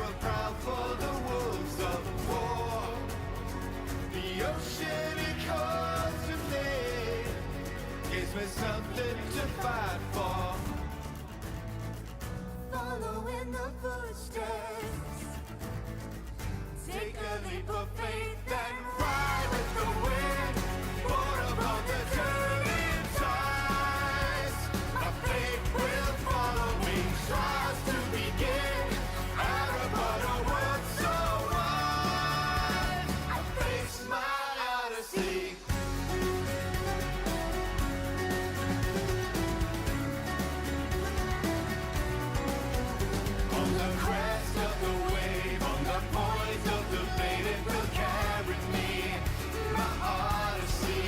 a prowl for the wolves of war. The ocean it calls to me, gives me something to fight for. Follow in the footsteps. Take a leap of faith and ride with the wind. Board upon the turning tides. My faith will follow me. Trials to begin. Out upon a world so wide, I face my odyssey. On the crest of the wave, on the point of the blade, it will carry me. My odyssey.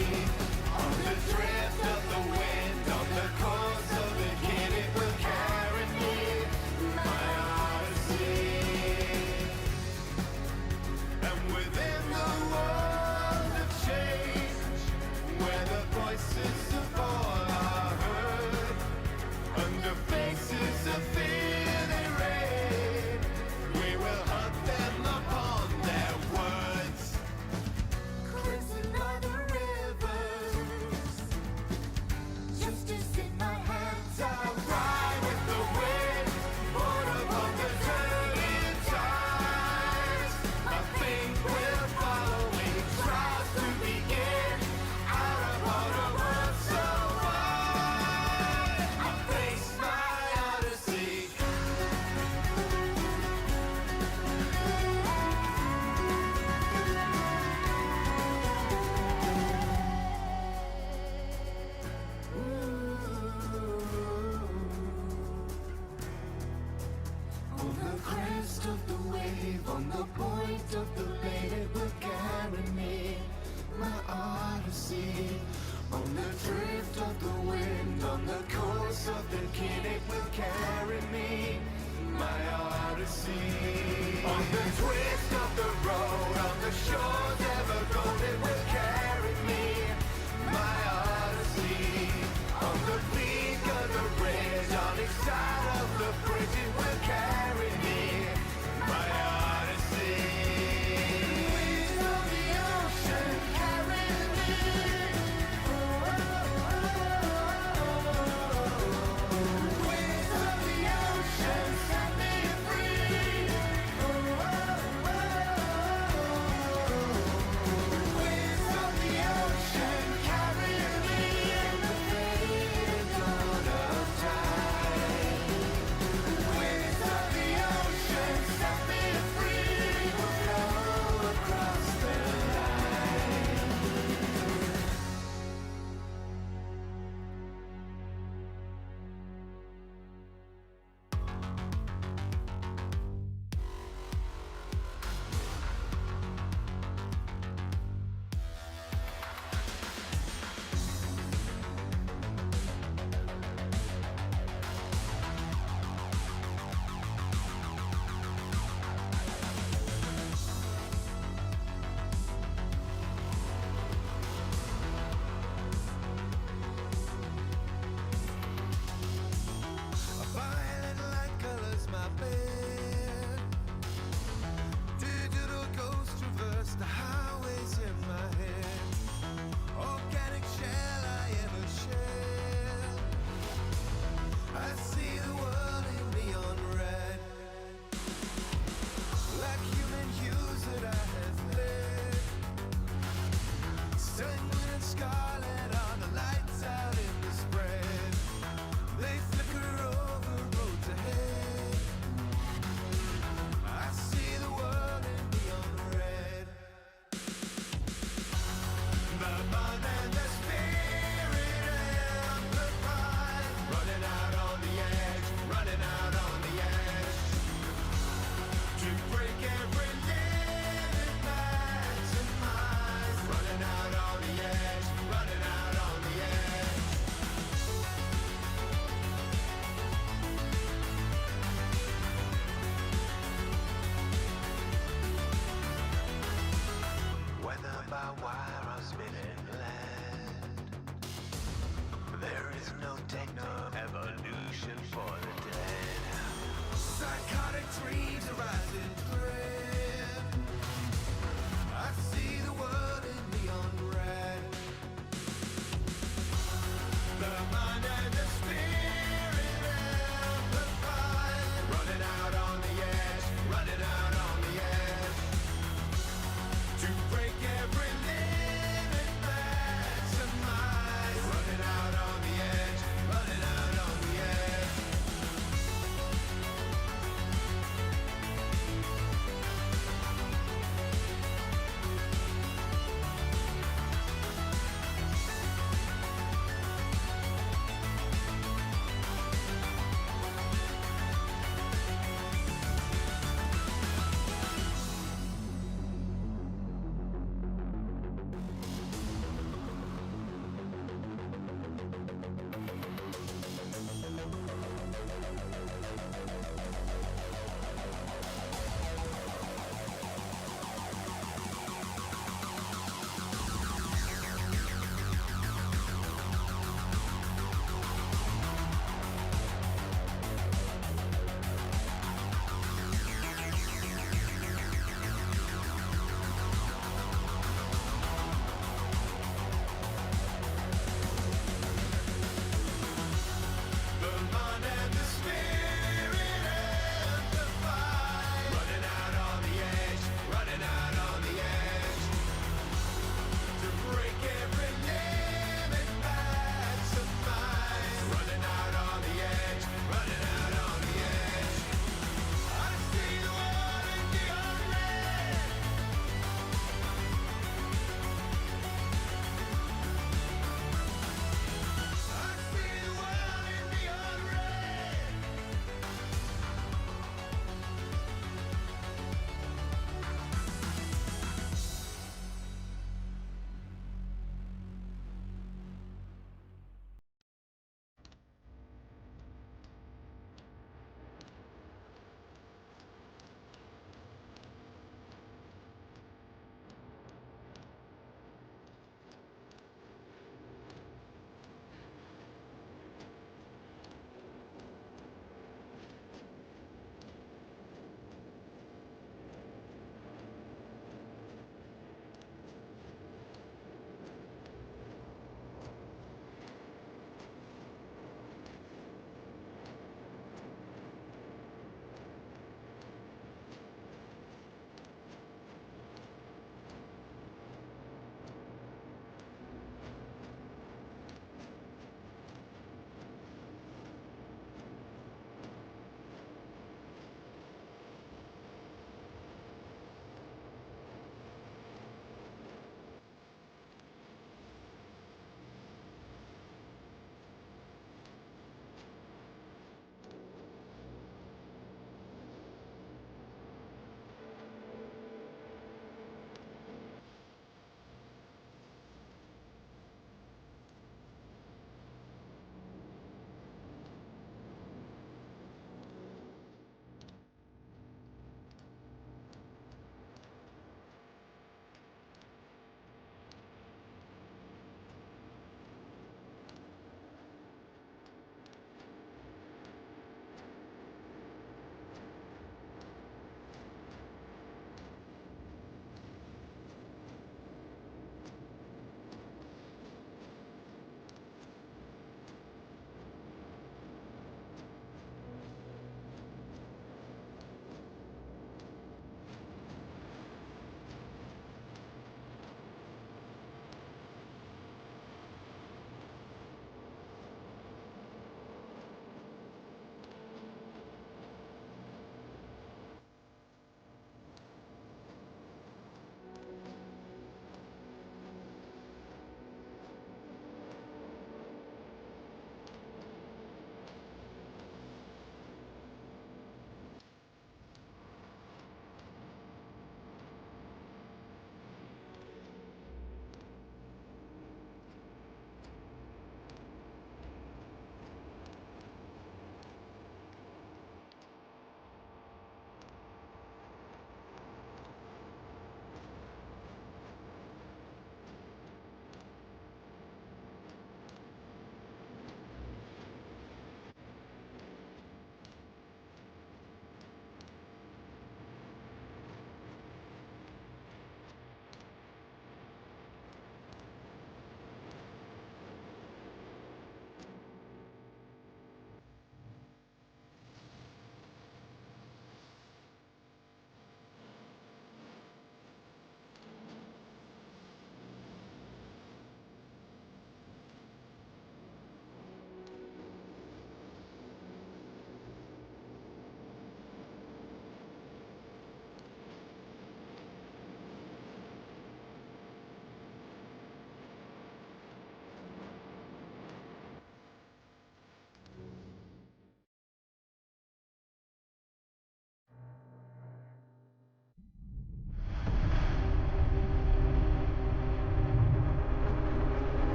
On the drift of the wind, on the course of the kid, it will carry me. My odyssey. And within the world of change, where the voices of all are heard, under faces of fear they reign, we will hunt them upon their words. Crimson are the rivers. Justice in my hands. I'll ride with the wind, born upon the turning tides. My faith will follow me, trials to begin. Out upon a world so wide, I face my odyssey. On the crest of the wave, on the point of the blade, it will carry me. My odyssey. On the drift of the wind, on the course of the kid, it will carry me. My odyssey. On the twist of the road, on the shores ever gold, it will carry me. My odyssey. On the peak of the ridge, on each side of the bridge, it will carry me. My odyssey. Winds of the ocean carry me. Winds of the ocean set me free.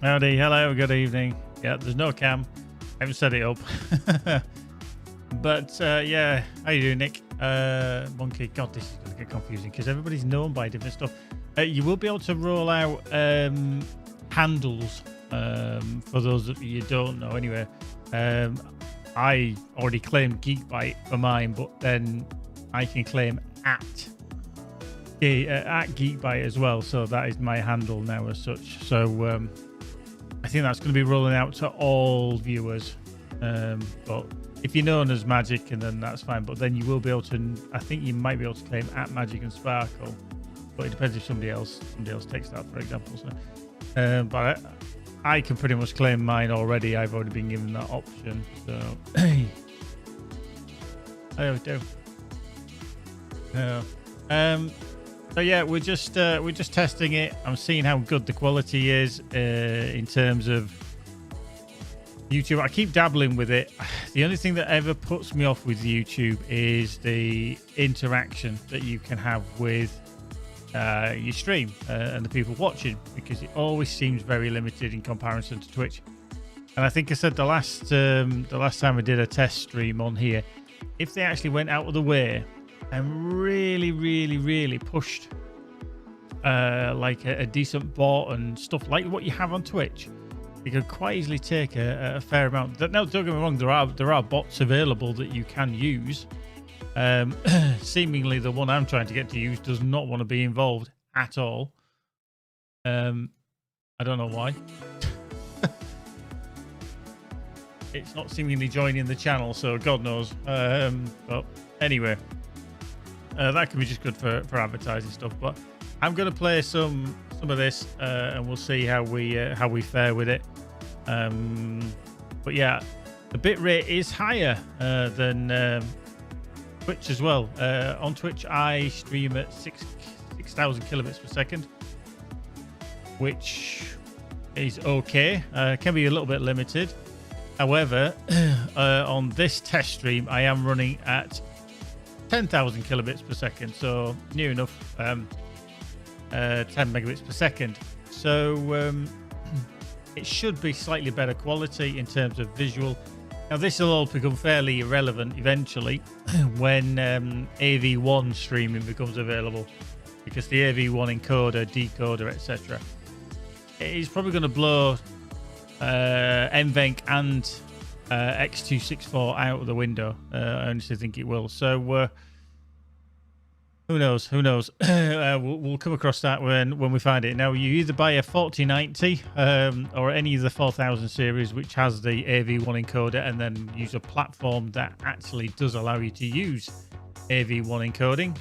Howdy, hello, good evening. Yeah, there's no cam. I haven't set it up. But yeah, how you doing, Nick? Monkey, God, this is going to get confusing because everybody's known by different stuff. You will be able to roll out handles for those that you don't know. Anyway, I already claimed Geekbyte for mine, but then I can claim at Geekbyte as well. So that is my handle now as such. So I think that's going to be rolling out to all viewers. But if you're known as Magic, and then that's fine. But then you will be able to, I think you might be able to claim at Magic and Sparkle. But it depends if somebody else takes that, for example. So, but I can pretty much claim mine already. I've already been given that option. So I do. So yeah, we're just testing it. I'm seeing how good the quality is in terms of YouTube. I keep dabbling with it. The only thing that ever puts me off with YouTube is the interaction that you can have with your stream and the people watching, because it always seems very limited in comparison to Twitch. And I think I said the last time I did a test stream on here, if they actually went out of the way and really pushed like a decent bot and stuff like what you have on Twitch, you could quite easily take a fair amount. Now, don't get me wrong, there are bots available that you can use. Seemingly the one I'm trying to get to use does not want to be involved at all. I don't know why. It's not seemingly joining the channel, so God knows. But anyway, that could be just good for advertising stuff. But I'm going to play some of this, and we'll see how we fare with it. But yeah, the bitrate is higher than Twitch as well. On Twitch, I stream at 6,000 kilobits per second, which is okay. Can be a little bit limited. However, on this test stream, I am running at 10,000 kilobits per second, so near enough 10 megabits per second. So it should be slightly better quality in terms of visual. Now, this will all become fairly irrelevant eventually when AV1 streaming becomes available, because the AV1 encoder, decoder, etc. It is probably going to blow NVENC and X264 out of the window. I honestly think it will. So who knows? We'll come across that when we find it. Now, you either buy a 4090 or any of the 4000 series, which has the AV1 encoder, and then use a platform that actually does allow you to use AV1 encoding.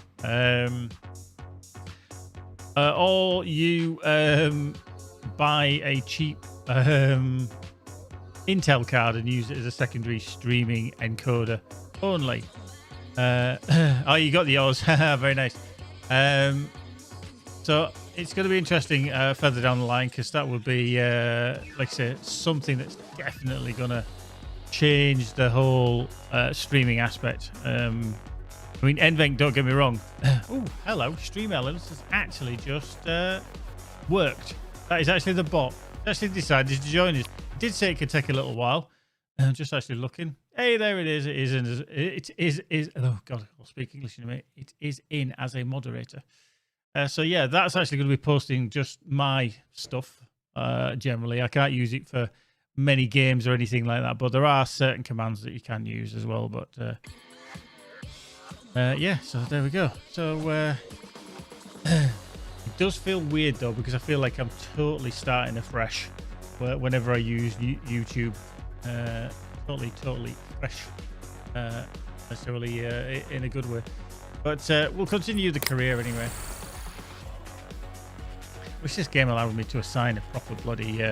Or you buy a cheap Intel card and use it as a secondary streaming encoder only. Oh, you got the Oz. Very nice. So it's going to be interesting further down the line, because that would be, like I say, something that's definitely going to change the whole streaming aspect. I mean, NVENC, don't get me wrong. Oh, hello. Stream Elements has actually just worked. That is actually the bot. It actually decided to join us. It did say it could take a little while. I'm just actually looking. Hey, there it is. It is. Oh God, I'll speak English in a minute. It is in as a moderator. So yeah, that's actually going to be posting just my stuff. Generally, I can't use it for many games or anything like that, but there are certain commands that you can use as well. But yeah, so there we go. So it does feel weird though, because I feel like I'm totally starting afresh whenever I use YouTube. Totally fresh, necessarily in a good way. But we'll continue the career anyway. Wish this game allowed me to assign a proper bloody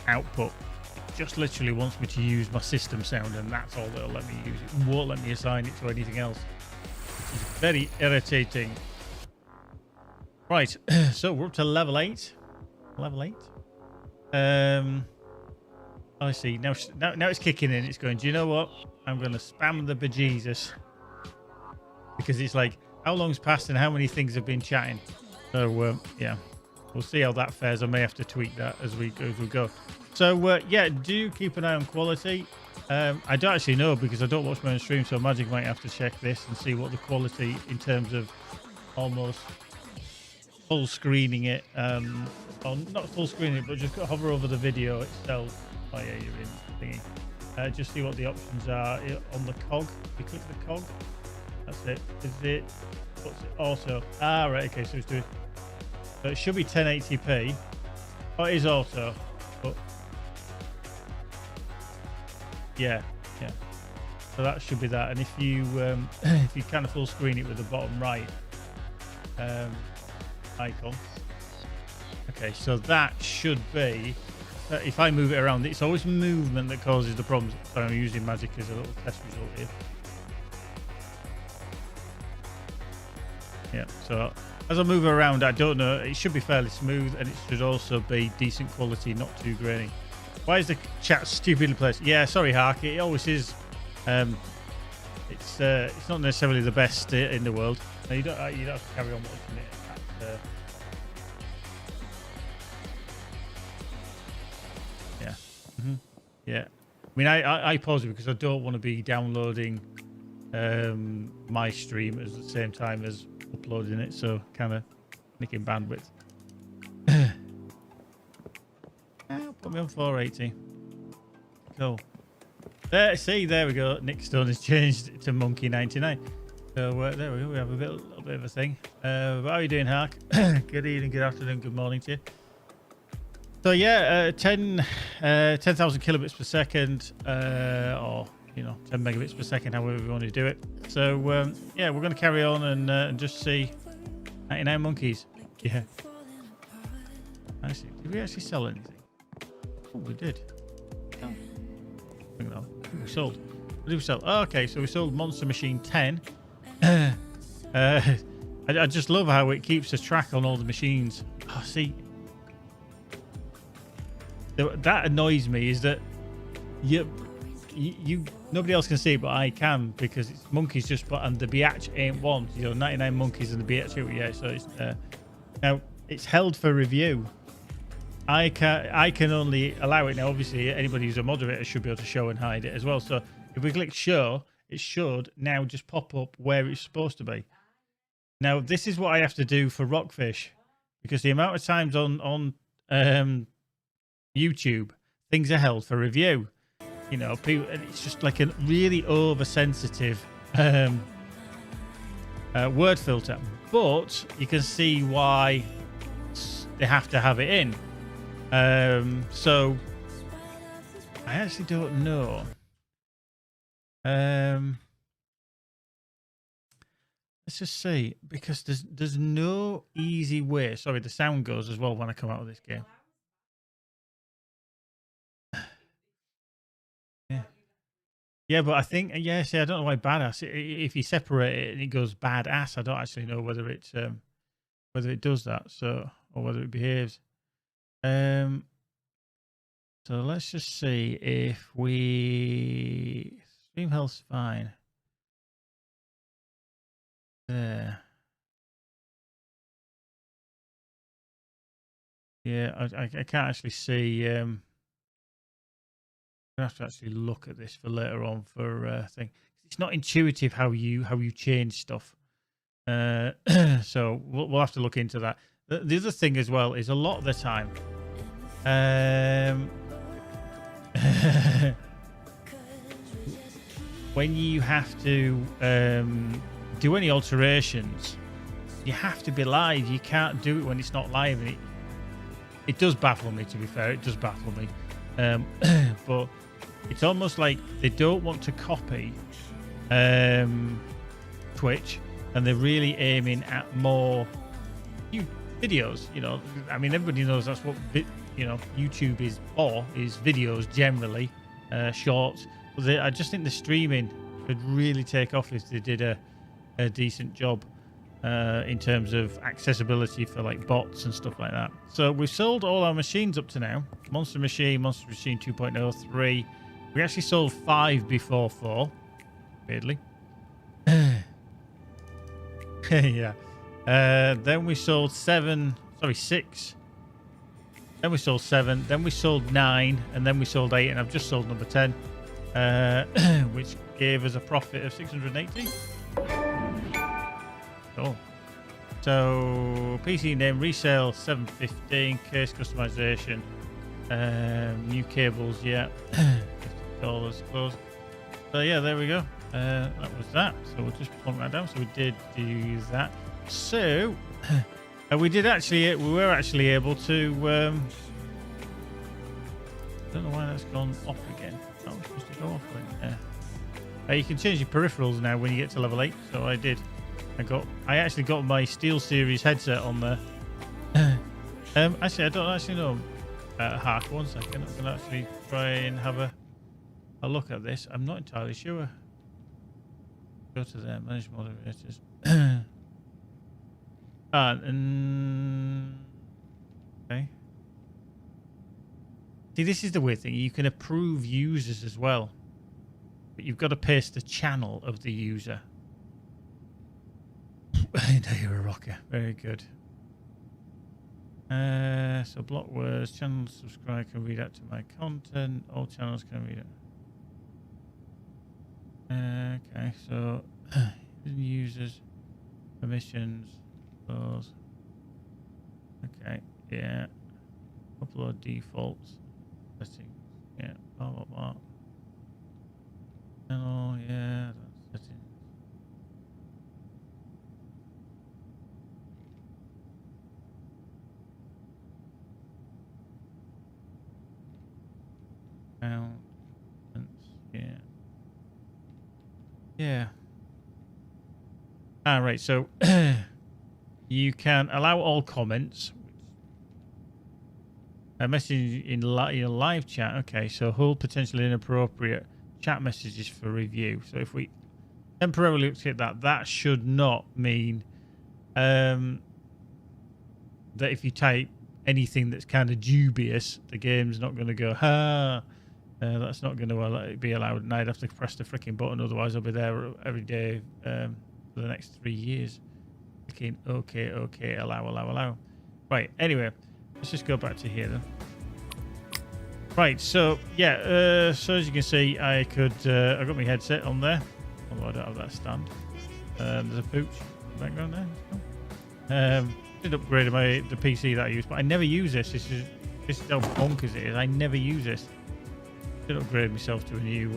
output. It just literally wants me to use my system sound, and that's all that'll let me use it. It won't let me assign it to anything else, which is very irritating. Right, so we're up to level 8. Level 8. I see. Now it's kicking in. It's going, do you know what? I'm going to spam the bejesus. Because it's like, how long's passed and how many things have been chatting? So, yeah. we'll see how that fares. I may have to tweak that as we go. So yeah, do keep an eye on quality. I don't actually know because I don't watch my own stream, so Magic might have to check this and see what the quality in terms of almost full screening it, or not full screening it, but just hover over the video itself. Oh yeah, you're in thingy. Just see what the options are on the cog. You click the cog. That's it. Is it? What's it? Auto. Ah, right. Okay, so it's doing. So it should be 1080p. Oh, it is auto. But yeah. So that should be that. And if you if you kind of full screen it with the bottom right icon. Okay, so that should be. If I move it around, it's always movement that causes the problems. So I'm using Magic as a little test result here. Yeah, so as I move around, I don't know, it should be fairly smooth and it should also be decent quality, not too grainy. Why is the chat stupidly placed? Yeah, sorry, Hark, it always is. It's not necessarily the best in the world. No, you don't have to carry on watching it. Yeah. Yeah. I mean, I pause it because I don't want to be downloading my stream at the same time as uploading it, so kind of nicking bandwidth. Put me on 480. Cool. There we go. Nick Stone has changed to Monkey 99. So there we go. We have a little bit of a thing. How are you doing, Hark? Good evening, good afternoon, good morning to you. So yeah, 10,000 kilobits per second, or 10 megabits per second, however we want to do it. So yeah, we're going to carry on and just see 99 monkeys. Yeah. Actually, did we actually sell anything? Oh, we did. Oh. I think we sold. What did we sell? Oh, okay, so we sold Monster Machine 10. I just love how it keeps a track on all the machines. Oh, see. That annoys me is that you nobody else can see it, but I can because it's monkeys just put and the BH ain't one. 99 monkeys and the BH. Yeah, so it's now it's held for review. I can only allow it now. Obviously, anybody who's a moderator should be able to show and hide it as well. So if we click show, it should now just pop up where it's supposed to be. Now this is what I have to do for Rockfish because the amount of times on YouTube things are held for review. People, and it's just like a really oversensitive word filter. But you can see why they have to have it in. So I actually don't know. Let's just see, because there's no easy way. Sorry, the sound goes as well when I come out of this game. Yeah, but I think, see, I don't know why badass. If you separate it and it goes badass, I don't actually know whether it does that, so, or whether it behaves. So let's just see if we stream health's fine. There. Yeah, I can't actually see. I have to actually look at this for later on for thing. It's not intuitive how you change stuff. So we'll have to look into that. The other thing as well is a lot of the time, when you have to do any alterations, you have to be live. You can't do it when it's not live, and it does baffle me. To be fair, it does baffle me. But it's almost like they don't want to copy Twitch, and they're really aiming at more videos. I mean, everybody knows that's what YouTube is for, is videos generally, shorts. But I just think the streaming could really take off if they did a decent job in terms of accessibility for like bots and stuff like that. So we've sold all our machines up to now. Monster Machine 2.0, 3. We actually sold 5 before 4. Weirdly. Yeah. Then we sold 6 Then we sold 7. Then we sold 9, and then we sold 8, and I've just sold number 10, which gave us a profit of 680. Cool. So PC name resale 715, case customization, new cables, yeah, $50 close. So yeah, there we go. That was that. So we'll just plunk that down. So we did do that. So we were actually able to. I don't know why that's gone off again. That was supposed to go off. Yeah. You can change your peripherals now when you get to level 8. So I did. I actually got my SteelSeries headset on there. Actually, I don't actually know. Hark, 1 second. I'm gonna actually try and have a look at this. I'm not entirely sure. Go to there, manage moderators. Okay. See, this is the weird thing. You can approve users as well, but you've got to paste the channel of the user. Now you're a rocker. Very good. So block words, channel subscribe can read out to my content. All channels can read it. Okay, so users, permissions, those. Okay, yeah. Upload defaults, settings, yeah, blah blah blah. Channel, yeah, that's settings. Yeah. Yeah. All right. So you can allow all comments. A message in live chat. Okay. So hold potentially inappropriate chat messages for review. So if we temporarily look at that, that should not mean that if you type anything that's kind of dubious, the game's not going to go, that's not going to be allowed, and I'd have to press the freaking button, otherwise I'll be there every day for the next 3 years. Clicking okay, allow. Right, anyway, let's just go back to here then. Right, so yeah, so as you can see, I got my headset on there, although I don't have that stand. There's a pooch in the background there. Did upgrade the PC that I use, but I never use this. This is how bonkers it is. I never use this. Did upgrade myself to a new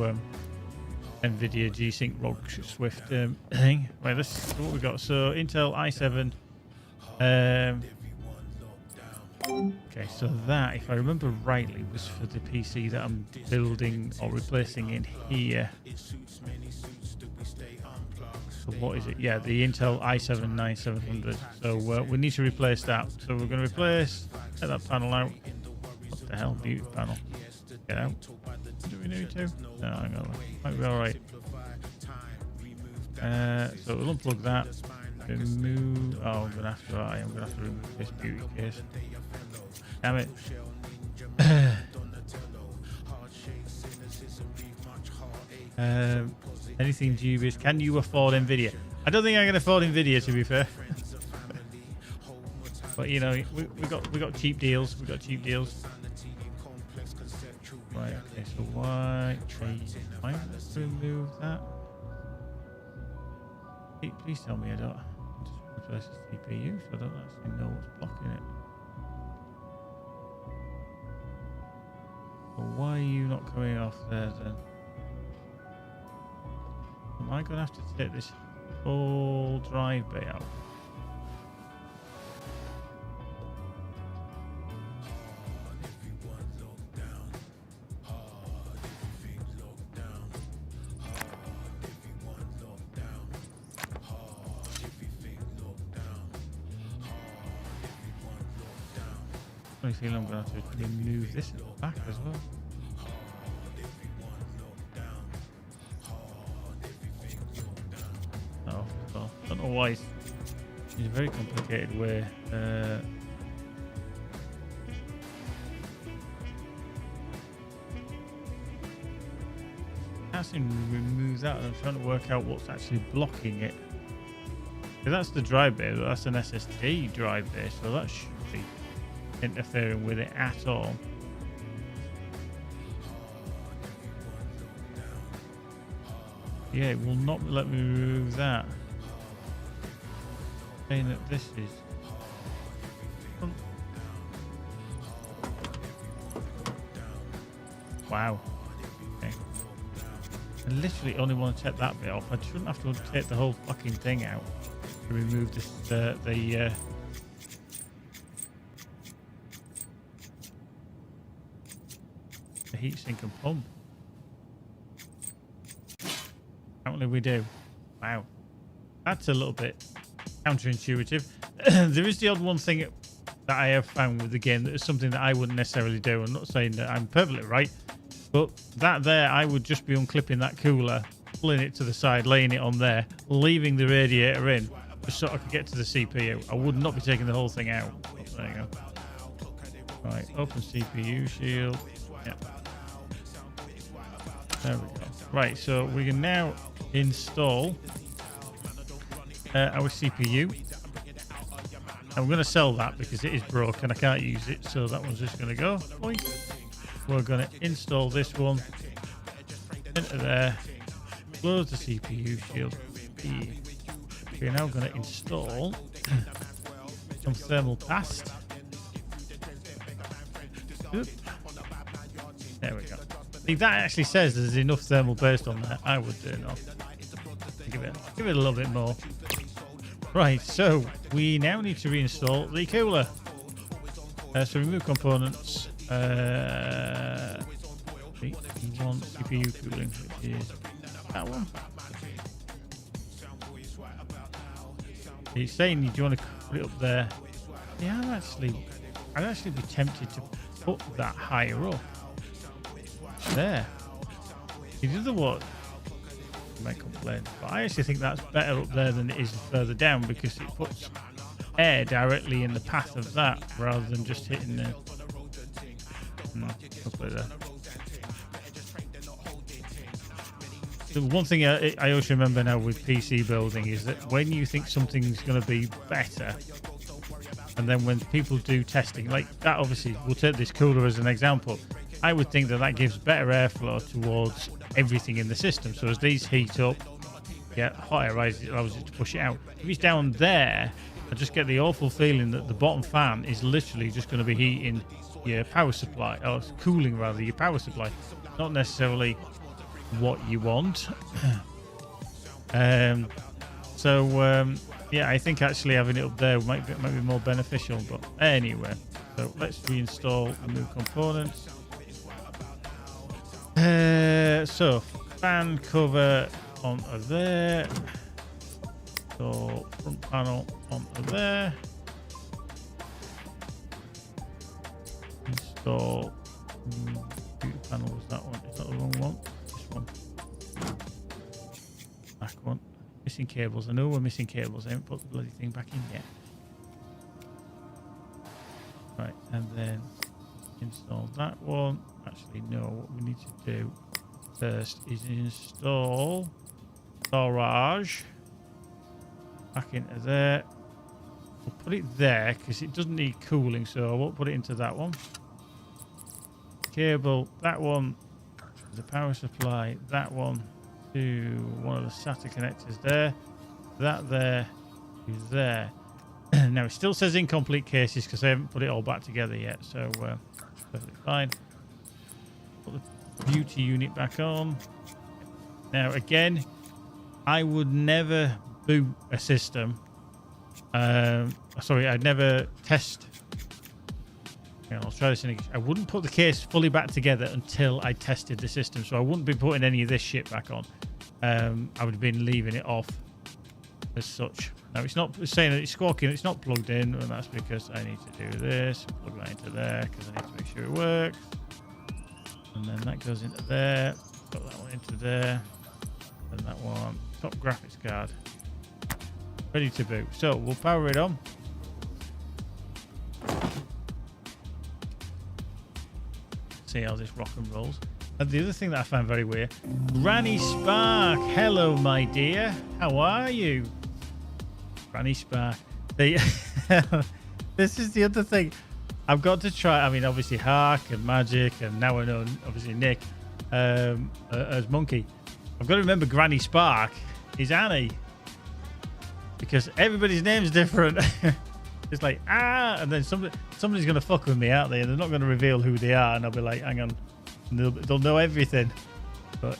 NVIDIA G-Sync ROG Swift thing. Right, this is what we got. So Intel i7. Okay, so that, if I remember rightly, was for the PC that I'm building or replacing in here. So what is it? Yeah, the Intel i7-9700. So we need to replace that. So we're going to get that panel out. What the hell, mute panel? Get out. Do we need to? No, hang on. Might be all right. So we'll unplug that. Remove. Oh, I'm gonna have to remove this beauty case. Damn it. Anything dubious? Can you afford Nvidia? I don't think I can afford Nvidia, to be fair. But you know, we got cheap deals. We got cheap deals. Right. Okay. So why let's remove that? Please tell me I don't just replace the CPU, so I don't actually know what's blocking it. Well, why are you not coming off there then? Am I going to have to take this whole drive bay out? I feel I'm going to have to remove this at the back as well. Oh, well, I don't know why it's a very complicated way. I can't seem to remove that, and I'm trying to work out what's actually blocking it. Because that's the drive bay, but that's an SSD drive bay, so that should be interfering with it at all. Yeah, it will not let me remove that. Saying that this is... Wow. Okay. I literally only want to take that bit off. I shouldn't have to take the whole fucking thing out to remove this, the heatsink and pump. Apparently we do. Wow. That's a little bit counterintuitive. There is the odd one thing that I have found with the game that is something that I wouldn't necessarily do. I'm not saying that I'm perfectly right, but that there, I would just be unclipping that cooler, pulling it to the side, laying it on there, leaving the radiator in, just so I could get to the CPU. I would not be taking the whole thing out. Oh, there you go. Right, open CPU shield. Yeah. There we go. Right, so we can now install our CPU. And we're going to sell that because it is broken. I can't use it, so that one's just going to go. Boink. We're going to install this one into there. Close the CPU shield. We're now going to install some thermal paste. Oop. There we go. If that actually says there's enough thermal paste on there, I would turn off. Give it a little bit more. Right, so we now need to reinstall the cooler. So remove components. We want CPU cooling, which is that one. He's saying, do you want to put it up there? Yeah, I'd actually be tempted to put that higher up. There. The other one might complain, but I actually think that's better up there than it is further down because it puts air directly in the path of that rather than just hitting the up there. The one thing I also remember now with PC building is that when you think something's going to be better, and then when people do testing like that, obviously we'll take this cooler as an example. I would think that gives better airflow towards everything in the system. So as these heat up, hot air rises, it allows it to push it out. If it's down there, I just get the awful feeling that the bottom fan is literally just going to be heating your power supply, or cooling rather, your power supply. Not necessarily what you want. Yeah, I think actually having it up there might be more beneficial. But anyway, so let's reinstall and move components. So fan cover onto there. So front panel onto there. Install computer panel was that one. Is that the wrong one? This one. Back one. Missing cables. I know we're missing cables. I haven't put the bloody thing back in yet. Right, and then install that one. Actually, no, what we need to do first is install storage back into there. We'll put it there because it doesn't need cooling, so I won't put it into that one. Cable, that one, the power supply, that one to one of the SATA connectors there. That there is there. Now, it still says incomplete cases because I haven't put it all back together yet, so perfectly fine. Put the beauty unit back on. Now, again, I would never boot a system. Sorry, I'd never test. I'll try this in English. I wouldn't put the case fully back together until I tested the system. So I wouldn't be putting any of this shit back on. I would have been leaving it off as such. Now, it's not saying that it's squawking. It's not plugged in, and that's because I need to do this. Plug that into there because I need to make sure it works. And then that goes into there. Put that one into there. And that one. Top graphics card. Ready to boot. So we'll power it on. See how this rock and rolls. And the other thing that I found very weird, Granny Spark. Hello, my dear. How are you? Granny Spark. This is the other thing. I've got to try. I mean, obviously Hark and Magic, and now I know obviously Nick as Monkey. I've got to remember Granny Spark is Annie because everybody's name's different. It's like and then somebody's gonna fuck with me, aren't they? And they're not gonna reveal who they are, and I'll be like, hang on, and they'll know everything. But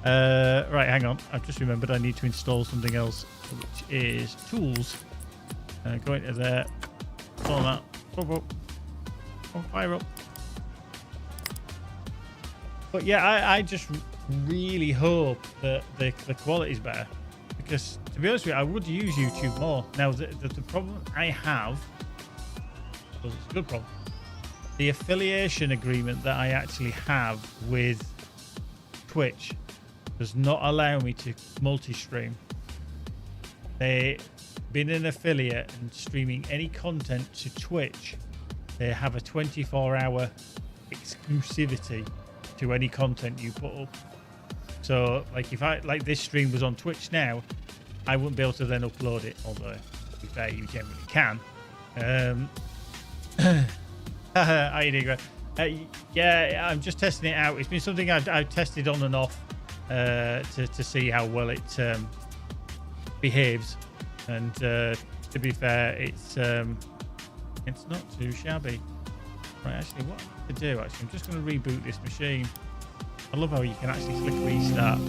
right, hang on. I've just remembered I need to install something else, which is tools. Go into there. All that. Oh, fire up. But yeah, I just really hope that the quality's better, because to be honest with you, I would use YouTube more. Now the problem I have, well, it's a good problem, the affiliation agreement that I actually have with Twitch does not allow me to multi-stream. Being an affiliate and streaming any content to Twitch, they have a 24-hour exclusivity to any content you put up. So like if this stream was on Twitch now, I wouldn't be able to then upload it, although to be fair, you generally can. How you doing, Greg? Yeah, I'm just testing it out. It's been something I've tested on and off to see how well it behaves. And to be fair, it's not too shabby. Right, actually, what to do? Actually, I'm just going to reboot this machine. I love how you can actually click restart.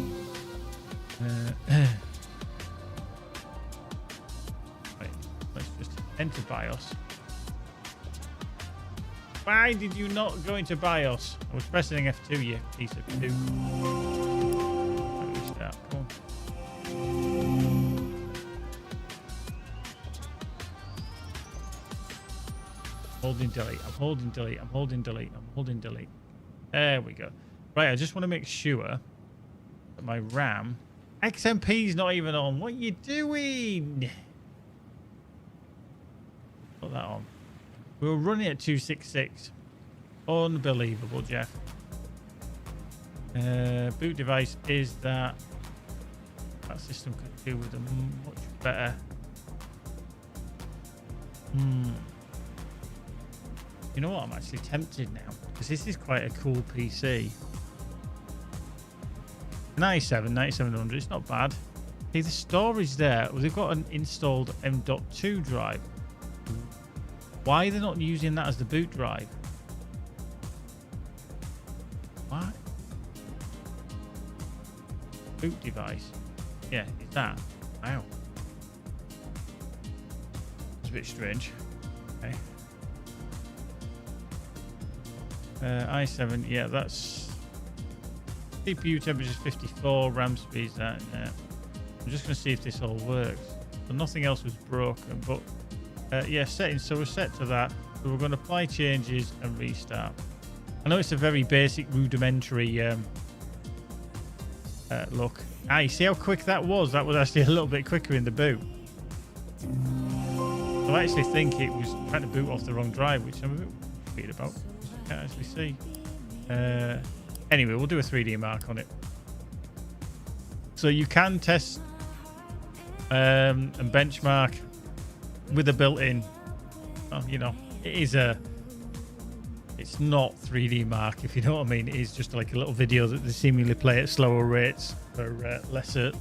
Right, let's just enter BIOS. Why did you not go into BIOS? I was pressing F2, you piece of poo. Restart. Come on. Holding delete. I'm holding delete. I'm holding delete. I'm holding delete. There we go. Right, I just want to make sure that my RAM... XMP's not even on. What are you doing? Put that on. We were running at 266. Unbelievable, Jeff. Boot device is that system could do with a much better... You know what? I'm actually tempted now, because this is quite a cool PC. 9700. It's not bad. See, the storage there. Well, they've got an installed M.2 drive. Why are they not using that as the boot drive? What? Boot device. Yeah, it's that. Wow. It's a bit strange. Okay. i7, yeah, that's CPU temperature is 54, RAM speed's that. Yeah. I'm just going to see if this all works. So nothing else was broken, but yeah, settings. So we're set to that. So we're going to apply changes and restart. I know it's a very basic, rudimentary look. You see how quick that was? That was actually a little bit quicker in the boot. So I actually think it was trying to boot off the wrong drive, which I'm a bit weird about. Can't actually see. Anyway, we'll do a 3D mark on it. So you can test and benchmark with a built-in. You know, it's not 3D mark, if you know what I mean. It is just like a little video that they seemingly play at slower rates for lesser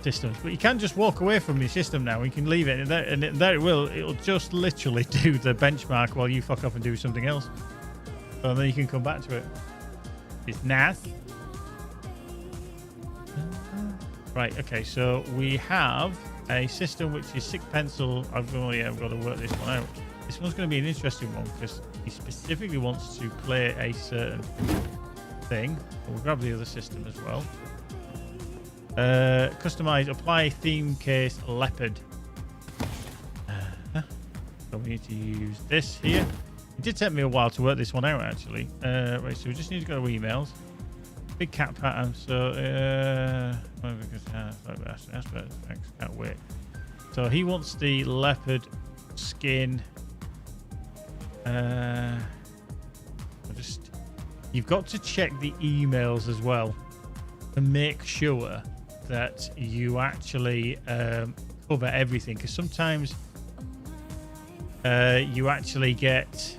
systems. But you can just walk away from your system now. You can leave it, and there it will. It'll just literally do the benchmark while you fuck off and do something else. And then you can come back to it. It's nice. Right, okay, so we have a system which is 6 pencil. I've got to work this one out. This one's going to be an interesting one because he specifically wants to play a certain thing. We'll grab the other system as well. Customize, apply theme case leopard. So we need to use this here. It did take me a while to work this one out, actually. Right, so we just need to go to emails. Big cat pattern. So, thanks, can't wait. So he wants the leopard skin. You've got to check the emails as well to make sure that you actually cover everything, because sometimes you actually get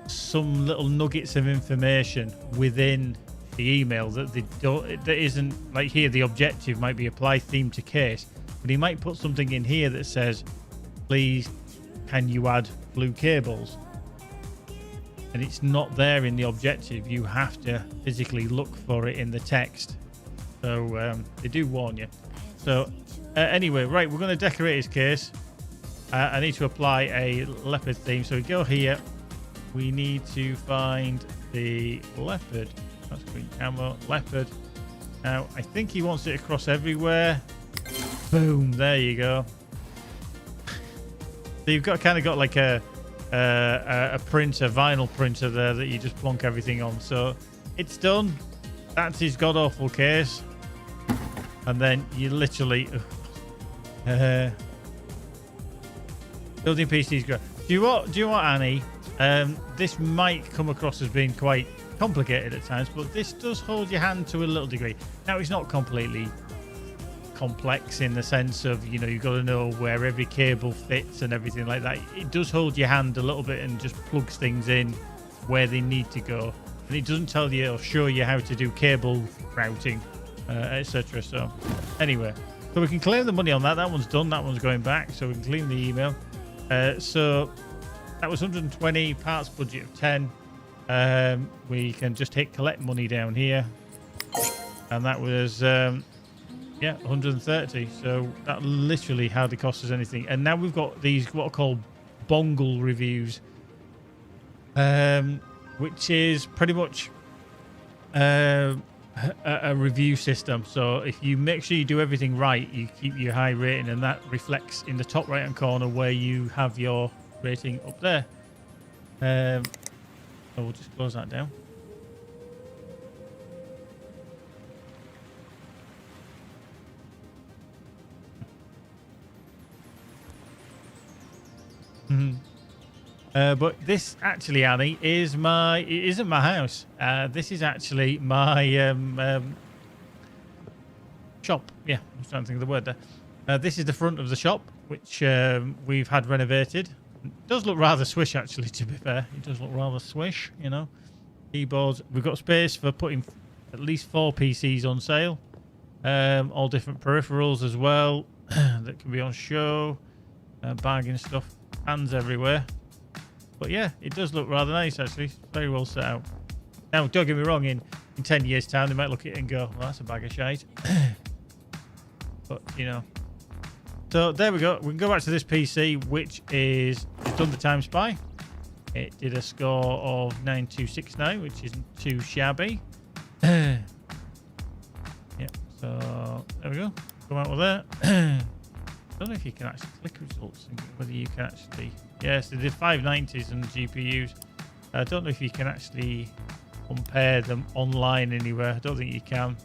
some little nuggets of information within the email that they don't, that isn't like here. The objective might be apply theme to case, but he might put something in here that says, please can you add blue cables, and it's not there in the objective. You have to physically look for it in the text, so they do warn you. So anyway, right, we're going to decorate his case. I need to apply a leopard theme, so we go here. We need to find the leopard. That's green camo, leopard. Now, I think he wants it across everywhere. Boom, there you go. So you've got kind of got like a printer, vinyl printer there that you just plonk everything on. So it's done. That's his god-awful case. And then you literally... building PCs go. Do you want, Annie? This might come across as being quite complicated at times, but this does hold your hand to a little degree. Now, it's not completely complex in the sense of, you know, you've got to know where every cable fits and everything like that. It does hold your hand a little bit and just plugs things in where they need to go. And it doesn't tell you or show you how to do cable routing, etc. So, anyway, so we can claim the money on that. That one's done. That one's going back. So we can claim the email. So that was 120, parts budget of 10. We can just hit collect money down here, and that was 130. So that literally hardly cost us anything. And now we've got these what are called Bongle reviews, which is pretty much a review system. So if you make sure you do everything right, you keep your high rating, and that reflects in the top right hand corner where you have your rating up there. So we'll just close that down. But this actually, Annie, is it isn't my house. This is actually my shop. Yeah, I'm trying to think of the word there. This is the front of the shop, which we've had renovated. It does look rather swish, actually, to be fair. It does look rather swish, you know. Keyboards. We've got space for putting at least 4 PCs on sale. All different peripherals as well that can be on show. Bargain stuff. Fans everywhere. But yeah, it does look rather nice, actually. It's very well set out. Now, don't get me wrong, in 10 years' time, they might look at it and go, well, that's a bag of shite. But, you know. So, there we go. We can go back to this PC, which is... It's done the Time Spy. It did a score of 9269, which isn't too shabby. Yeah, so, there we go. Come out with that. I don't know if you can actually click results and whether you can actually... Yes, they did 590s and GPUs. I don't know if you can actually compare them online anywhere. I don't think you can.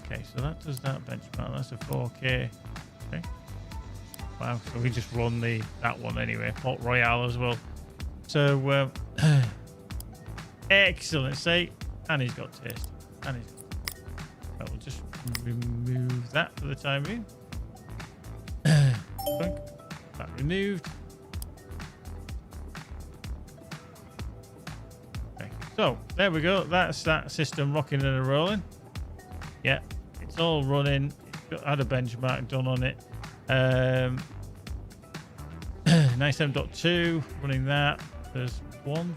Okay, so that does that benchmark. That's a 4K. Okay. Wow, so we just run that one anyway. Port Royale as well. So, excellent. See, and he's got taste. And he's got taste. Right, we'll just remove that for the time being. That removed. Okay, so there we go. That's that system rocking and rolling. Yeah, it's all running. It's had a benchmark done on it. 97.2 running that. There's one.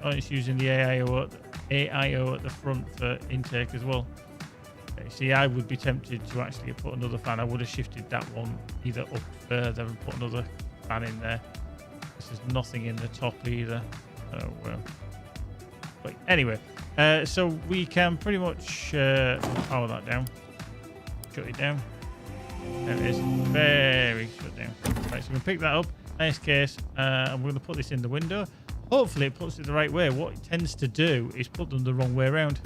And, it's using the AIO at the front for intake as well. See, I would be tempted to actually put another fan. I would have shifted that one either up further and put another fan in there. There's nothing in the top either. So, but anyway, so we can pretty much power that down. Shut it down. There it is. Very shut down. Right, so we can pick that up. Nice case. And we're going to put this in the window. Hopefully it puts it the right way. What it tends to do is put them the wrong way around.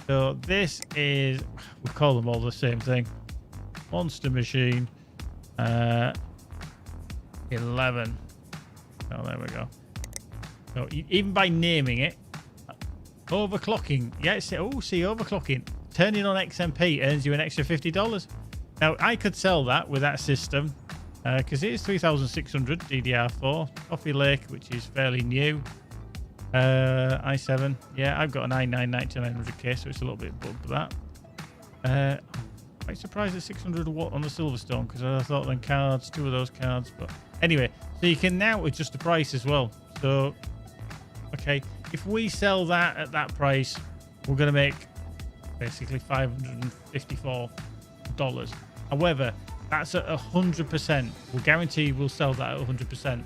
So this is, we call them all the same thing. Monster Machine 11. Oh, there we go. So even by naming it, overclocking. Yeah, see, overclocking. Turning on XMP earns you an extra $50. Now, I could sell that with that system because it is 3,600 DDR4. Coffee Lake, which is fairly new. i7. Yeah, I've got an i9-9900K, so it's a little bit bugged for that. I'm quite surprised at 600 watt on the Silverstone because I thought then cards, 2 of those cards. But anyway, so you can now adjust the price as well. So, okay, if we sell that at that price, we're going to make basically $554. However, that's at 100%. We'll guarantee we'll sell that at 100%.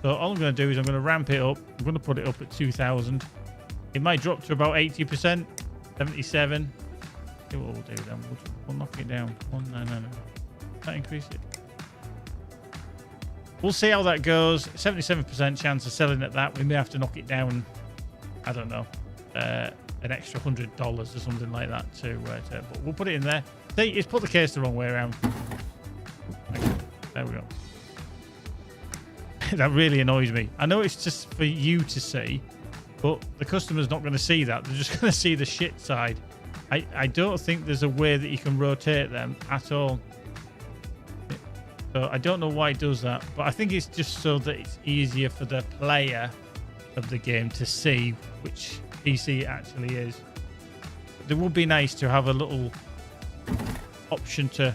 So all I'm going to do is I'm going to ramp it up. I'm going to put it up at 2,000. It might drop to about 80%, 77. See what we'll do then. We'll knock it down. 199. That increase it. We'll see how that goes. 77% chance of selling at that. We may have to knock it down. I don't know. An extra $100 or something like that but we'll put it in there. See, it's put the case the wrong way around. There we go. That really annoys me. I know it's just for you to see, but the customer's not going to see that. They're just going to see the shit side. I don't think there's a way that you can rotate them at all. So I don't know why it does that, but I think it's just so that it's easier for the player of the game to see which PC it actually is. It would be nice to have a little option to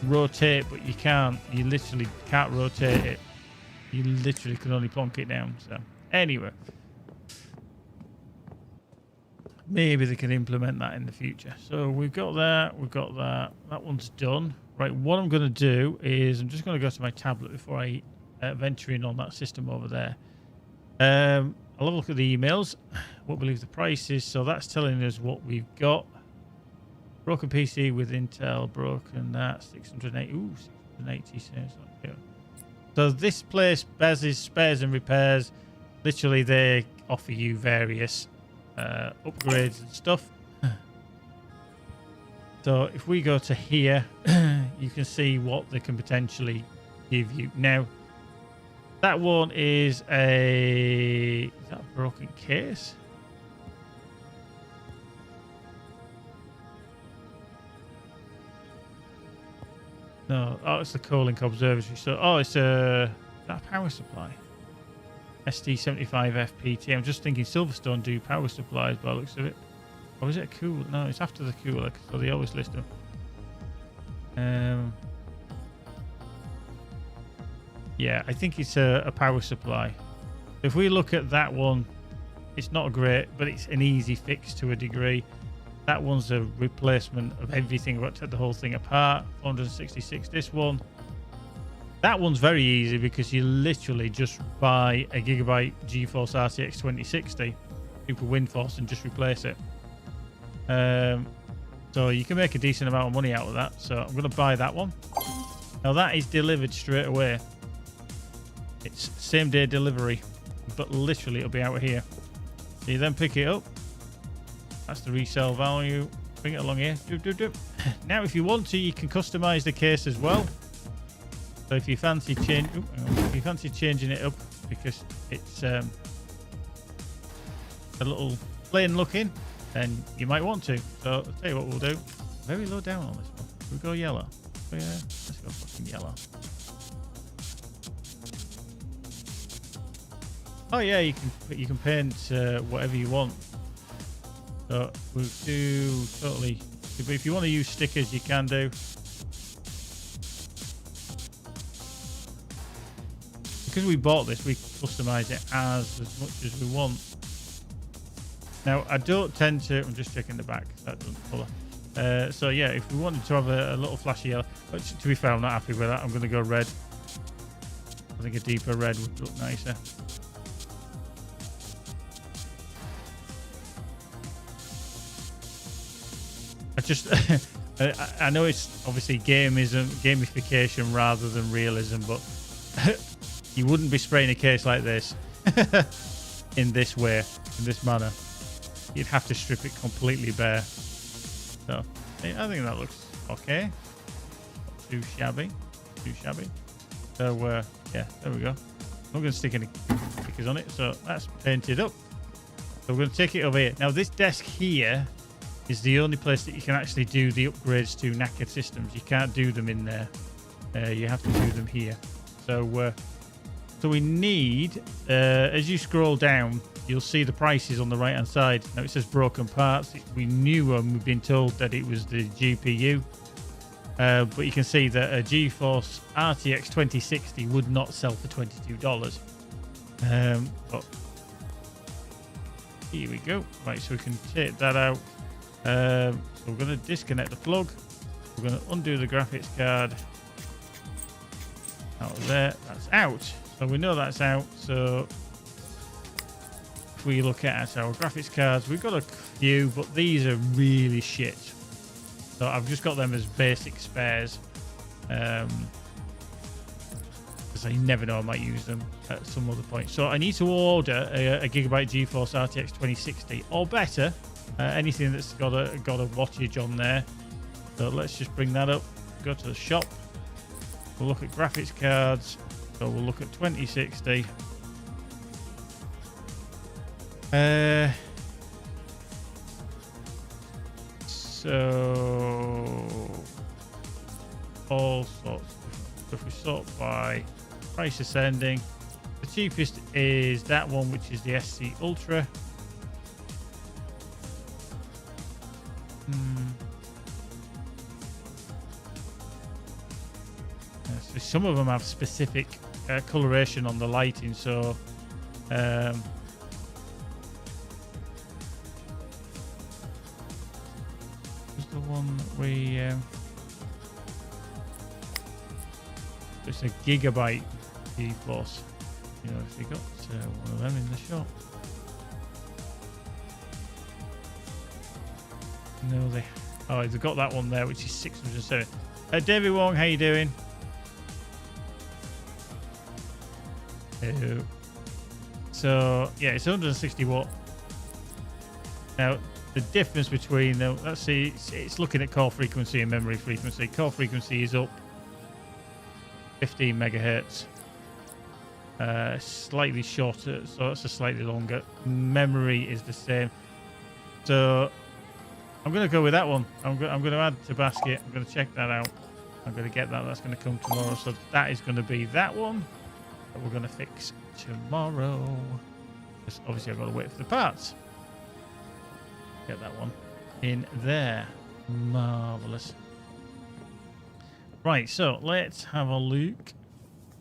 rotate, but you can't. You literally can't rotate it. You literally can only plonk it down. So anyway, maybe they can implement that in the future. So we've got that. We've got that. That one's done. Right, what I'm going to do is I'm just going to go to my tablet before I venture in on that system over there. I'll have a look at the emails. What we believe the price is. So that's telling us what we've got. Broken PC with Intel. Broken that. 680. Ooh, 680 cents. So this place, Bez's Spares and Repairs, literally they offer you various upgrades and stuff. So if we go to here, you can see what they can potentially give you. Now, that one is is that a broken case? No, oh, it's the Colink Observatory. So, oh, it's is that a power supply? ST75 FPT. I'm just thinking Silverstone do power supplies by the looks of it. Or is it a cooler? No, it's after the cooler, so they always list them. Yeah, I think it's a power supply. If we look at that one, it's not great, but it's an easy fix to a degree. That one's a replacement of everything. We've got to take the whole thing apart. 466. This one, that one's very easy because you literally just buy a Gigabyte GeForce RTX 2060 Super WindForce and just replace it. So you can make a decent amount of money out of that. So I'm going to buy that one. Now that is delivered straight away. It's same day delivery, but literally it'll be out of here. So you then pick it up. That's the resale value. Bring it along here. Doop, doop, doop. Now, if you want to, you can customize the case as well. So if you fancy changing it up because it's a little plain looking, then you might want to. So I'll tell you what we'll do. Very low down on this one. We'll go yellow. Oh, yeah, let's go fucking yellow. Oh yeah, you can paint whatever you want. So we'll do totally. But if you want to use stickers, you can do. Because we bought this, we customize it as much as we want. Now I don't tend to. I'm just checking the back. That doesn't colour. So yeah, if we wanted to have a little flashy yellow, but to be fair, I'm not happy with that. I'm going to go red. I think a deeper red would look nicer. I know it's obviously gamification rather than realism, but you wouldn't be spraying a case like this in this way, in this manner. You'd have to strip it completely bare. So I think that looks okay. Not too shabby. So yeah, there we go. I'm not going to stick any stickers on it, so that's painted up. So we're going to take it over here. Now this desk here is the only place that you can actually do the upgrades to knackered systems. You can't do them in there. You have to do them here. So we need, as you scroll down, you'll see the prices on the right hand side. Now it says broken parts. We knew and we've been told that it was the GPU. But you can see that a GeForce RTX 2060 would not sell for $22. But here we go. Right, so we can take that out. So we're going to disconnect the plug. We're going to undo the graphics card. Out of there. That's out. So we know that's out. So if we look at our graphics cards, we've got a few, but these are really shit. So I've just got them as basic spares. Because I never know, I might use them at some other point. So I need to order a Gigabyte GeForce RTX 2060 or better. Anything that's got a wattage on there. So let's just bring that up. Go to the shop. We'll look at graphics cards. So we'll look at 2060. So all sorts. So if we sort by price ascending, the cheapest is that one, which is the SC Ultra. So some of them have specific coloration on the lighting, so what's the one we it's a Gigabyte GeForce. You know, if you got one of them in the shop. No, they've got that one there, which is 607. David Wong, how you doing? Hello. So yeah, it's 160 watt. Now the difference between them, let's see, it's looking at core frequency and memory frequency. Core frequency is up 15 megahertz. Slightly shorter, so it's a slightly longer. Memory is the same. So I'm going to go with that one. I'm going to add to basket. I'm going to check that out. I'm going to get that. That's going to come tomorrow. So that is going to be that one that we're going to fix tomorrow. Because obviously I've got to wait for the parts. Get that one in there. Marvelous. Right, so let's have a look.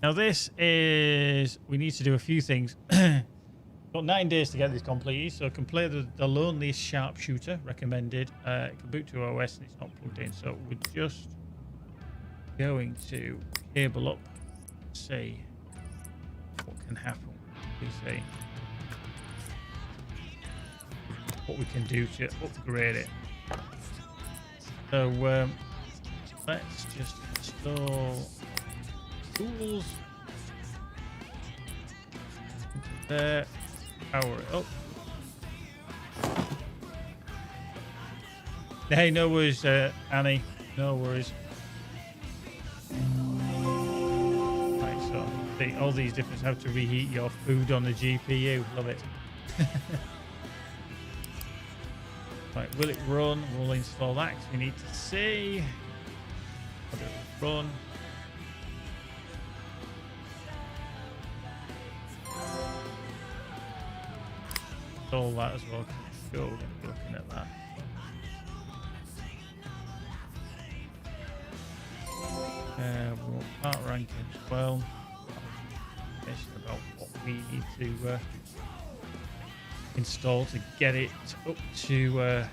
Now this is, we need to do a few things. Got 9 days to get this completed, so I can play the Loneliest Sharpshooter, recommended. It can boot to OS and it's not plugged in, so we're just going to cable up, see what can happen. We see what we can do to upgrade it. So let's just install tools there. Power it up. Hey, no worries, Annie. No worries. Right, so see all these different how to reheat your food on the GPU. Love it. Right, will it run? We'll install that because we need to see. Will it run? All that as well. Go, we're going to be looking at that. We want part ranking as well. Information about what we need to install to get it up to a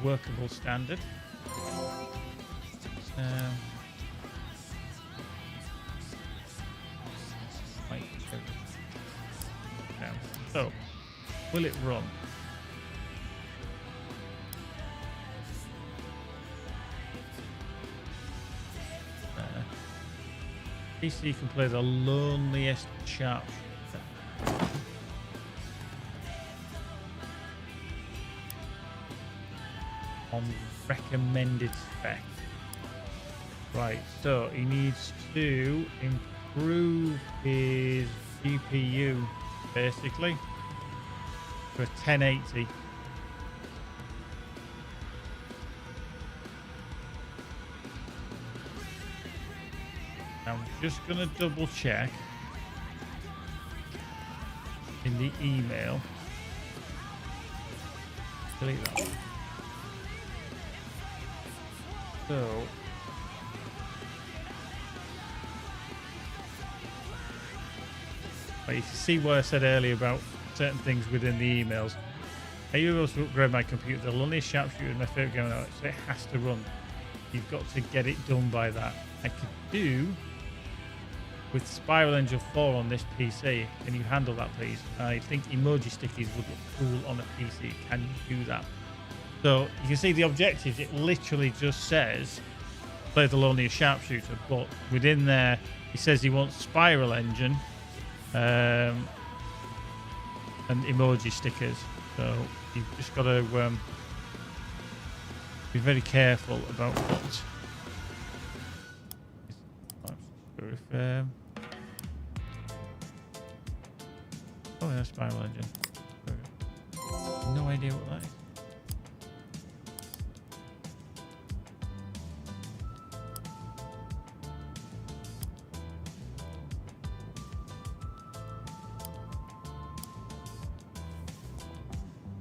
workable standard. So, will it run? PC can play the Loneliest Sharpshooter. On recommended spec. Right, so he needs to improve his GPU basically for 1080. I'm just going to double check in the email. Delete that one. So, but you can see what I said earlier about certain things within the emails. Are you able to upgrade my computer? The Lonely Sharpshooter is my favorite game now, so it has to run. You've got to get it done by that. I could do with Spiral Engine 4 on this PC. Can you handle that, please? I think emoji stickies would look cool on a PC. Can you do that? So you can see the objectives. It literally just says play the Lonely Sharpshooter, but within there, he says he wants Spiral Engine and emoji stickers. So you've just got to be very careful about what. If, oh, yeah, Spiral Engine. No idea what that is.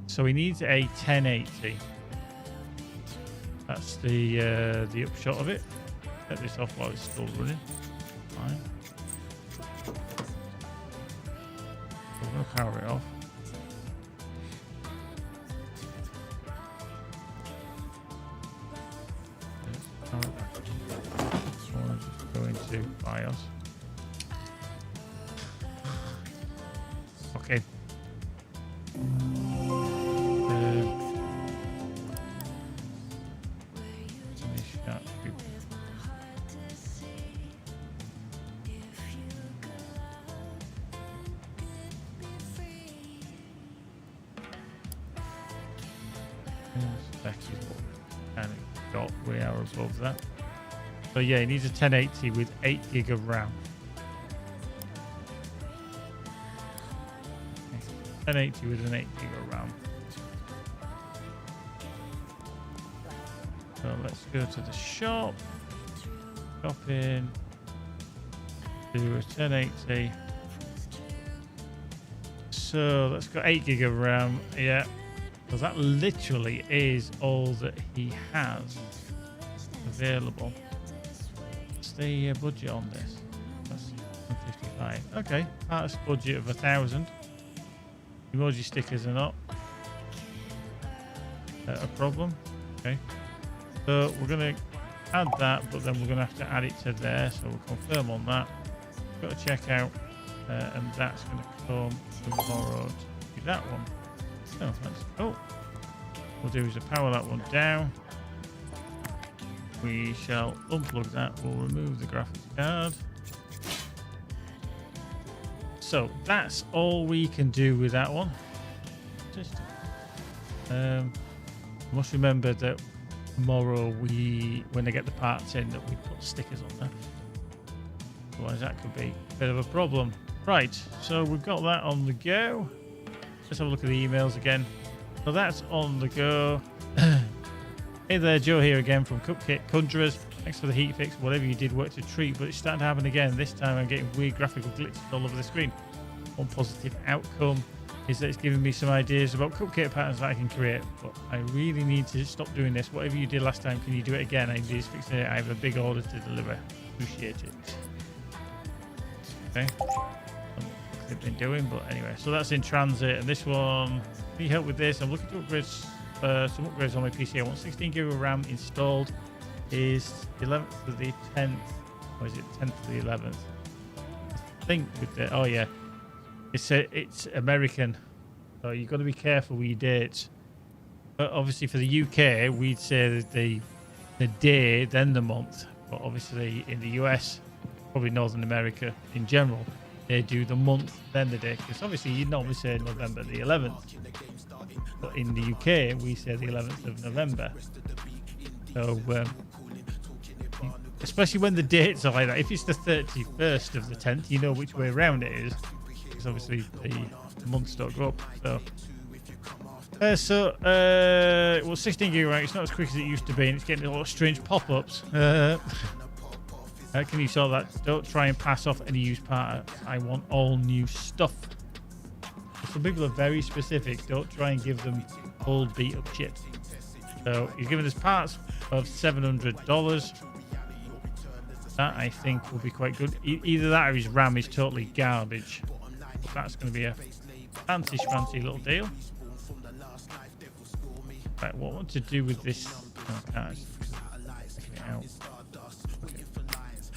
So he needs a 1080. That's the upshot of it. Set this off while it's still running. Fine. We're going to power it off. Let's power it back on. I want to just go into BIOS. Okay. We are above that. So yeah, he needs a 1080 with 8 gig of RAM. 1080 with an 8 gig of RAM. So let's go to the shop. Shop in. Do a 1080. So that's got 8 gig of RAM. Yeah. Because that literally is all that he has available. What's the budget on this? That's 155. Okay, that's budget of 1,000. Emoji stickers are not a problem. Okay, so we're going to add that, but then we're going to have to add it to there. So we'll confirm on that. Got to check out, and that's going to come tomorrow to that one. Oh, that's cool. We'll do is to power that one down. We shall unplug that. We'll remove the graphics card. So that's all we can do with that one. Just must remember that tomorrow when they get the parts in, that we put stickers on there. Otherwise that could be a bit of a problem. Right, so we've got that on the go. Let's have a look at the emails again. So that's on the go. Hey there, Joe here again from Cupcake Conjurers. Thanks for the heat fix. Whatever you did worked a treat, but it's starting to happen again. This time I'm getting weird graphical glitches all over the screen. One positive outcome is that it's giving me some ideas about cupcake patterns that I can create, but I really need to stop doing this. Whatever you did last time, can you do it again? I need to fix it. I have a big order to deliver. Appreciate it. Okay. They've been doing, but anyway, so that's in transit, and this one, need help with this? I'm looking to upgrade some upgrades on my PC. I want 16 gig of RAM installed. Is 11th to the 10th, or is it 10th to the 11th? I think with the, oh yeah, it's American, so you've got to be careful with your dates. But obviously for the UK, we'd say that the day, then the month. But obviously in the US, probably Northern America in general, they do the month, then the day. Because obviously you'd normally say November the 11th. But in the UK, we say the 11th of November. So, especially when the dates are like that. If it's the 31st of the 10th, you know which way around it is. Because obviously the months don't go up. So, well, 16 gig RAM, it's not as quick as it used to be, and it's getting a lot of strange pop-ups. Can you sort that? Don't try and pass off any used part. I want all new stuff. Some people are very specific. Don't try and give them old beat up shit. So you're giving us parts of $700. That I think will be quite good. Either that or his RAM is totally garbage. That's going to be a fancy little deal. Right, what I want to do with this? Oh, can't check it out. Okay.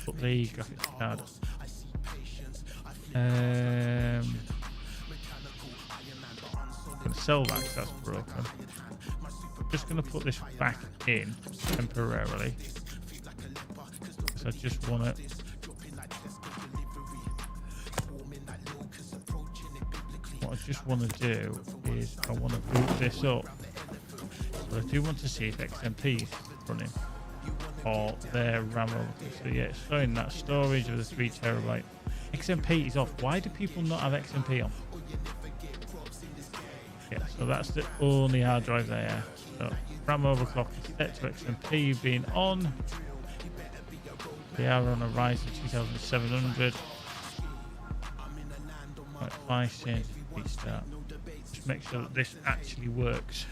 Put the graphics card. I'm going to sell that because that's broken. Just going to put this back in temporarily. I just want to what I just want to do is I want to boot this up, but I do want to see if XMP is running or their RAM over. So yeah, it's showing that storage of the 3 terabyte. XMP is off. Why do people not have XMP on? Yeah, so that's the only hard drive they have. So RAM overclock is set to XMP being on. They are on a Ryzen 2700. Right, pricing, restart. Just make sure that this actually works.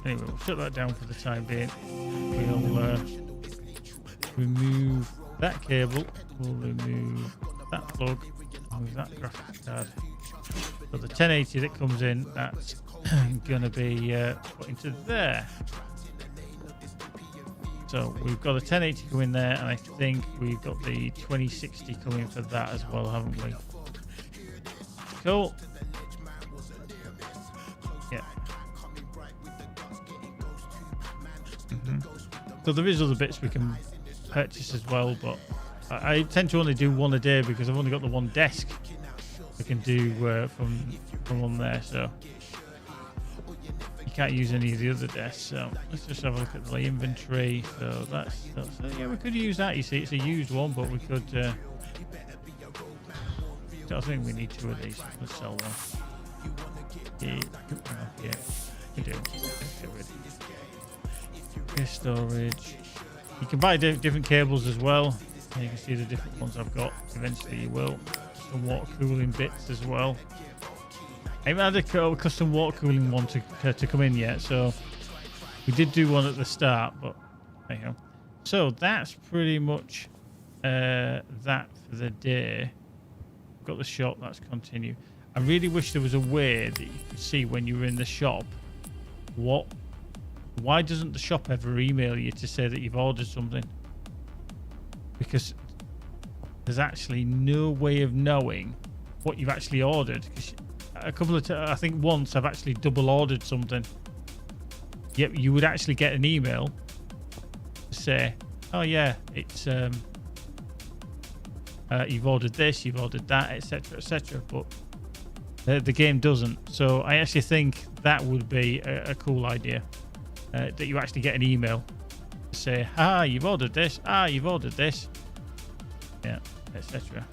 Anyway, we'll shut that down for the time being. We'll remove that cable. We'll remove that plug. Remove that graphics card. So the 1080 that comes in, that's going to be put into there. So we've got a 1080 coming there, and I think we've got the 2060 coming for that as well, haven't we? Cool. Yeah. So there is other bits we can purchase as well, but I tend to only do one a day because I've only got the one desk I can do from on there, so you can't use any of the other desks. So let's just have a look at the inventory. So that's yeah, we could use that. You see, it's a used one, but we could. I think we need 2 of these. Let's sell one. Yeah, we do. Get rid. Storage. You can buy different cables as well. You can see the different ones I've got. Eventually you will. Some water cooling bits as well. I haven't had a custom water cooling one to come in yet, so we did do one at the start, but there you go. So that's pretty much that for the day. We've got the shop. That's continue. I really wish there was a way that you could see when you were in the shop why doesn't the shop ever email you to say that you've ordered something? Because there's actually no way of knowing what you've actually ordered. A couple of I think once I've actually double ordered something. Yep, you would actually get an email to say, oh yeah, it's you've ordered this, you've ordered that, etc, etc, but the game doesn't. So I actually think that would be a cool idea. That you actually get an email to say, you've ordered this, you've ordered this, yeah, etc.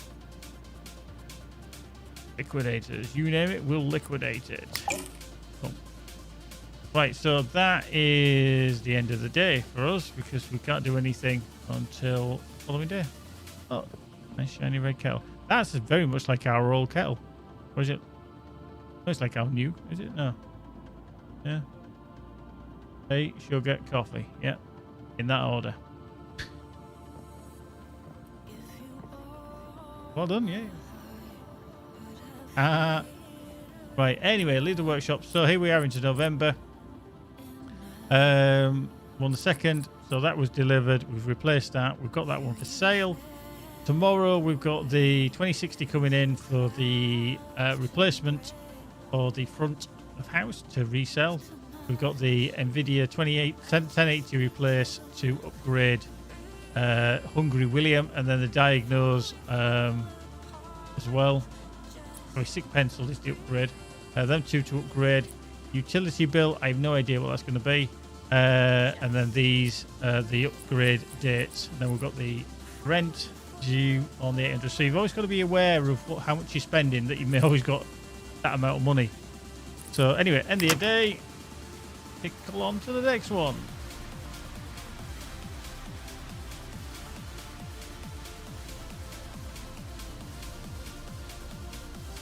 Liquidators, you name it, we'll liquidate it. Cool. Right, so that is the end of the day for us because we can't do anything until the following day. Oh, nice shiny red kettle. That's very much like our old kettle. Or is it? Oh, it's like our new, is it? No. Yeah. Hey, sugar, coffee. Yeah, in that order. Well done, yeah. Right, anyway, leave the workshop. So here we are into November. On the 2nd, so that was delivered. We've replaced that. We've got that one for sale. Tomorrow, we've got the 2060 coming in for the replacement for the front of house to resell. We've got the NVIDIA 1080 replace to upgrade Hungry William, and then the Diagnose as well. Sorry, Sick Pencil is the upgrade. Them two to upgrade. Utility bill, I have no idea what that's going to be. And then these are the upgrade dates. And then we've got the rent due on the 800. So you've always got to be aware of how much you're spending, that you may always got that amount of money. So anyway, end of the day, tickle on to the next one.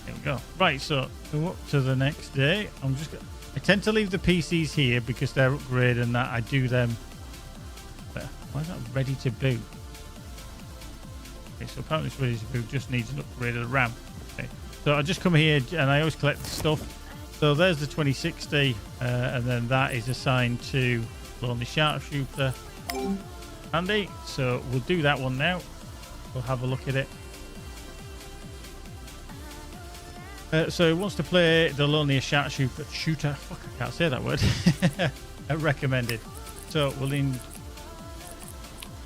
There we go. Right, so go up to the next day. I tend to leave the PCs here because they're upgraded and that I do them. Why is that ready to boot? Okay, so apparently it's ready to boot, just needs an upgrade of the RAM. Okay, so I just come here and I always collect the stuff. So there's the 2060, and then that is assigned to Lonely Sharpshooter. Handy. So we'll do that one now. We'll have a look at it. So he wants to play the Lonely Sharpshooter. Fuck, I can't say that word. Recommended. So we'll in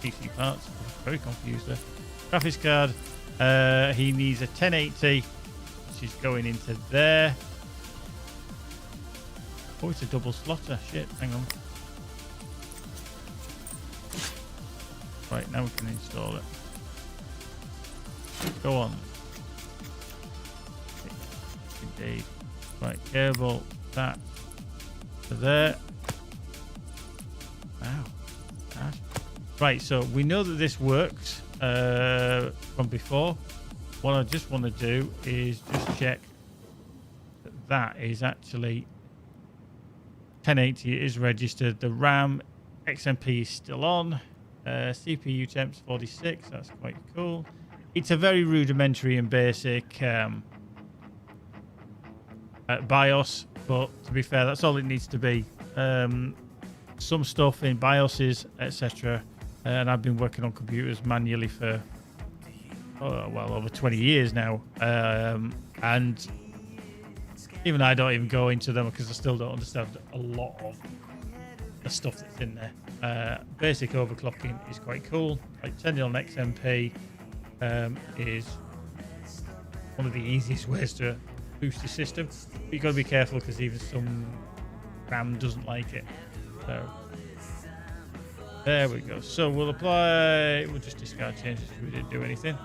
PC parts. I'm very confused there. Graphics card. He needs a 1080, which is going into there. Oh, it's a double slotter. Shit, hang on. Right, now we can install it. Go on. Indeed. Right, cable that to there. Wow. Right, so we know that this works from before. What I just want to do is just check that that is actually 1080. It is registered. The RAM XMP is still on. CPU temps 46. That's quite cool. It's a very rudimentary and basic BIOS, but to be fair, that's all it needs to be. Some stuff in BIOSes, etc. And I've been working on computers manually for well over 20 years now, and even I don't even go into them because I still don't understand a lot of the stuff that's in there. Basic overclocking is quite cool. Like turning on XMP is one of the easiest ways to boost your system. But you've got to be careful because even some RAM doesn't like it. So there we go. So we'll apply. We'll just discard changes if we didn't do anything.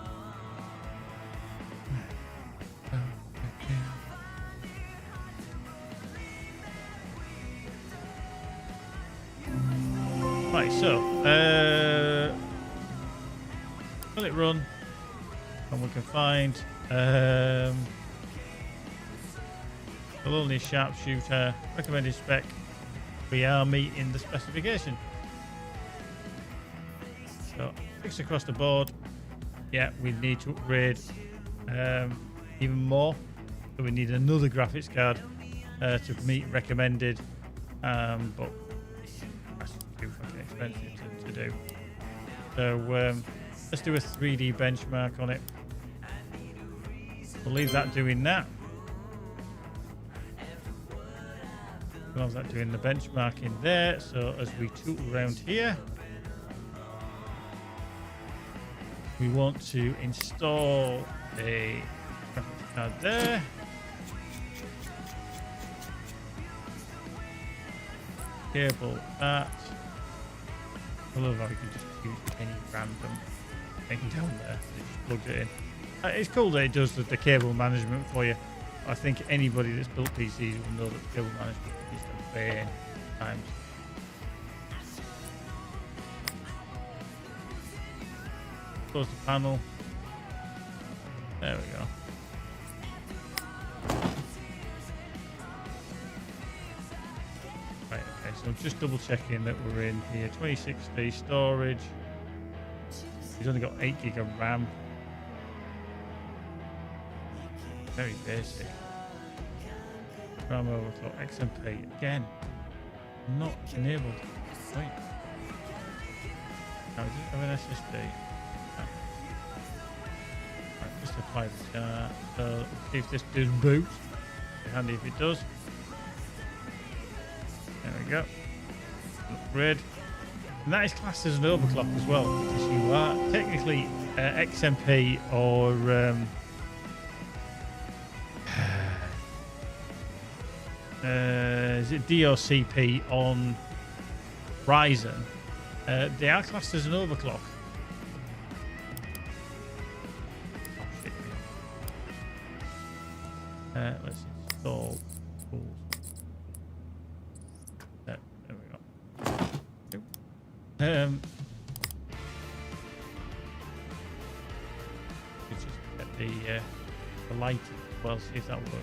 Right, so let it run, and we can find the Lonely Sharpshooter recommended spec. We are meeting the specification. So fix across the board. Yeah, we need to upgrade even more. So we need another graphics card to meet recommended, but that's too fucking expensive to do. So let's do a 3D benchmark on it. We'll leave that doing that. We'll have that doing the benchmarking there. So as we tool around here, we want to install a graphics card there. Cable that. I love how you can just use any random thing down there. Just plugged it in. It's cool that it does the cable management for you. I think anybody that's built PCs will know that cable management is a pain times. Close the panel. There we go. Right, okay, so I'm just double checking that we're in here. 2060 storage. He's only got 8 gig of RAM. Very basic. RAM overclock, XMP again. Not enabled. Wait. Now, does it have an SSD? No. Right, just apply the chart. So, see if this does boot. Be handy if it does. There we go. Upgrade. And that is classed as an overclock as well, because you are technically XMP or is it DOCP on Ryzen, they are classed as an overclock. Oh, shit. Let's install tools. There we go. Let's just get the light as well, see if that works.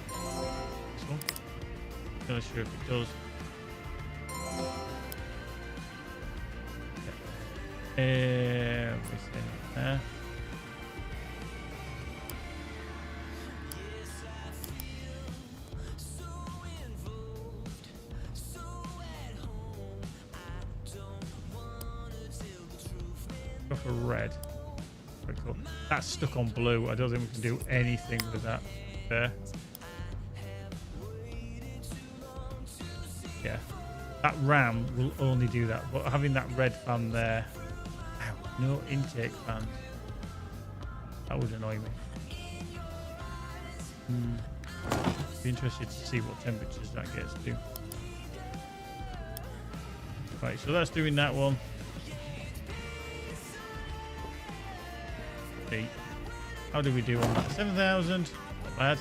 This one. Not really sure if it does. Everything there. Go for red. Very cool. That's stuck on blue. I don't think we can do anything with that there. Yeah. That RAM will only do that, but having that red fan there, no intake fans, that would annoy me. Be interested to see what temperatures that gets to. Right, so that's doing that one. See, how did we do on that? 7,000, not bad.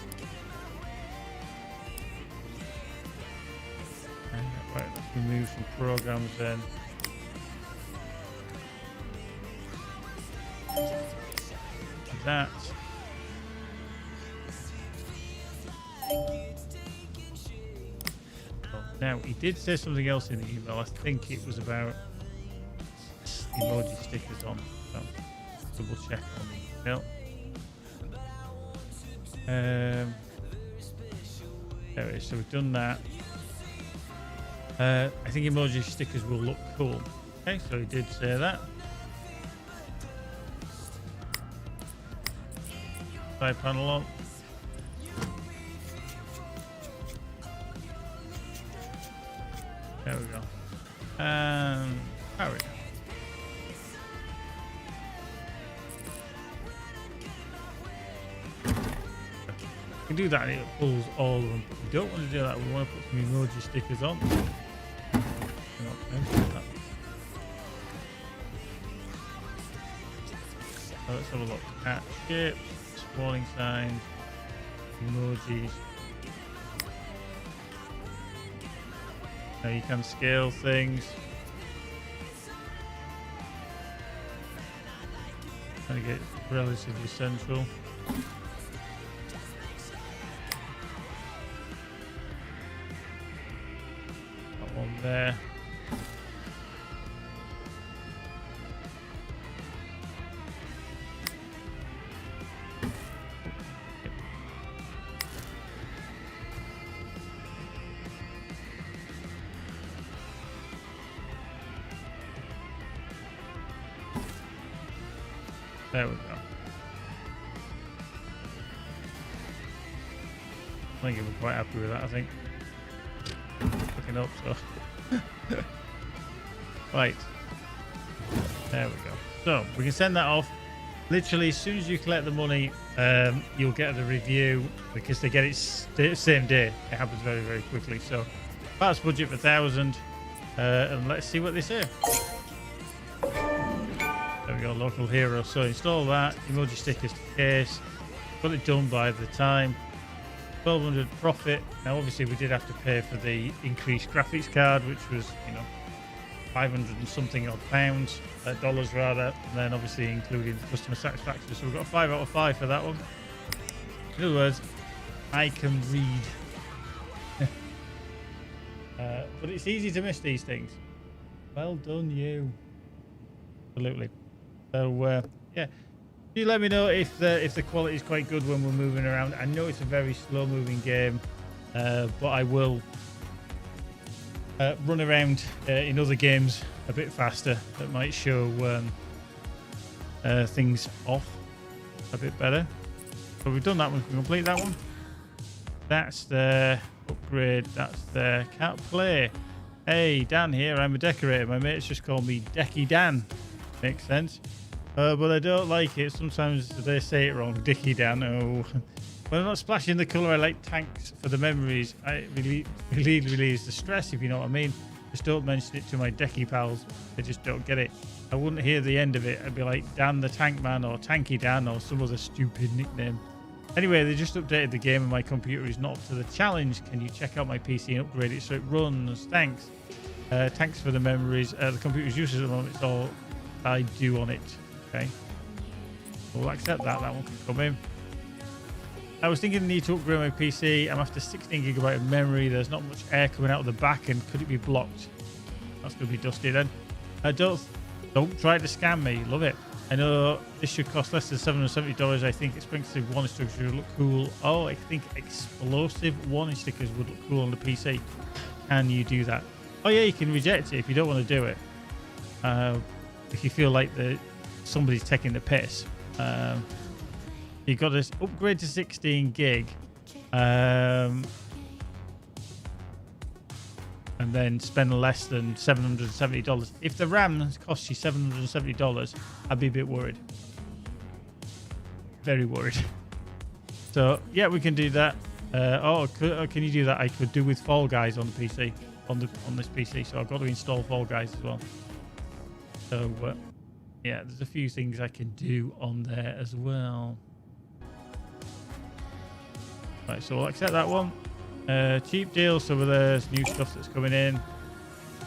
Right, let's remove some programs then. That. Oh, now, he did say something else in the email. I think it was about emoji stickers on. So, double check on the email. There it is. So we've done that. I think emoji stickers will look cool. Okay, so he did say that. Side panel on. There we go. And there we go. We can do that and it pulls all of them. We don't want to do that. We want to put some emoji stickers on. So let's have a look at shapes, warning signs, emojis. Now you can scale things. Trying to get relatively central. That one there. There we go. I think we're quite happy with that, I think. Looking up, so. Right. There we go. So, we can send that off. Literally, as soon as you collect the money, you'll get the review because they get it same day. It happens very, very quickly. So, parts budget for 1,000. And let's see what they say. There we go, local hero. So install that, emoji stickers to case. Got it done by the time. 1,200 profit. Now obviously we did have to pay for the increased graphics card, which was, 500 and something odd pounds, dollars rather, and then obviously including the customer satisfaction. So we've got a 5 out of 5 for that one. In other words, I can read. But it's easy to miss these things. Well done, you. Absolutely. So yeah, you let me know if the quality is quite good when we're moving around. I know it's a very slow moving game, but I will run around in other games a bit faster that might show things off a bit better. So we've done that one. We can complete that one. That's the upgrade. That's the can't play. Hey, Dan here. I'm a decorator. My mates just call me Decky Dan. Makes sense. But I don't like it. Sometimes they say it wrong. Dicky Dan. Oh. When I'm not splashing the colour, I like tanks for the memories. It relieves the stress, if you know what I mean. Just don't mention it to my Decky pals. They just don't get it. I wouldn't hear the end of it. I'd be like Dan the Tank Man or Tanky Dan or some other stupid nickname. Anyway, they just updated the game and my computer is not up to the challenge. Can you check out my PC and upgrade it so it runs? Thanks. Thanks for the memories. The computer's useless at the moment. It's all I do on it. Okay. We'll accept that. That one can come in. I was thinking I need to upgrade my PC. I'm after 16 gigabyte of memory. There's not much air coming out of the back end. Could it be blocked? That's going to be dusty then. Don't try to scam me. Love it. I know this should cost less than $770. I think expensive warning stickers would look cool. Oh, I think explosive warning stickers would look cool on the PC. Can you do that? Oh yeah, you can reject it if you don't want to do it. If you feel like somebody's taking the piss. You got to upgrade to 16 gig. And then spend less than $770. If the RAM costs you $770, I'd be a bit worried. Very worried. So yeah, we can do that. Can you do that? I could do with Fall Guys on the PC, on this PC. So I've got to install Fall Guys as well. So yeah, there's a few things I can do on there as well. Right, so we'll accept that one. Cheap deal, so there's new stuff that's coming in.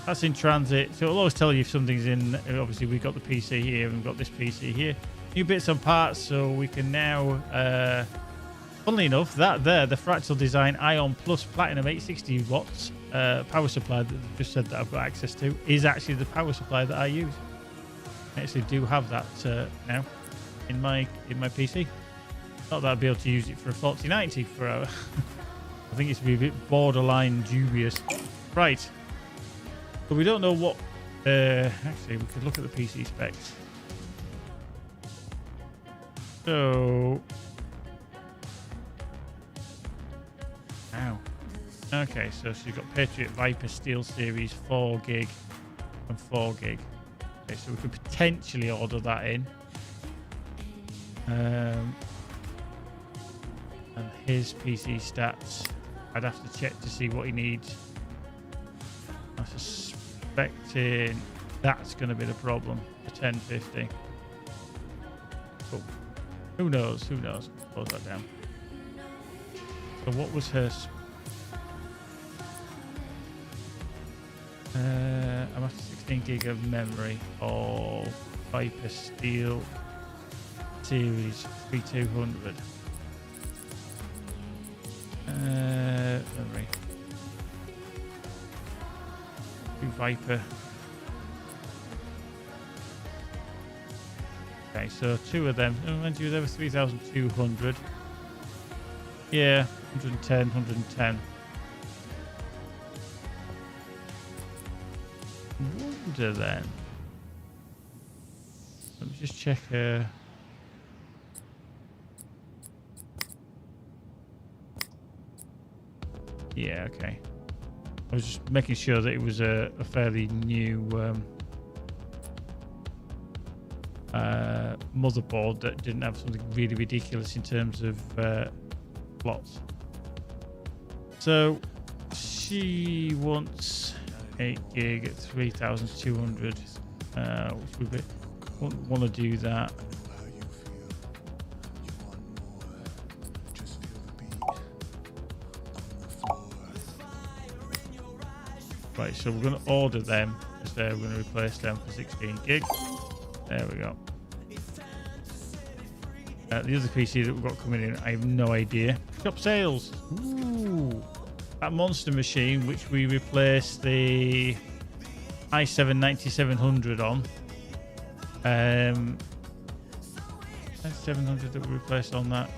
That's in transit, so it'll always tell you if something's in. Obviously, we've got the PC here and we've got this PC here. New bits and parts, so we can now, funnily enough, the Fractal Design Ion Plus Platinum 860 watts power supply that I've just said that I've got access to is actually the power supply that I use. I actually do have that now in my PC. Not that I'd be able to use it for a 4090 for a I think it's be a bit borderline dubious. Right. But we don't know what... actually, we could look at the PC specs. So... Ow. Okay, so you've got Patriot Viper Steel Series 4 gig and 4 gig. Okay, so we could potentially order that in. And his PC stats... I'd have to check to see what he needs. I'm suspecting that's going to be the problem. The 1050. Cool. Who knows? Who knows? Close that down. So what was her? I'm after 16 gig of memory. Or Viper Steel Series 3200. Memory. Viper. Okay, so two of them. Mind you, they were 3,200. Yeah, 110, 110. Wonder then. Let me just check her. Yeah, okay. I was just making sure that it was a fairly new motherboard that didn't have something really ridiculous in terms of slots. she wants 8 gig at 3,200, which we wouldn't want to do that. Right, so we're going to order them because we're going to replace them for 16 gig. There we go. The other PC that we've got coming in, I have no idea. Shop sales. Ooh. That monster machine, which we replaced the i7-9700 on. 700 that we replaced on that.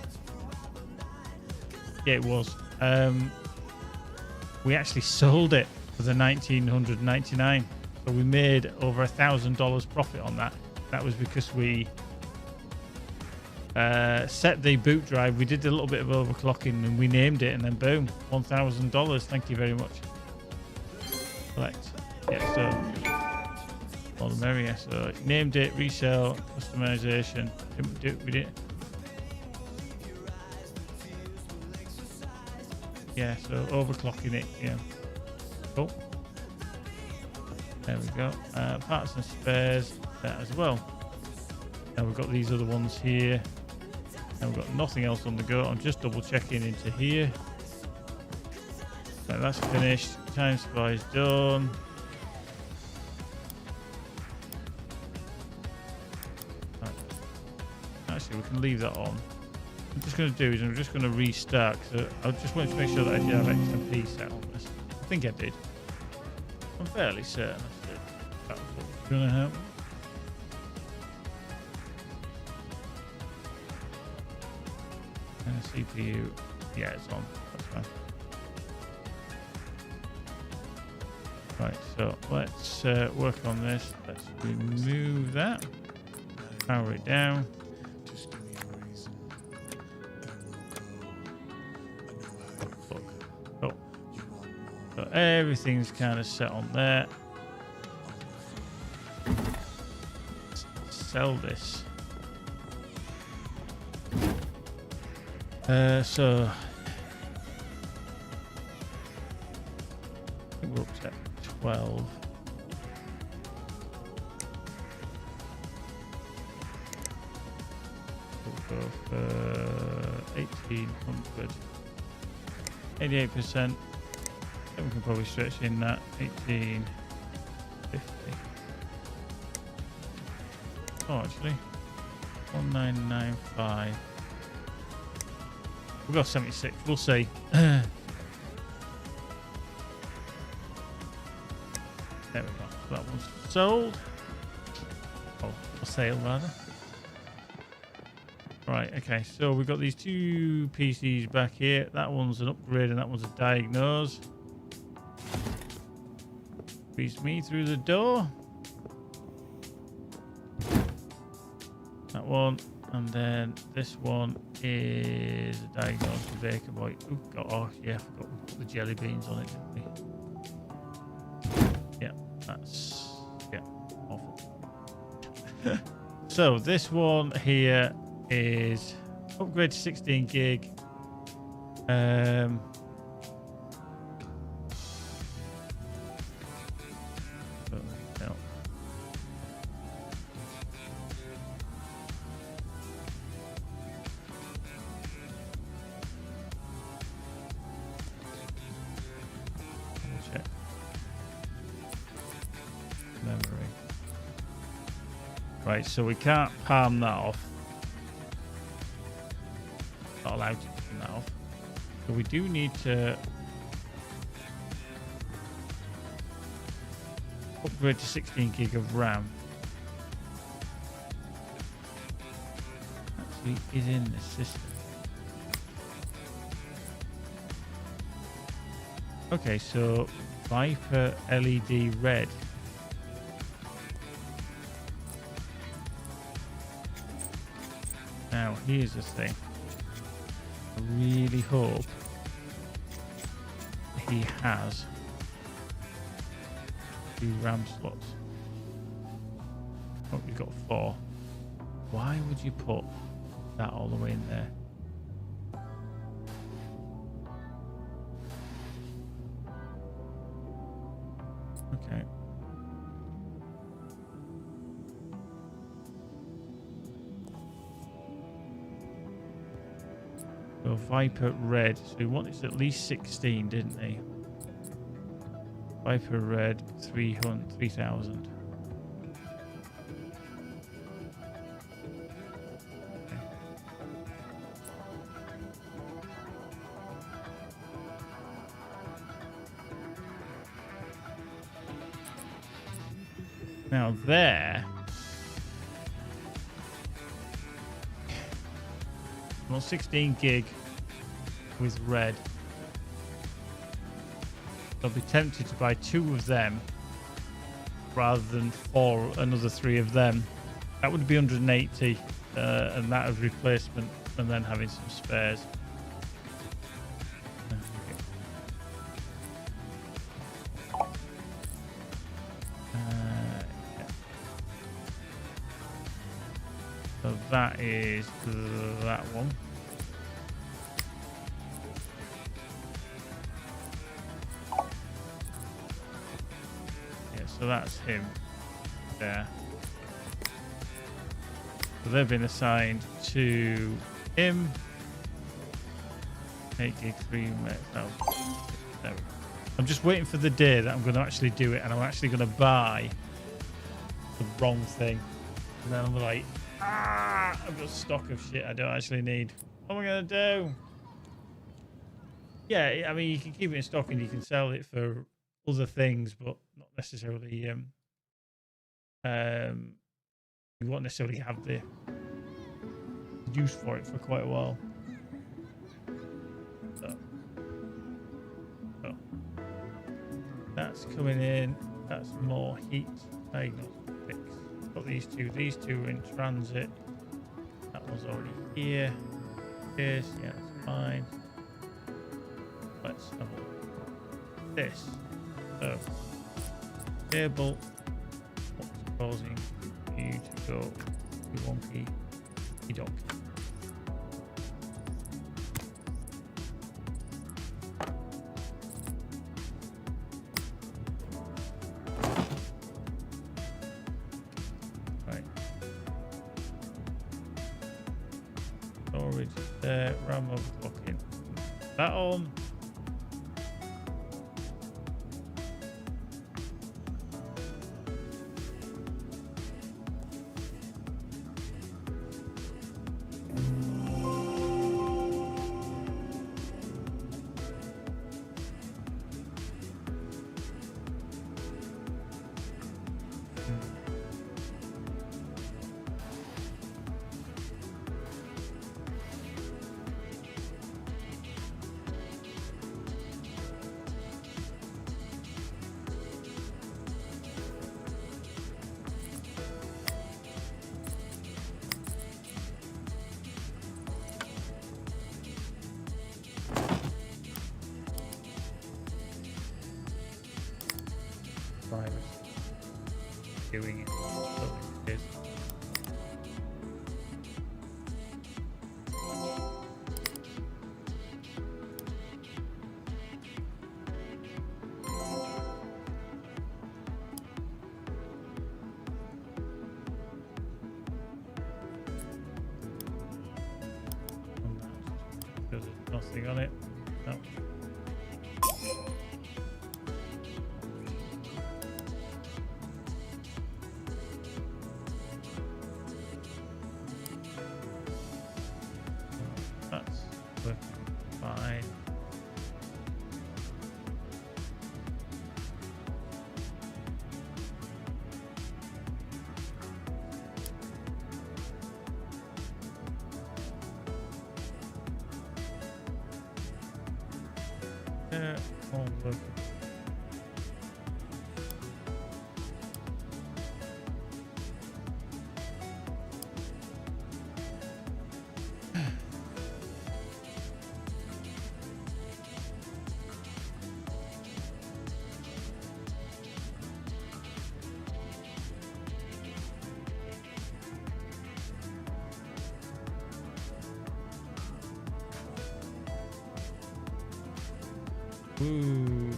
Yeah, it was. We actually sold it for the $1,999. So we made over $1,000 profit on that. That was because we set the boot drive. We did a little bit of overclocking and we named it, and then boom, $1,000. Thank you very much. Select. Yeah, so all the merrier. So named it, resale, customization. We didn't. Yeah, so overclocking it. Yeah. Cool. There we go. Parts and spares there as well. Now we've got these other ones here. And we've got nothing else on the go. I'm just double checking into here. Right, that's finished. Time supply is done. Right. Actually, we can leave that on. I'm just going to do is I'm just going to restart. So I just wanted to make sure that I did have XMP set on this. I think I did. I'm fairly certain I did. That's what's going to happen. CPU, yeah, it's on. That's fine. Right, so let's work on this. Let's remove that. Power it down. Oh, so everything's kind of set on there. Sell this. So I think we're up to 12. We'll go for 1800. 88%. Then we can probably stretch in that 1850. Oh, actually, 1995. We've got 76. We'll see. There we go. So that one's sold. Oh, for sale rather. Right. Okay. So we've got these two PCs back here. That one's an upgrade and that one's a diagnose. Squeeze me through the door. That one. And then this one is a diagnosed Baker Boy. Ooh, oh yeah, I forgot we put the jelly beans on it, didn't we? Yeah, that's awful. So this one here is upgrade to 16 gig. Right, so we can't palm that off. Not allowed to palm that off. So we do need to upgrade to 16 gig of RAM. Actually is in the system. Okay, so Viper LED red. Now, here's the thing. I really hope he has 2 RAM slots. Oh, we've got 4. Why would you put that all the way in there? Okay. So Viper Red. So he wanted at least 16, didn't he? Viper Red 3,000. Okay. Now there. Well, 16 gig with red. I'll be tempted to buy 2 of them rather than 4, another 3 of them. That would be 180, and that as replacement, and then having some spares. So that is that one. Yeah, so So that's him there. So they've been assigned to him. 8 gig 3 minutes. No. No. I'm just waiting for the day that I'm going to actually do it, and I'm actually going to buy the wrong thing. And then I'm like, I've got stock of shit I don't actually need. What am I going to do? Yeah, I mean, you can keep it in stock and you can sell it for other things, but not necessarily, you won't necessarily have the use for it for quite a while. So that's coming in. That's more heat. Diagnostics. Got these two. These two are in transit. That one's already here. This, yeah, that's fine. Let's have a look. This. So, cable. What's causing you to go wonky? Dock. Right. Storage there. RAM overclocking. That on. Virus doing it. So it is. There's nothing on it. No. That's working fine. Yeah, all working. Ooh.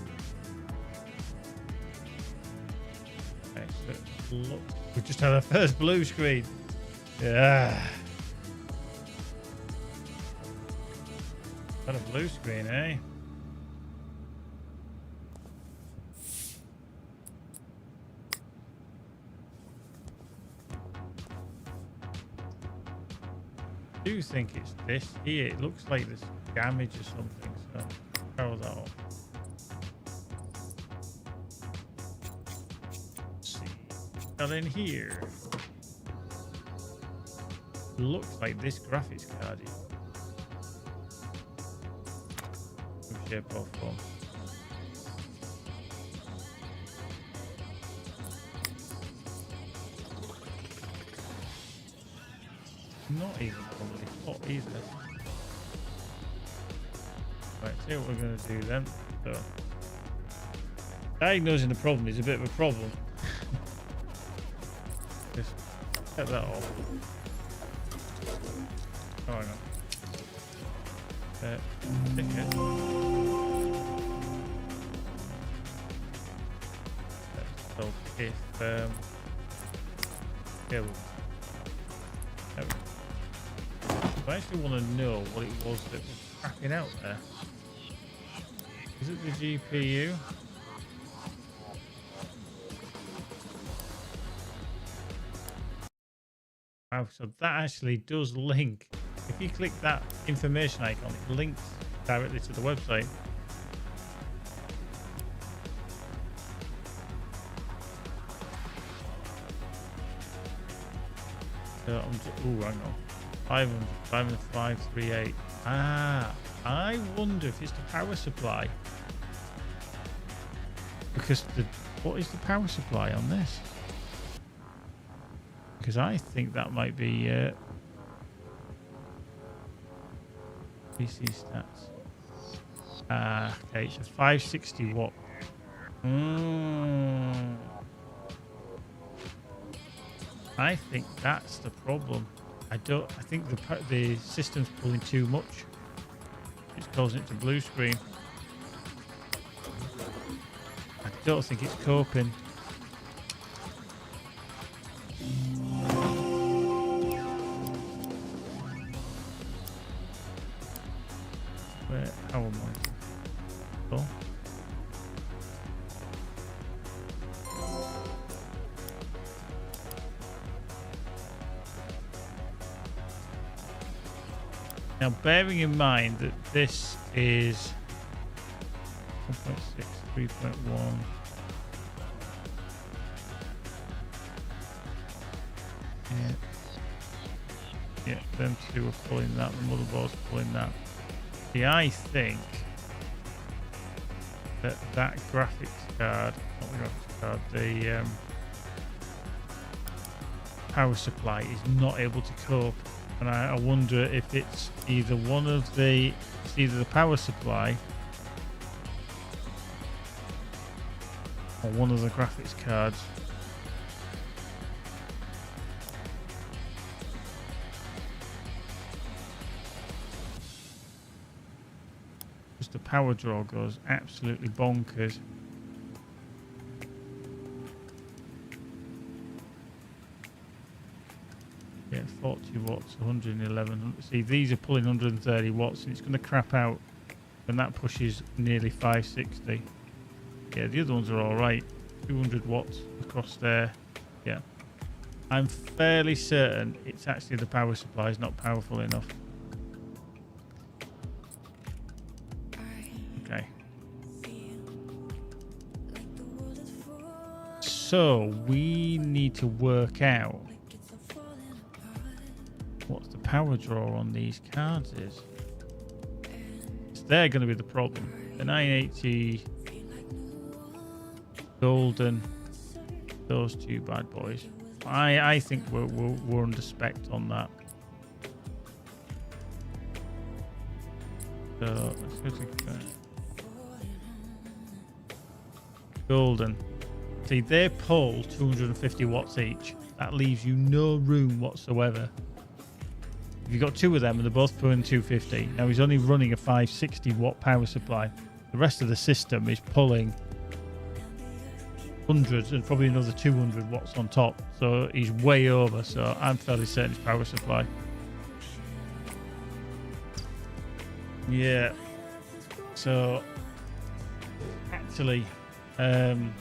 Okay, so look, we just had our first blue screen. Yeah. Got a blue screen, eh? I do think it's this here. It looks like there's damage or something, so power that off. Got in here. Looks like this graphics card is shape or form. Not even probably hot either. Right, see what we're going to do then. So, diagnosing the problem is a bit of a problem. Just cut that off. Oh, hang on. Stick it. Let's if yeah, I actually want to know what it was that was cracking out there. Is it the GPU? Wow, so that actually does link. If you click that information icon, it links directly to the website. So I'm just, ooh, hang on. 50538. Ah, I wonder if it's the power supply. Because what is the power supply on this? Because I think that might be PC stats. Okay, it's a 560 watt. I think that's the problem. I think the system's pulling too much. It's causing it to blue screen. I don't think it's coping. How am I? Oh. Now, bearing in mind that this is 1.6, 3.1. Yeah, them two are pulling that. The motherboard's pulling that. See, I think that graphics card, not the graphics card, the power supply is not able to cope. And I wonder if it's either either the power supply or one of the graphics cards. Just the power draw goes absolutely bonkers. Yeah, 40 watts, 111. See, these are pulling 130 watts, and it's going to crap out when that pushes nearly 560. Yeah, the other ones are all right. 200 watts across there. Yeah, I'm fairly certain it's actually the power supply is not powerful enough. Okay. So we need to work out what the power draw on these cards is. So they're going to be the problem. The 980 Golden, those two bad boys. I think we're under spec on that. So let's go to Golden. See, they pull 250 watts each. That leaves you no room whatsoever. If you've got two of them and they're both pulling 250, now he's only running a 560 watt power supply. The rest of the system is pulling hundreds and probably another 200 watts on top. So he's way over. So I'm fairly certain it's power supply. Yeah. So actually, trying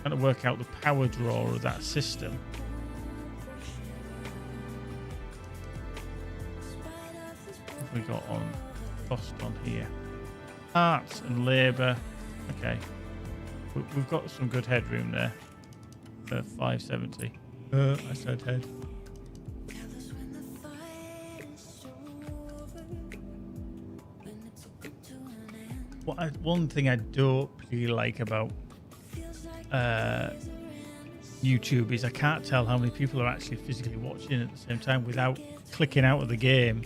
to work out the power draw of that system. We got on cost on here, parts and labour. Okay, we've got some good headroom there for 570. I said head. One thing I don't particularly like about YouTube is I can't tell how many people are actually physically watching at the same time without clicking out of the game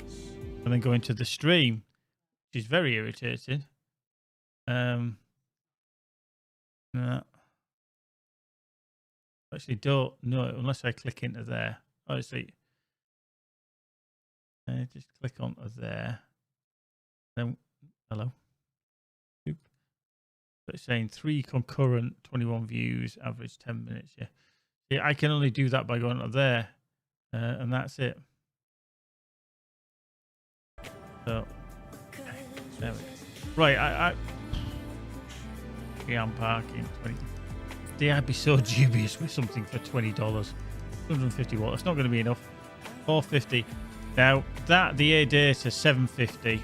and then going to the stream, which is very irritating. No. Actually don't know unless I click into there. Oh, see. Just click onto there. Then hello. It's saying 3 concurrent, 21 views, average 10 minutes. Yeah. Yeah, I can only do that by going up there. And that's it. So, there we go. Right, I'm parking 20. I'd be so dubious with something for $20. 150 watt. That's not going to be enough. 450. Now that the ADATA 750.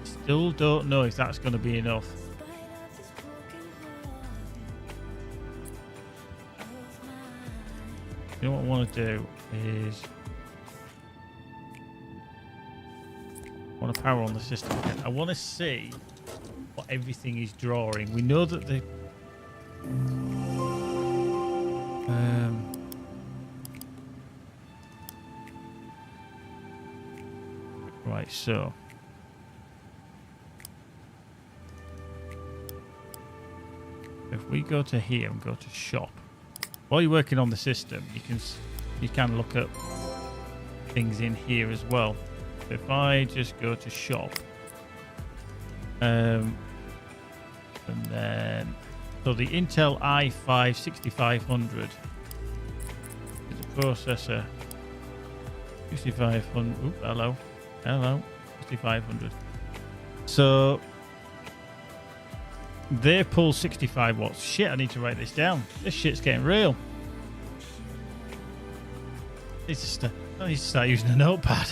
Still don't know if that's going to be enough. You know what I want to do is I want to power on the system again. I want to see what everything is drawing. We know that the right, so if we go to here and go to shop, while you're working on the system, you can look at things in here as well. If I just go to shop, and then so the Intel i5 6500 is a processor. 6500. Oop, hello, 6500. So they pull 65 watts. Shit, I need to write this down. This shit's getting real. I need to start using a notepad.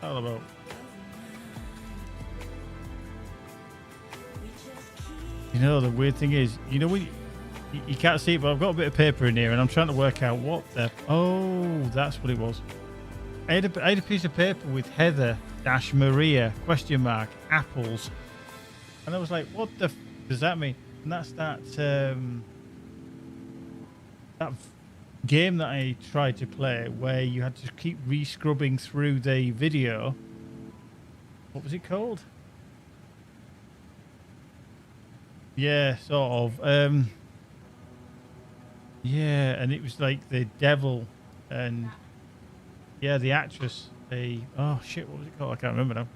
How about? You know, the weird thing is, you know, when you can't see it, but I've got a bit of paper in here and I'm trying to work out what the... Oh, that's what it was. I had a piece of paper with Heather - Maria ? Apples. And I was like, what the does that mean? And that's that game that I tried to play where you had to keep re-scrubbing through the video. What was it called? Yeah, sort of. Yeah, and it was like the devil and yeah, the actress. Oh shit, what was it called? I can't remember now.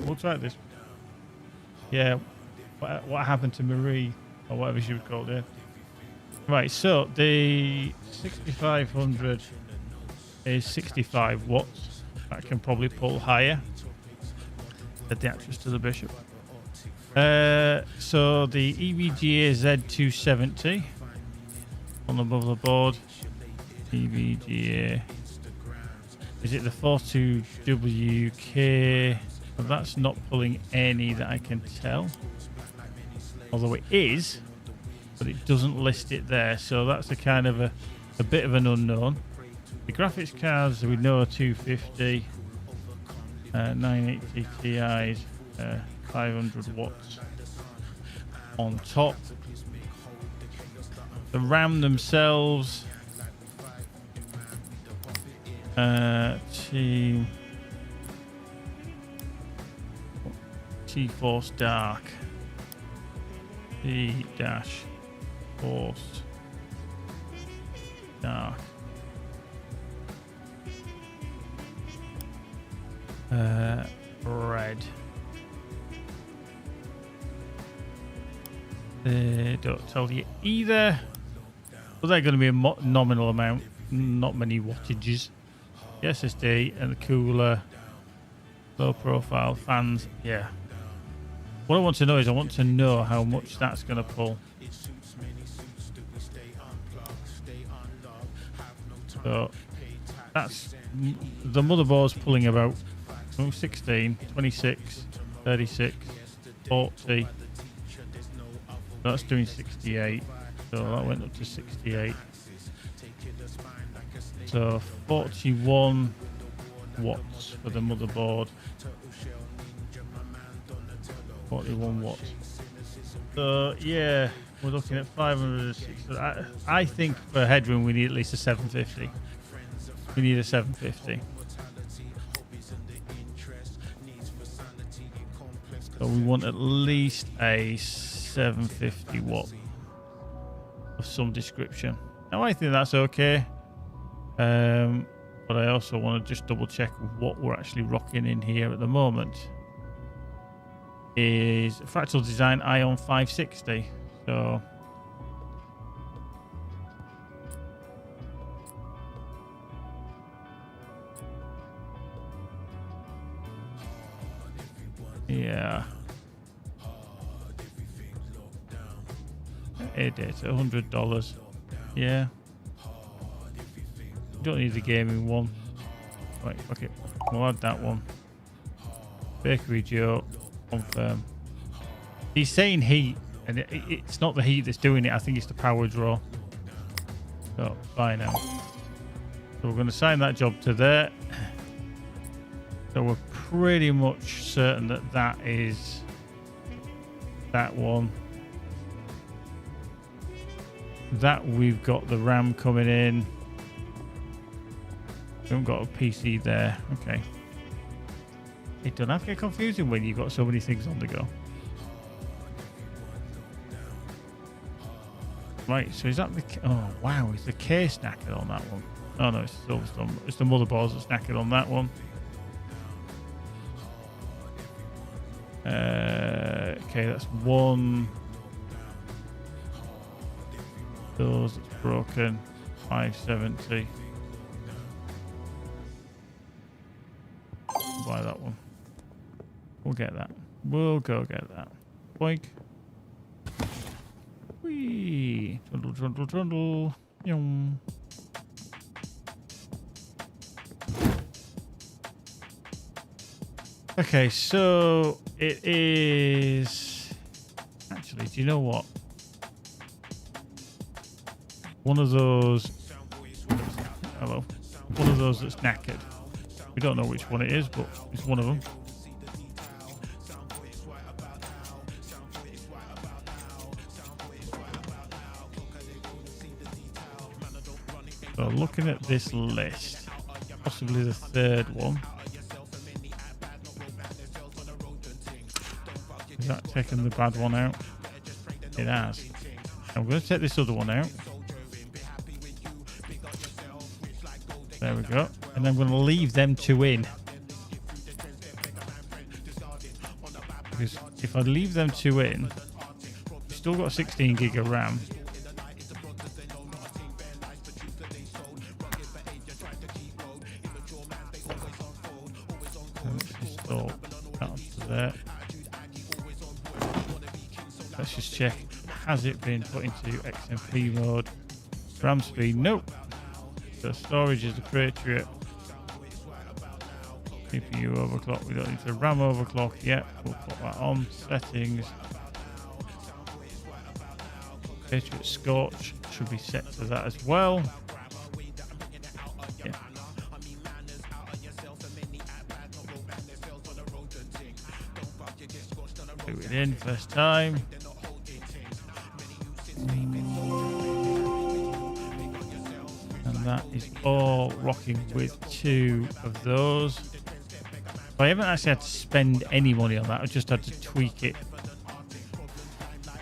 We'll try this. Yeah, what happened to Marie or whatever she was called? Yeah. Right, so the 6500 is 65 watts. That can probably pull higher. Said the actress to the bishop. So the EVGA Z270 on the motherboard. EVGA. Is it the 42WK? Well, that's not pulling any that I can tell. Although it is, but it doesn't list it there. So that's a kind of a bit of an unknown. The graphics cards we know are 250, 980 Ti's, 500 watts on top. The RAM themselves, T-Force Dark, T-Force Dark. Red. They don't tell you either. But they're going to be a nominal amount, not many wattages. The SSD and the cooler, low profile fans. Yeah. What I want to know is I want to know how much that's going to pull. So that's the motherboard's pulling about 16, 26, 36, 40. That's doing 68. So that went up to 68. So 41 watts for the motherboard. 41 watts. So yeah, we're looking at 560. I think for headroom we need at least a 750. We need a 750. So we want at least a 750 watt of some description. Now I think that's okay. But I also want to just double check what we're actually rocking in here at the moment. Is Fractal Design Ion 560. So yeah. It's $100. Yeah. Don't need the gaming one. Right, okay. We'll add that one. Bakery Joe. Confirm. He's saying heat, and it's not the heat that's doing it. I think it's the power draw. So, bye now. So we're going to assign that job to there. So we're pretty much certain that that is that one. That we've got the RAM coming in. We haven't got a PC there. Okay. It doesn't have to get confusing when you've got so many things on the go. Right, so is that the... Oh, wow. Is the case knackered on that one? Oh, no, it's the Silverstone. It's the motherboards that's knackered on that one. Okay, that's one. Those, it's broken. 570. Buy that one. We'll get that. We'll go get that. Boink. Whee! Trundle, trundle, trundle. Yum. Okay, so it is... Actually, do you know what? One of those... Hello. One of those that's knackered. We don't know which one it is, but it's one of them. So looking at this list, possibly the third one. Is that taking the bad one out? It has. I'm going to take this other one out. There we go. And I'm going to leave them two in. Because if I leave them two in, we've still got 16 gig of RAM. Let's install that onto there. Let's just check. Has it been put into XMP mode? RAM speed? Nope. So storage is the Patriot. CPU overclock. We don't need the RAM overclock yet. We'll put that on. Settings. Patriot Scorch should be set to that as well. Yeah. Do it in first time. That is all rocking with two of those. I haven't actually had to spend any money on that. I just had to tweak it.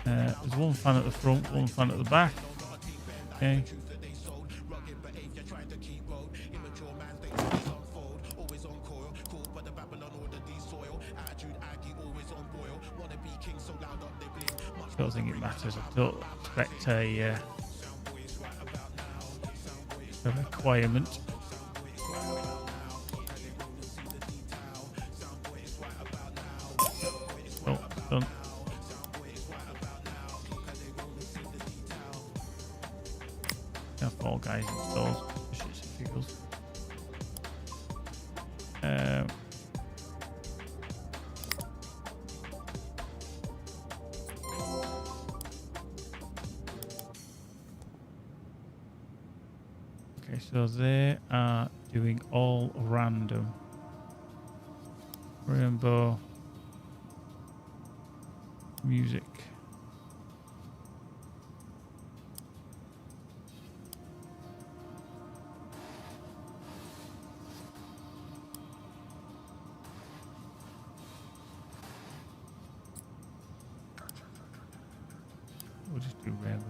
There's one fan at the front, one fan at the back. Okay. I don't think it matters. I don't expect a requirement. Oh, done. Now Fall Guys installed. Shits and giggles. Okay, so they are doing all random. Rainbow music. We'll just do random.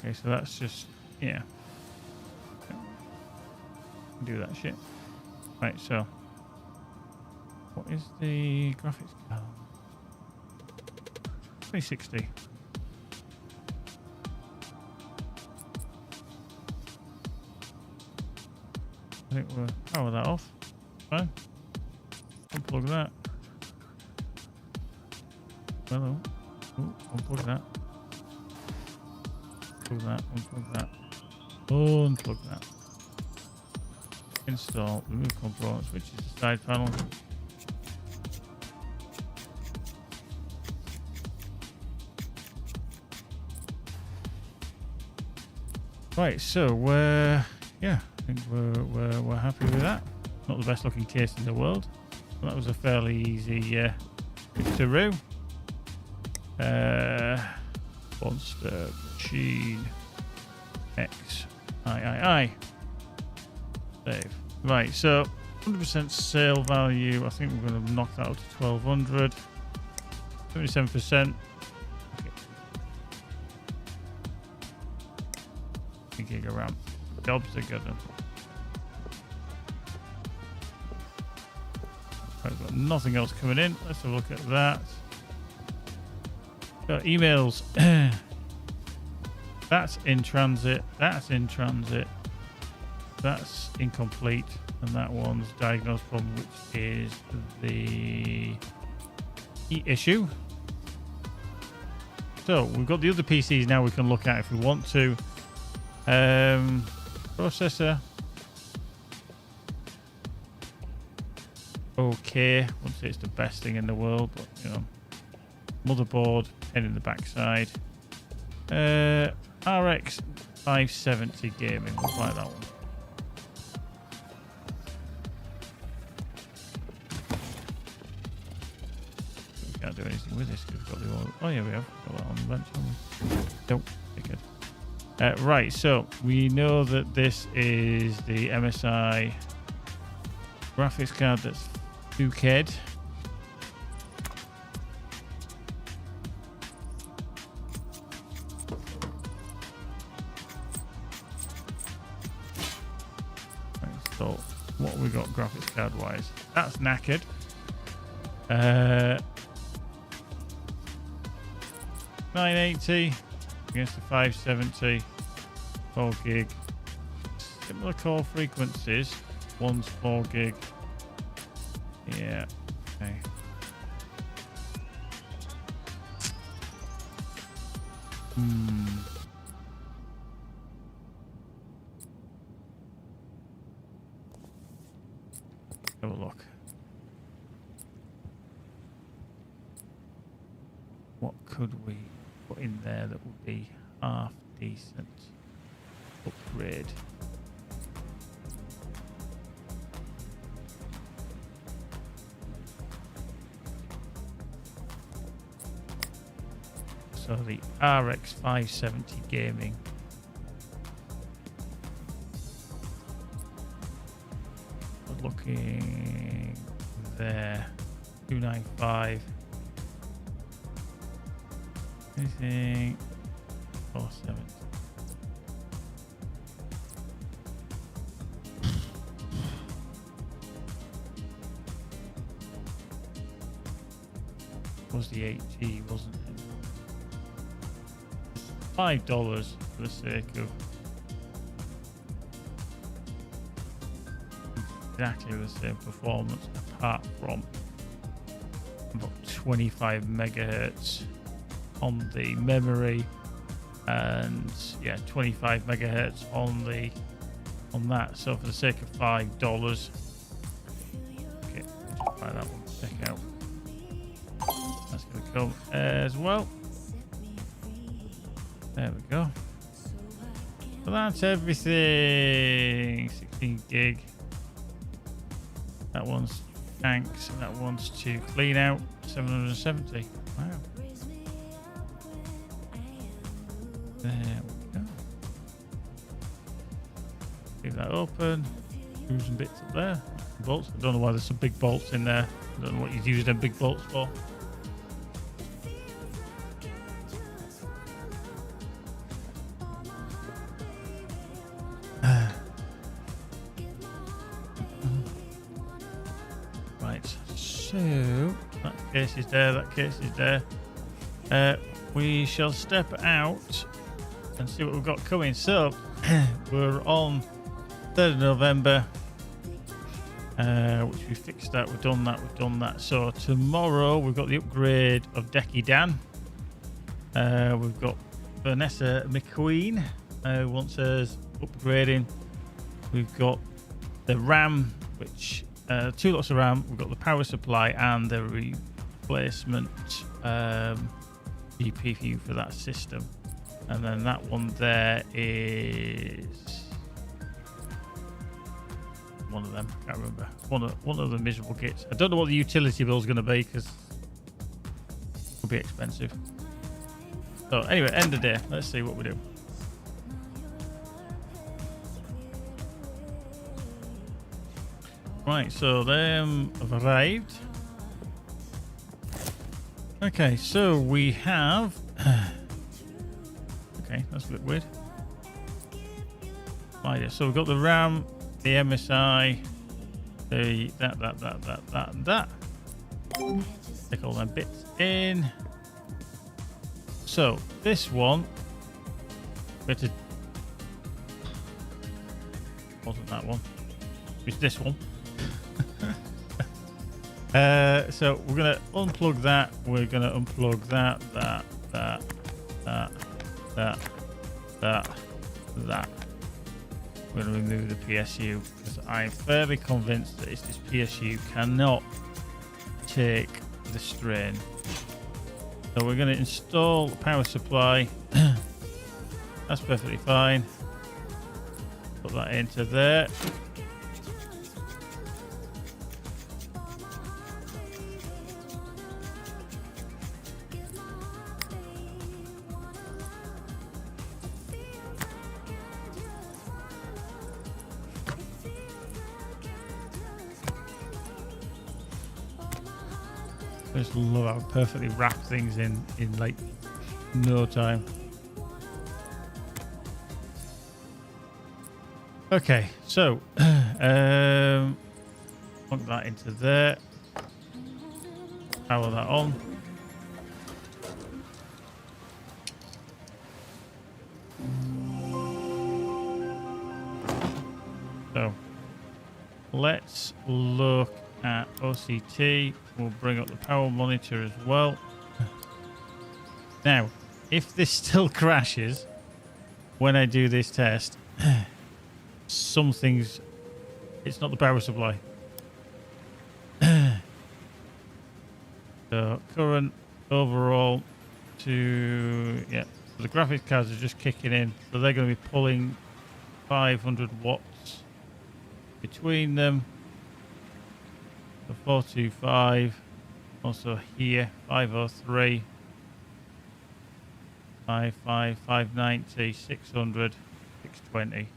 Okay, so that's just, yeah. Do that shit. Right, so what is the graphics card? 360. I think we'll power that off. Fine. Unplug that. Hello. Ooh, unplug that. Unplug that. Unplug that. Unplug that. Install. Remove components, which is the side panel. Right, so yeah, I think we're happy with that. Not the best looking case in the world. But that was a fairly easy fix-a-roo. Monster Machine X I. Save. Right, so 100% sale value. I think we're going to knock that out to 1200. 77%. Gig around. Jobs are good. I've got nothing else coming in. Let's have a look at that. Got emails. That's in transit. That's in transit. That's incomplete. And that one's diagnosed problem, which is the issue. So we've got the other PCs now we can look at if we want to. Processor. Okay, wouldn't say it's the best thing in the world, but you know, motherboard, pen in the backside. RX 570 gaming, we'll buy that one. We can't do anything with this because we've got the oil. Oh yeah, we have got that on the bench, haven't we? Nope, okay. Right, so we know that this is the MSI graphics card that's 2K'd. Right, so what we got graphics card wise? That's knackered. 980 against the 570. 4 gig. Similar core frequencies. One's 4 gig. Yeah. Okay. Have a look. What could we put in there that would be half decent? Upgrade. So the RX 570 gaming. We're looking there. 295. Anything? 470. Was the 8G, wasn't it? $5 for the sake of exactly the same performance, apart from about 25 megahertz on the memory, and yeah, 25 megahertz on that. So for the sake of $5, okay, just buy that one. Check out. That's going to come as well. There we go. So that's everything. 16 gig. That one's tanks, and that one's to clean out. 770. Wow. There we go. Leave that open. Screws and bits up there. Bolts. I don't know why there's some big bolts in there. I don't know what you'd use them big bolts for. So that case is there. That case is there. We shall step out and see what we've got coming. So we're on 3rd of November, which we fixed that. We've done that. We've done that. So tomorrow we've got the upgrade of Decky Dan. We've got Vanessa McQueen wants us upgrading. We've got the RAM, which 2 lots of RAM. We've got the power supply and the replacement GPU for that system. And then that one there is one of them. Can't remember. One of the miserable kits. I don't know what the utility bill is going to be because it'll be expensive. So anyway, end of day. Let's see what we do. Right, so them have arrived. Okay, so we have. Okay, that's a bit weird. Right, yeah, so we've got the RAM, the MSI, the that, and that. Stick all them bits in. So this one, we had to. Wasn't that one? It's this one. So we're gonna unplug that. We're gonna unplug that. We're gonna remove the PSU because I'm fairly convinced that this PSU cannot take the strain. So we're gonna install the power supply. That's perfectly fine. Put that into there. I just love how perfectly wrap things in like no time. Okay, so plug that into there. Power that on. So let's look at OCT. We'll bring up the power monitor as well. Now, if this still crashes when I do this test, some things, it's not the power supply. So current overall to, yeah, so the graphics cards are just kicking in. So they're going to be pulling 500 watts between them. 425, also here 503, 55, 590, 600, 620.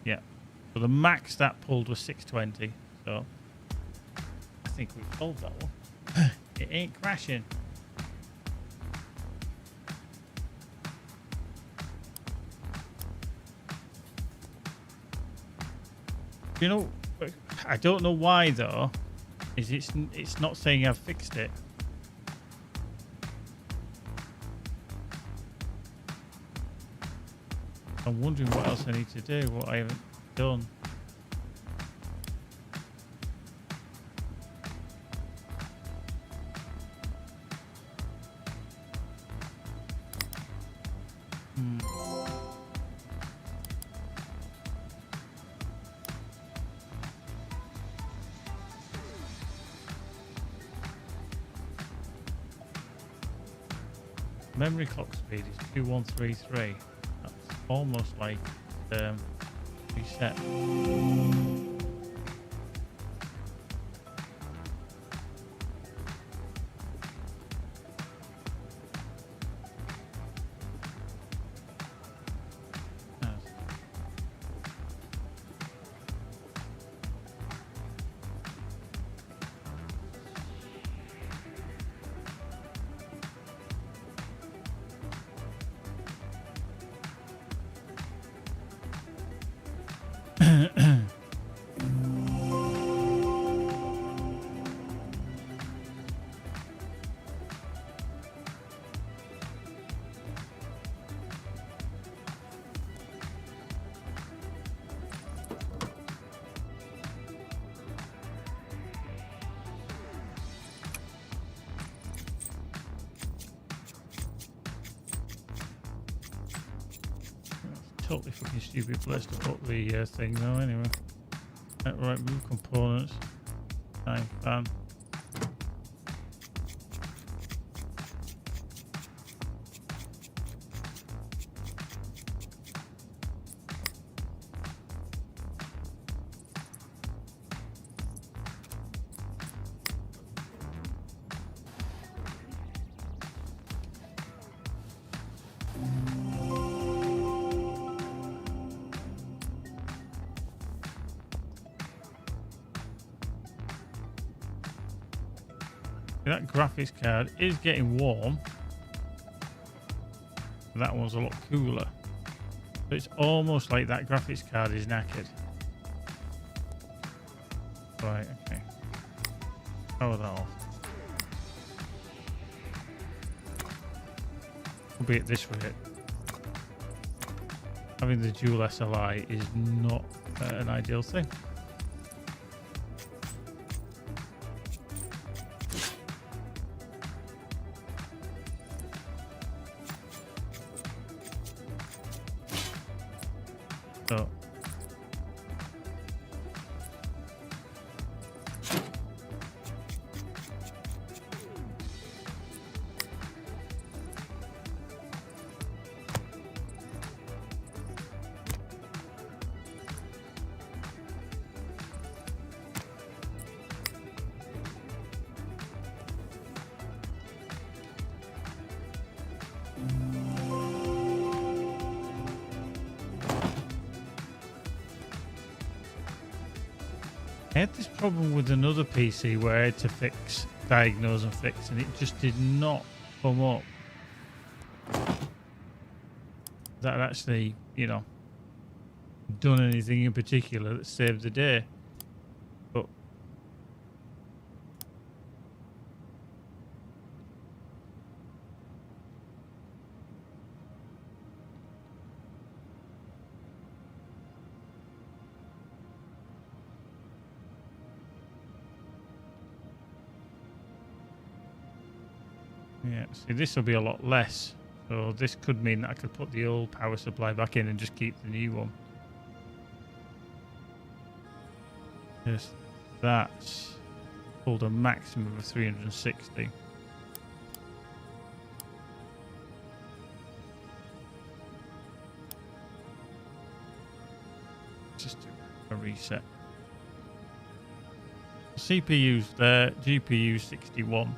Yeah, so the max that pulled was 620. So I think we've solved that one. It ain't crashing. You know, I don't know why though. Is it's not saying I've fixed it. I'm wondering what else I need to do. What I haven't done. Memory clock speed is 2133. That's almost like reset. totally fucking stupid place to put the thing though. Anyway, right, move components. Time fan. That graphics card is getting warm. That one's a lot cooler. But it's almost like that graphics card is knackered. Right, okay. Power that off. Albeit this rate, having the dual SLI is not an ideal thing. So I had this problem with another PC where I had to diagnose and fix, and it just did not come up. That actually, you know, done anything in particular that saved the day. But yeah, see, this will be a lot less. So this could mean that I could put the old power supply back in and just keep the new one. Yes, that's pulled a maximum of 360. Just do a reset. CPU's there, GPU 61.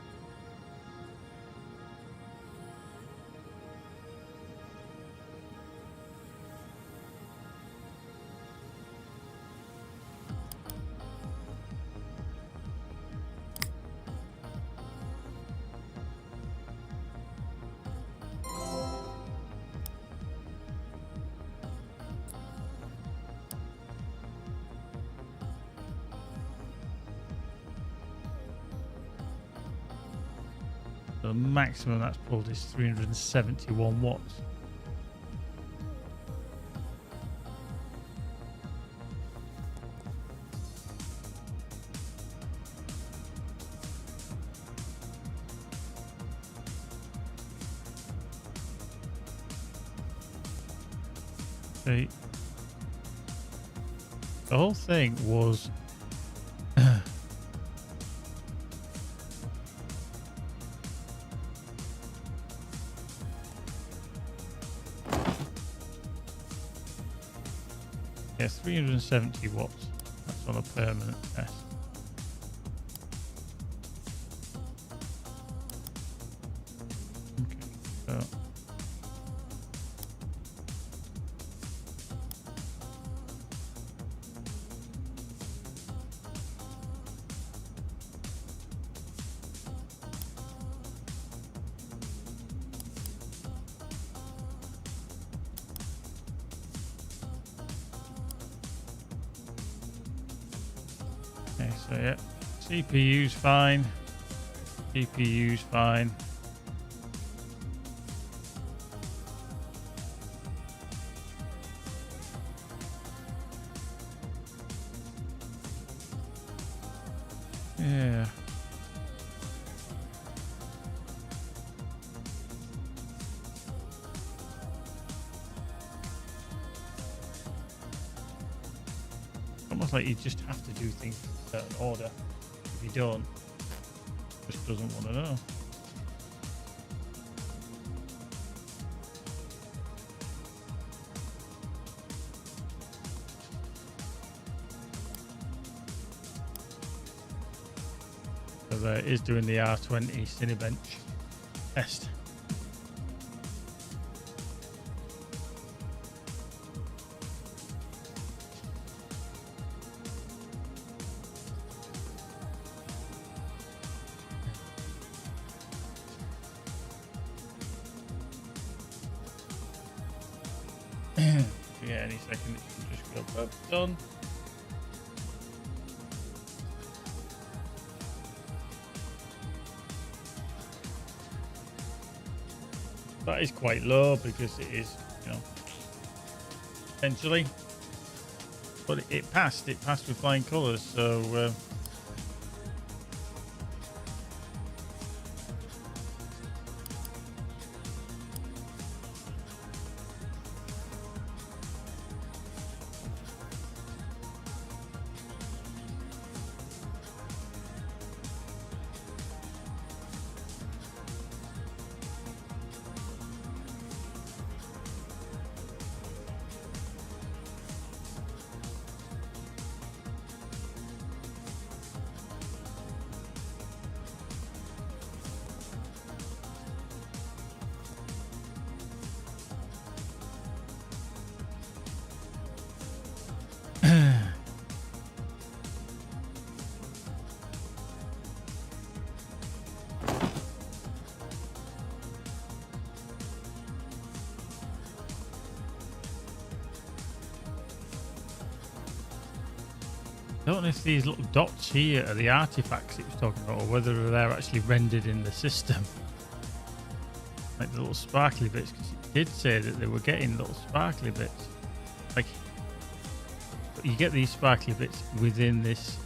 The maximum that's pulled is 371 watts. See, the whole thing was yeah, 370 watts. That's on a permanent test. Okay, so okay, so yeah, CPU's fine, GPU's fine. Yeah. Almost like you just have to do things in a certain order. If you don't, it just doesn't want to know. So there it is doing the R20 Cinebench test. Yeah, any second it should just go done. That is quite low because it is, you know, potentially. But it passed. It passed with flying colours. So I don't know if these little dots here are the artifacts it was talking about, or whether they're actually rendered in the system. Like the little sparkly bits, because it did say that they were getting little sparkly bits. Like, you get these sparkly bits within this.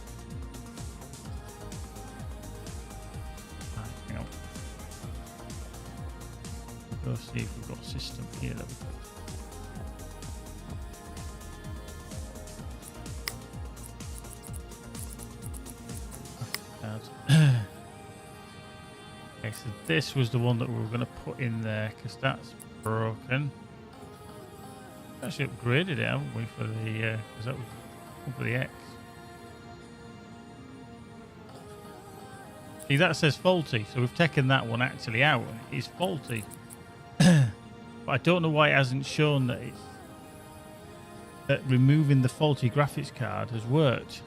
Hang on. We'll go see if we've got a system here that we can. Okay, so this was the one that we were going to put in there because that's broken. Actually upgraded it, haven't we, for the because that was for the X. See, that says faulty, so we've taken that one actually out and it is faulty. But I don't know why it hasn't shown that it's that removing the faulty graphics card has worked,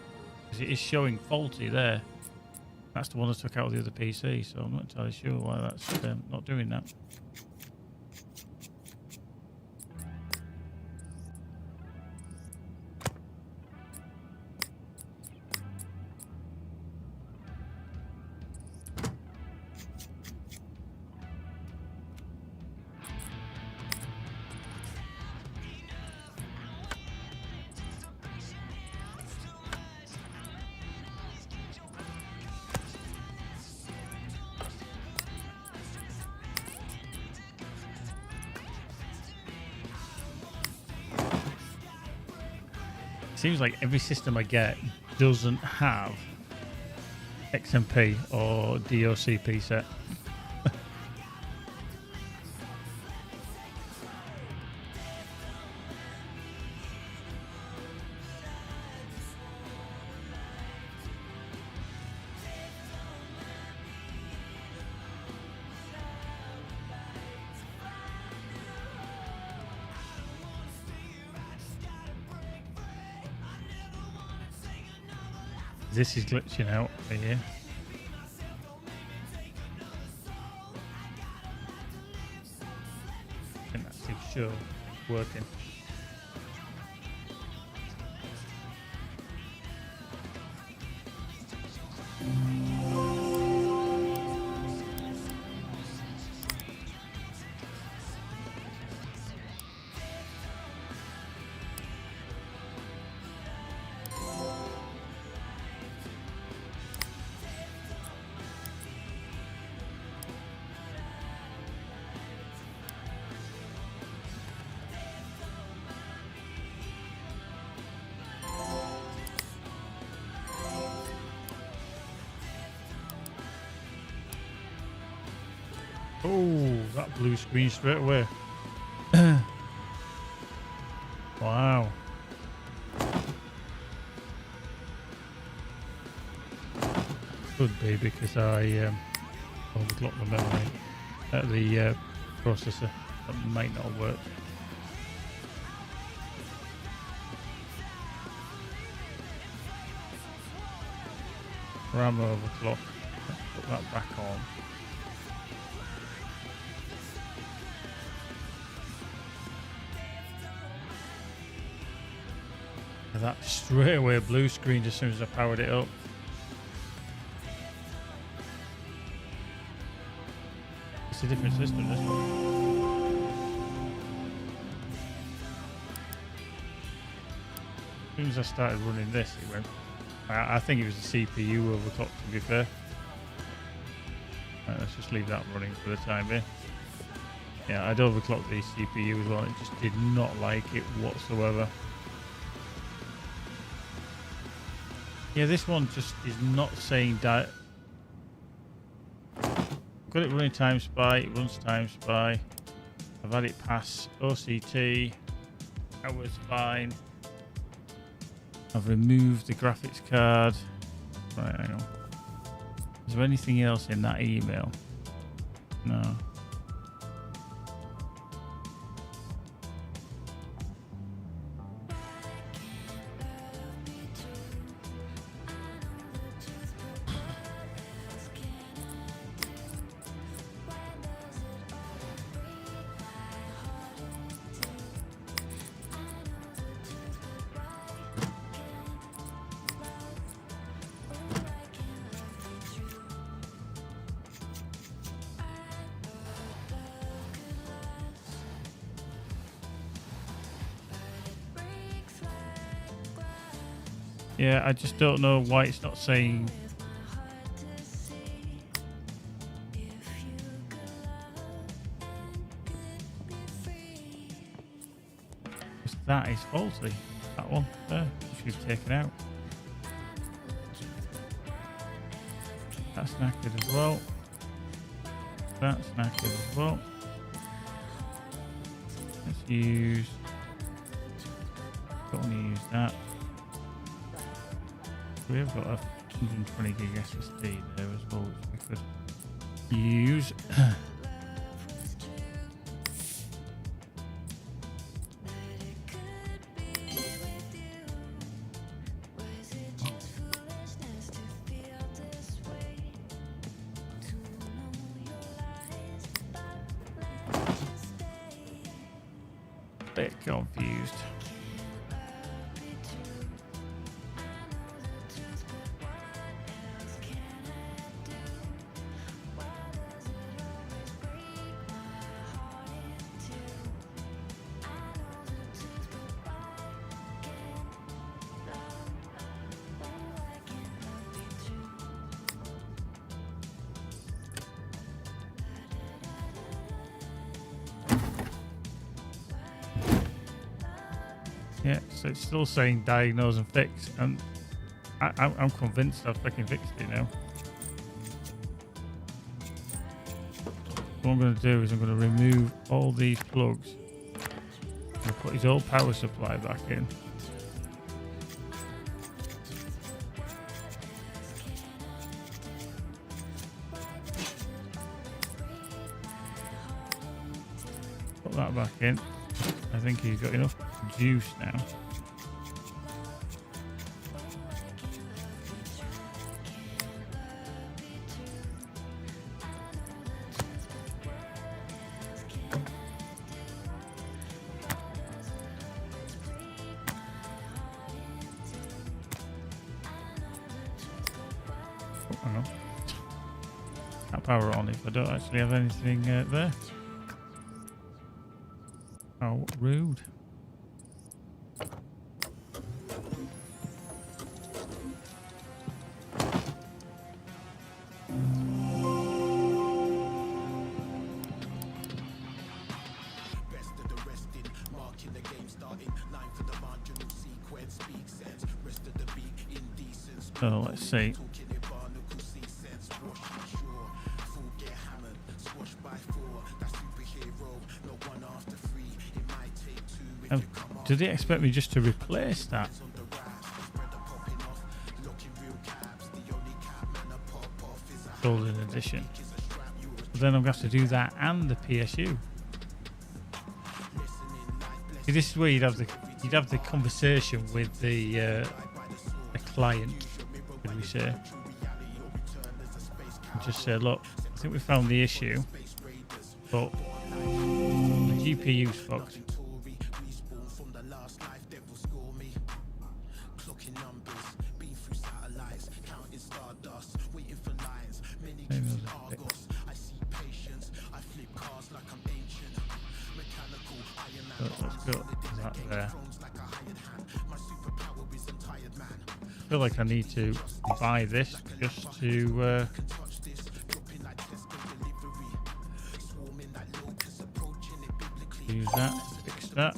because it is showing faulty there. That's the one that took out the other PC, so I'm not entirely sure why that's not doing that. Seems like every system I get doesn't have XMP or DOCP set. This is glitching out for here. I think that's sure it's working. Oh, that blue screen straight away. Wow. Could be because I overclocked the memory at the processor. That might not work. RAM overclock. Let's put that back on. That straight away blue screen as soon as I powered it up. It's a different system, this one. As soon as I started running this, it went. I think it was the CPU overclock, to be fair. Let's just leave that running for the time being. Yeah, I'd overclocked the CPU as well. It just did not like it whatsoever. Yeah, this one just is not saying that. Got it running Time Spy, it runs Time Spy. I've had it pass OCT. That was fine. I've removed the graphics card. Right, hang on. Is there anything else in that email? No. Yeah, I just don't know why it's not saying. Because that is faulty. That one there, should be taken out. That's knackered as well. That's knackered as well. Let's use. Don't want to use that. We have got a 120 gig SSD there as well, which we could use. Bit confused. Yeah, so it's still saying diagnose and fix, and I'm convinced I've fucking fixed it now. What I'm going to do is I'm going to remove all these plugs. I'm going to put his old power supply back in. Put that back in. I think he's got enough juice now. Oh, hang on. Can't power on if I don't actually have anything there. Oh, rude. So let's see. Do they expect me just to replace that? Golden Edition. But then I'm going to have to do that and the PSU. See, this is where you'd have the conversation with the client, could we say? And just say, look, I think we found the issue, but the GPU's fucked. Let's go that there. I feel like I need to buy this just to use that, fix that.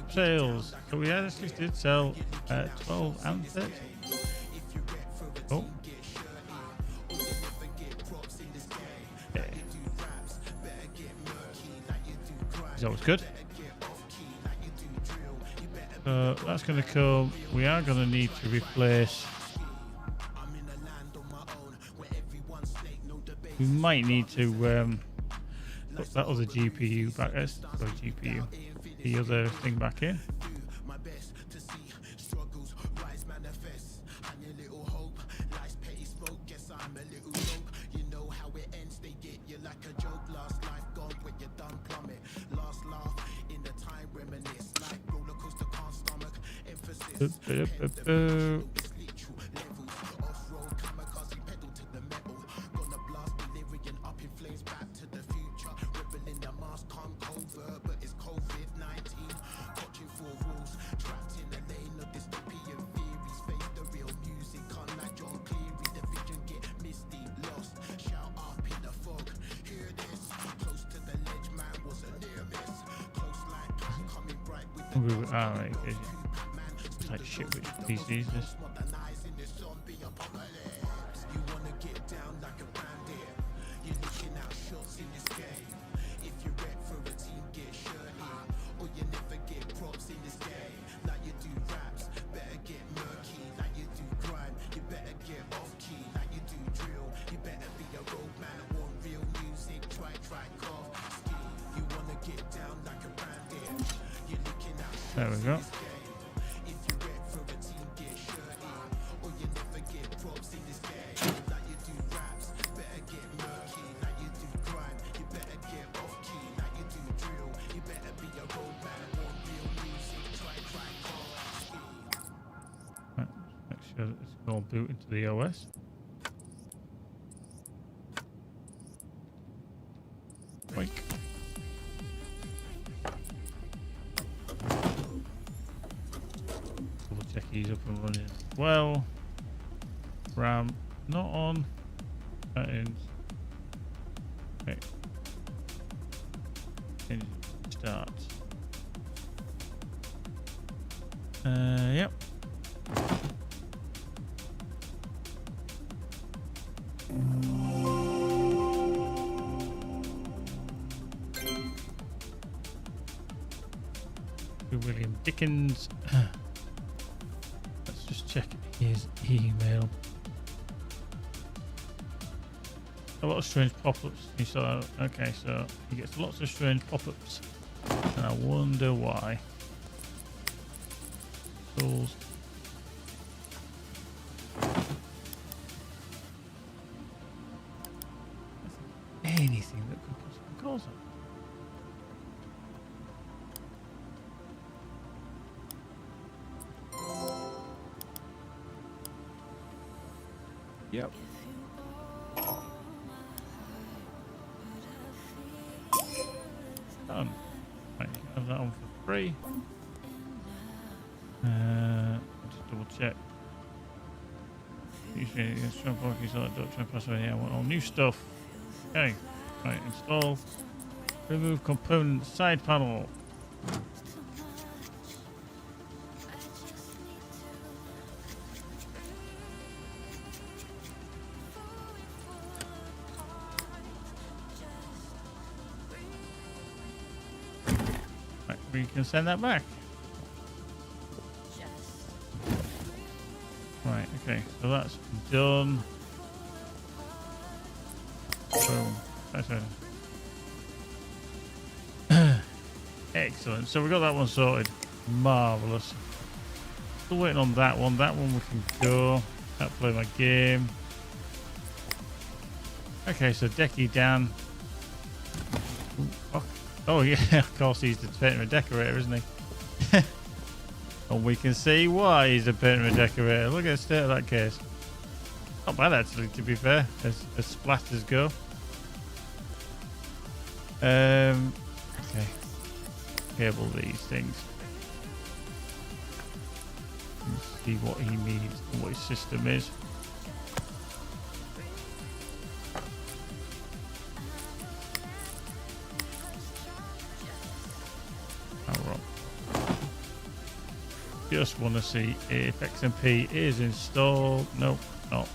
Sales. So we actually did sell 12 and 30. Oh. Okay. Is that what's good? That's going to come. We are going to need to replace. We might need to put that other GPU back. Sorry, GPU. The other thing back in. Alright, good. It's like shit which PC is this? There we go. Right, make sure that it's all boot into the OS. Wake. Check he's up and running as well. RAM not on. Settings. Okay. Engine start. Yep. William Dickens. Let's just check his email. A lot of strange pop-ups. You saw. Okay, so he gets lots of strange pop-ups, and I wonder why. Tools. Anything that could possibly cause it. Yep. Done. Right, you can have that one for free. Just double check. Usually, strong parking, select doctrine, password. Yeah, I want all new stuff. Okay. Right, install. Remove component side panel. we can send that back. Right, okay, so that's done. Boom. That's it. Excellent. So we got that one sorted. Marvellous. Still waiting on that one. That one we can go. Can't play my game. Okay, so Decky Dan. Oh yeah, of course he's the painter and decorator, isn't he? And we can see why he's a painter and decorator. Look at the state of that case. Not bad actually, to be fair, as splatters go. Okay. Cable these things. Let's see what he needs and what his system is. Just want to see if XMP is installed. Nope, not.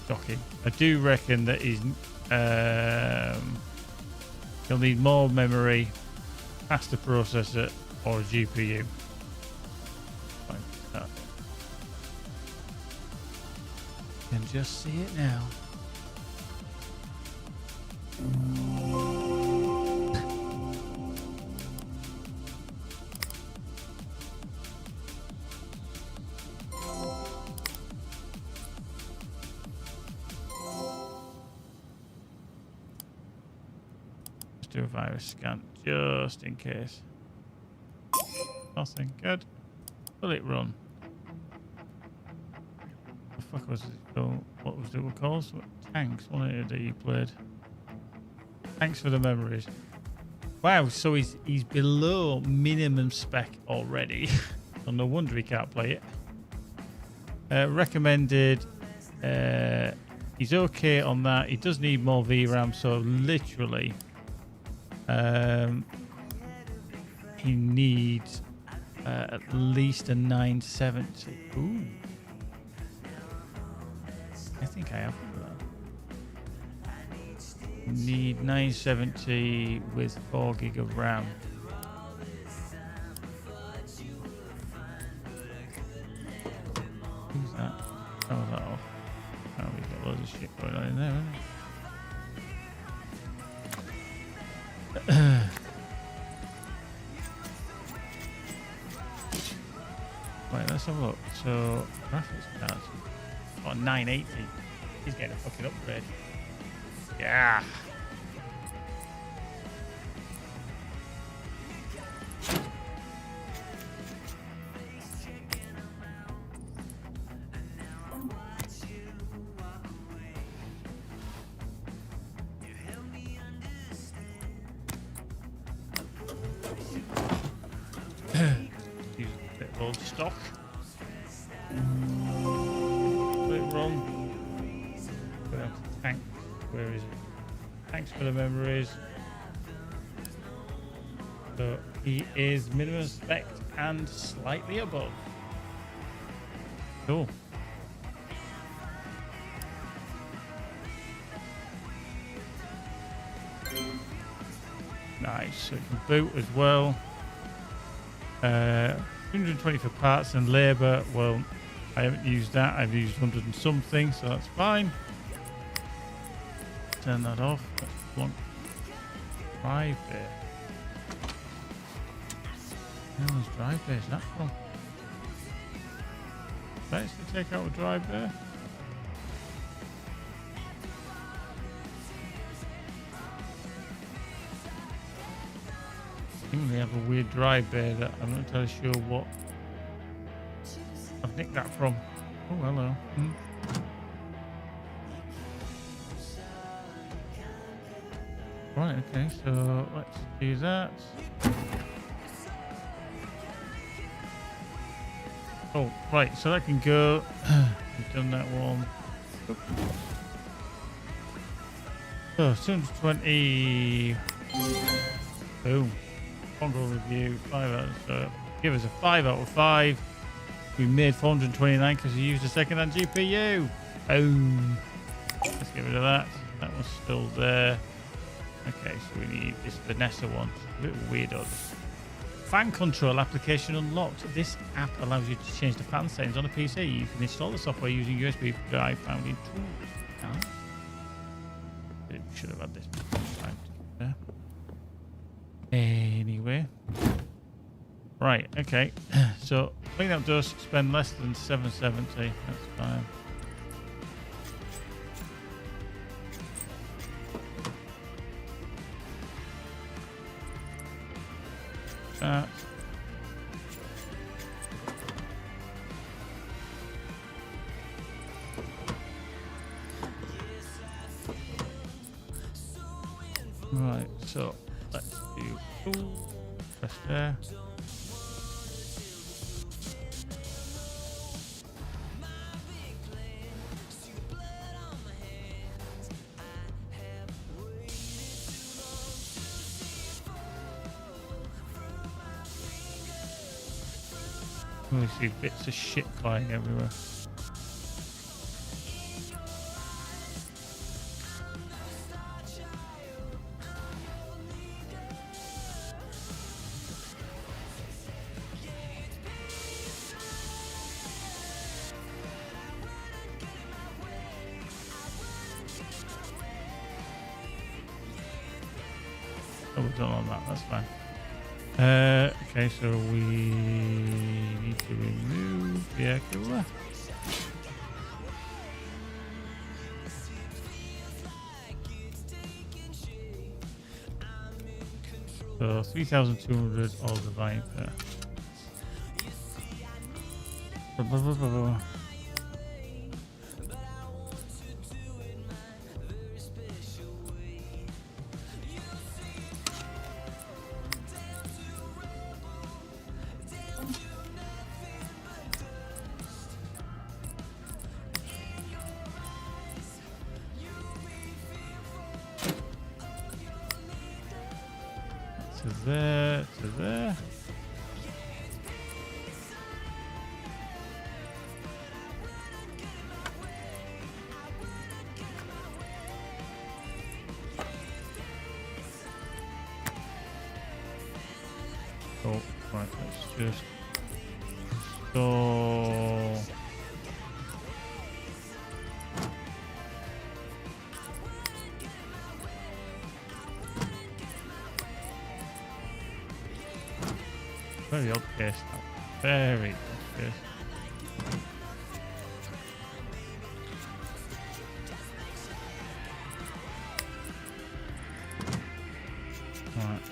Shocking. I do reckon that he'll need more memory, faster processor, or a GPU. Fine. You can just see it now. Do a virus scan just in case. Nothing. Good. Will it run? The fuck was it called? What was it called? Tanks, wasn't it, that he played? Thanks for the memories. Wow, so he's below minimum spec already. So no wonder he can't play it. Recommended. He's okay on that. He does need more VRAM, so literally he needs at least a 970. Ooh, I think I have that. Need 970 with 4 gig of RAM. Who's that? Oh, that off. Oh, we've got loads of shit going on in there, haven't we? Right, let's have a look. So, graphics cards. Oh, 980. He's getting a fucking upgrade. Yeah. Use a bit of old stock. Put it wrong. Go down to tank. Where is it? Thanks for the memories. So he is minimum spec and slightly above. Cool. Nice. So it can boot as well. 120 for parts and labour. Well, I haven't used that. I've used 100 and something, so that's fine. Turn that off. Blunt drive bay. Where's drive bay is that from? Let's take out a drive bay. They have a weird drive bay that I'm not entirely sure what I've nicked that from. Oh, hello. Right, okay, so let's do that. Oh, right, so that can go. We've done that one. So, 220. Boom. Control review, 5 out of, so give us a 5 out of 5. We made 429 because we used a second-hand GPU. Boom. Let's get rid of that. That one's still there. Okay, so we need this Vanessa one. A bit weirdo. Fan control application unlocked. This app allows you to change the fan settings on a PC. You can install the software using USB drive found in tools. Should have had this time. Anyway. Right, okay. So clean up dust, spend less than 770. That's fine. That. Right, so let's do press there. We see bits of shit flying everywhere. Oh, we've done all that, that's fine. Okay, so we need to remove the air cooler. So 3,200 all the Viper. To there, to there. Oh, right, let's just install. Very odd case. Very odd case. Right.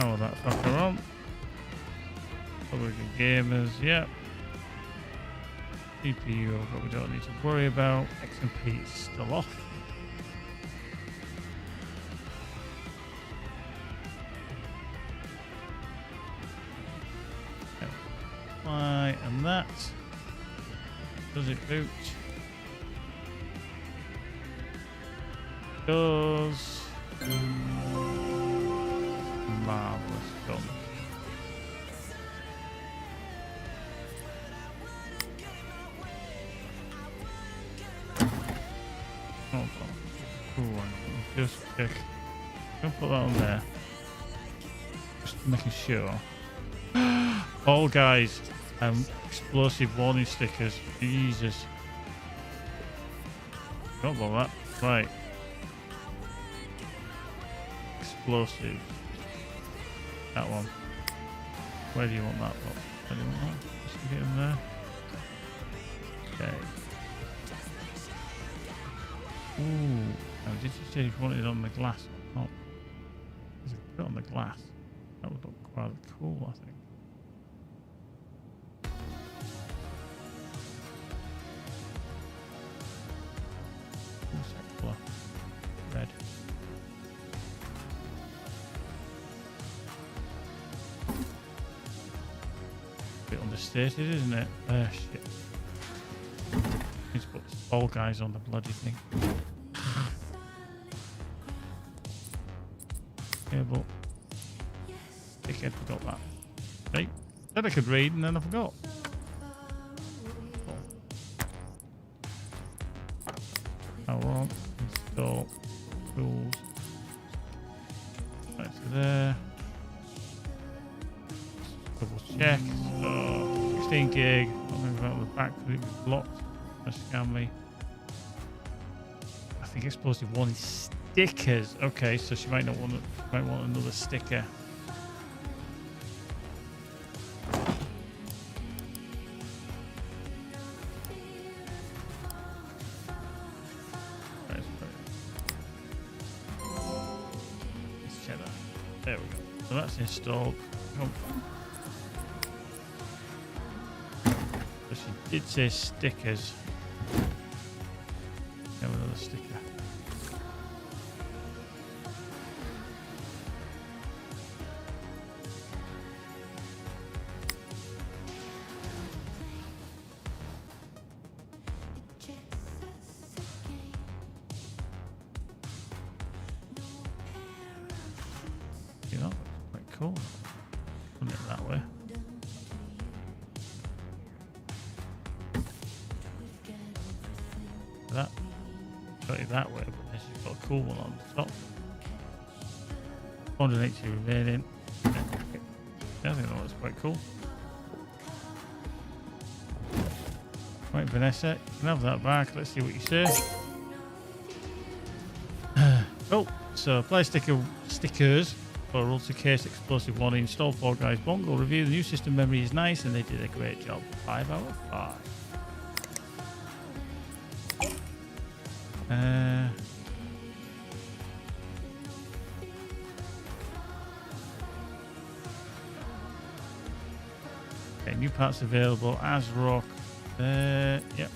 Oh, that fucker on. Public gamers, yep. CPU, but we don't need to worry about. XMP is still off. And that does it boot? Does marvelous done. Hold on. Ooh, hang on. Just check. I'll put that on there. Just making sure. All guys. Explosive warning stickers. Jesus. Forgot about that. Right. Explosive. That one. Where do you want that one? Where do you want that? Just get in there. Okay. Ooh. Now, did you say you wanted it on the glass or not? Because if you put it on the glass, that would look quite cool, I think. Red. Bit understated, isn't it? Shit. Need to put all guys on the bloody thing. Yeah, but dickhead forgot that. Right. Said I could read and then I forgot. Power on. Install tools. Right to there. Double check. So 16 gig. Nothing about the back because it was blocked. Scam me. I think explosive one is stickers. Okay, so she might not want another sticker. Let's check that. There we go. So that's installed. So she did say stickers. Have another sticker. You know, quite cool. Put it that way. That. Got it that way, but then she's got a cool one on the top. 480 remaining. Yeah, I think that was quite cool. Right, Vanessa, you can have that back. Let's see what you say. Oh, so apply stickers for Ultra Case Explosive 1 install 4 guys bongo review. The new system memory is nice and they did a great job. 5 out of 5. Okay, new parts available. ASRock. Yep.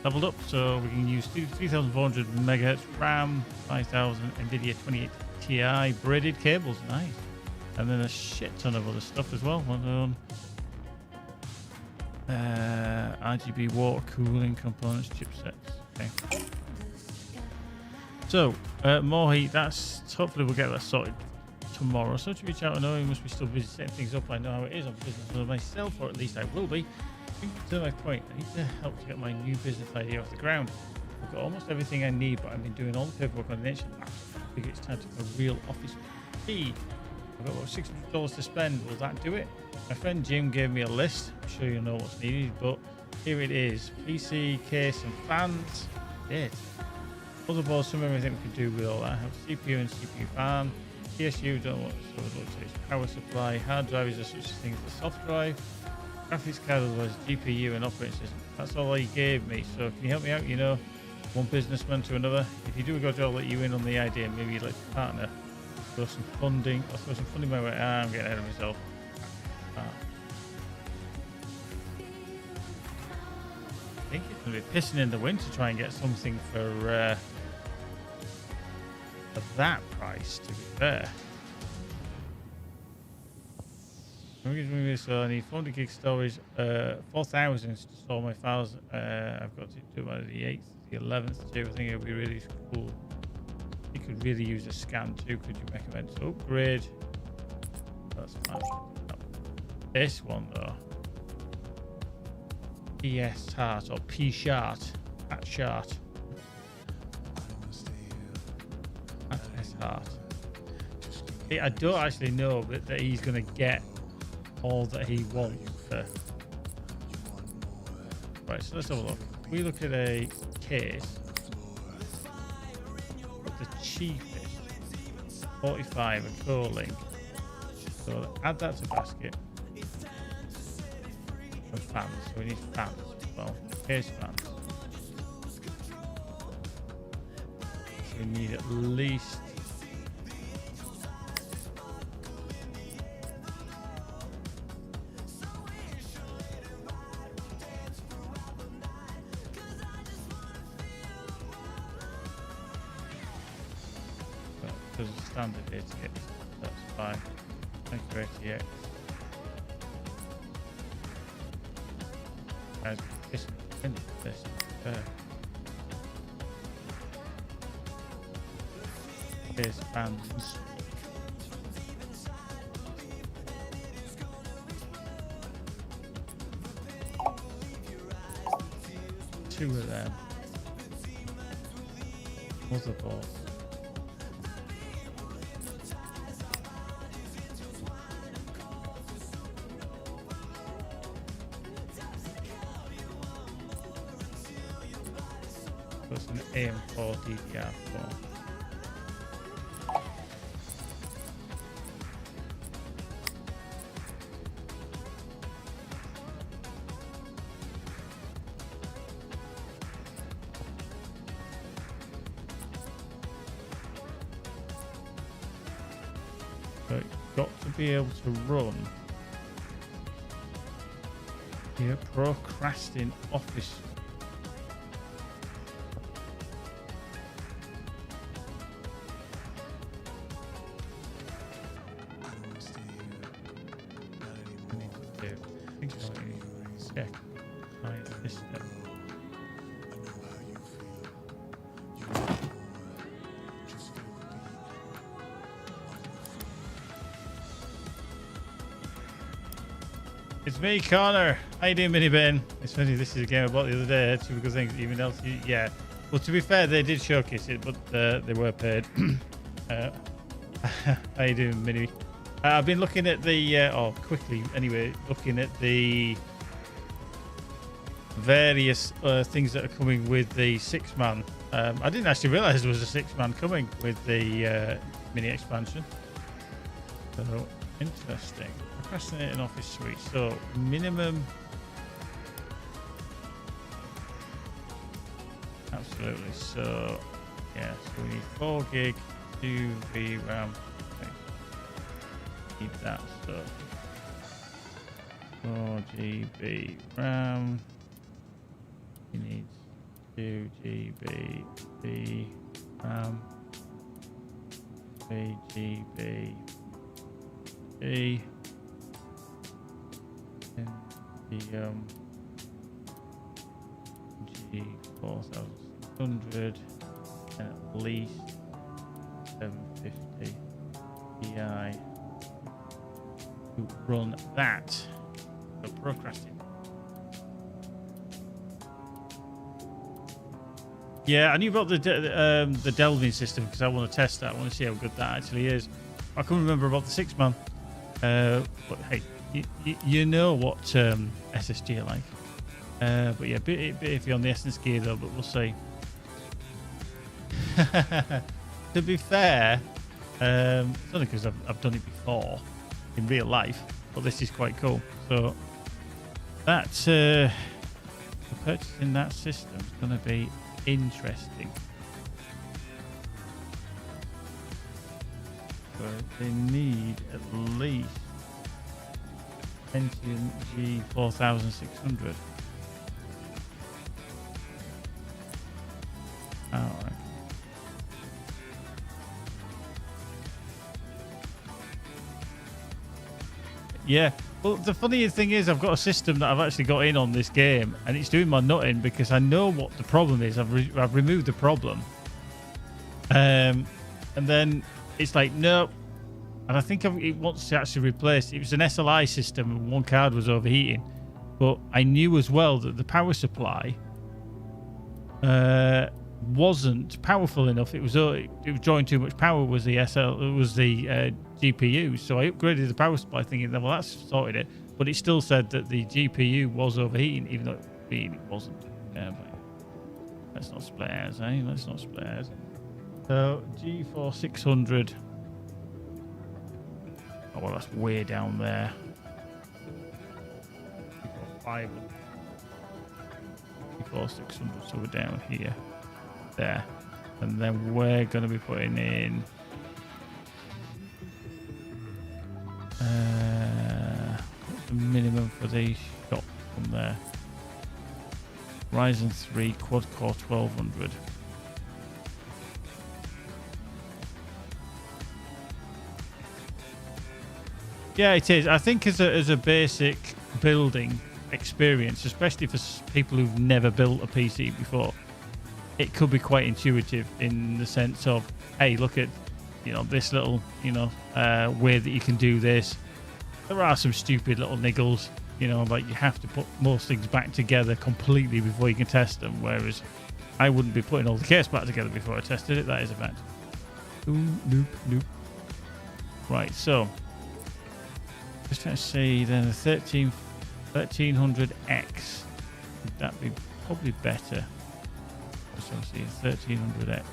Leveled up, so we can use 3400 megahertz RAM, 5000 NVIDIA 28 Ti braided cables. Nice. And then a shit ton of other stuff as well. RGB water cooling components, chipsets. Okay. So, more heat. That's hopefully we'll get that sorted tomorrow. So to reach out, I know you must be still busy setting things up. I know how it is on business myself, or at least I will be. To my point, I need to help to get my new business idea off the ground. I've got almost everything I need, but I've been doing all the paperwork on the nation. I think it's time to get a real office key. I've got about $600 to spend. Will that do it? My friend Jim gave me a list. I'm sure you know what's needed, but here it is. PC, case and fans. It. Motherboard, some everything we can do with all that. I have CPU and CPU fan. PSU, don't know what it is. Power supply. Hard drives are such things as a soft drive. Graphics card, otherwise GPU and operating system. That's all he gave me. So can you help me out? You know, one businessman to another. If you do a good job, I'll let you in on the idea. Maybe you'd like to partner. Throw some funding. Or throw some funding my way. I'm getting ahead of myself. I think it's going to be pissing in the wind to try and get something for that price, to be fair. So I need 400 gig storage, 4,000 to store my files. I've got to do it by the 8th, the 11th too. I think it would be really cool. You could really use a scan too. Could you recommend to upgrade? That's fine. This one though. PS Tart or P Shart. At Shart. At S Heart. I don't actually know that he's going to get all that he wants for. Right, so let's have a look. If we look at a case, the cheapest 45 a core-link. So add that to basket. And fans. So we need fans as well. Case fans. So we need at least because it's standard here to get that's fine. Thank you, ATX. Guys, this There's fans. Two of them. Motherboard. That's an AM4 DDR4. So it's got to be able to run your Procrastin Office. Check my system. It's me, Connor. How you doing, Minibin? It's funny, this is a game I bought the other day. Two good things, even else. Yeah. Well, to be fair, they did showcase it, but they were paid. How you doing, Mini? I've been looking at the, quickly anyway, looking at the various things that are coming with the 6-man. I didn't actually realize there was a 6-man coming with the mini expansion. So, interesting. Procrastinating Office Suite. So, minimum. Absolutely. So, yeah, so we need 4 gig, 2 VRAM. Need that stuff. 4 GB RAM. You need 2 GB RAM. 3 GB B. And the G4600 and at least 750 Ti. To run that. So Procrastin. Yeah, I knew about the delving system because I want to test that. I want to see how good that actually is. I couldn't remember about the 6-man. But hey, you know what SSG are like. But yeah, bit iffy on the Essence gear though, but we'll see. To be fair, it's only because I've done it before in real life, but this is quite cool. So that's purchasing that system is going to be interesting. But they need at least Pentium G4600. Alright. Yeah, well, the funny thing is I've got a system that I've actually got in on this game and it's doing my nutting because I know what the problem is. I've removed the problem. And then it's like, nope. And I think it wants to actually replace, it was an SLI system and one card was overheating. But I knew as well that the power supply wasn't powerful enough. It was drawing too much power. Was the GPU? So I upgraded the power supply, thinking that well that's sorted it. But it still said that the GPU was overheating, even though it wasn't. Yeah, but let's not split hairs, eh? Let's not split hairs. So G4600. Oh well, that's way down there. G4600. So we're down here. There, and then we're going to be putting in what's the minimum for these shot from there. Ryzen 3 quad core 1200. Yeah, it is. I think as a basic building experience, especially for people who've never built a PC before, it could be quite intuitive in the sense of, hey, look at, this little, way that you can do this. There are some stupid little niggles, like you have to put most things back together completely before you can test them. Whereas I wouldn't be putting all the case back together before I tested it. That is a fact. Nope. Right, so just trying to see then the 1300X. Would that be probably better? Just trying to see 1300X.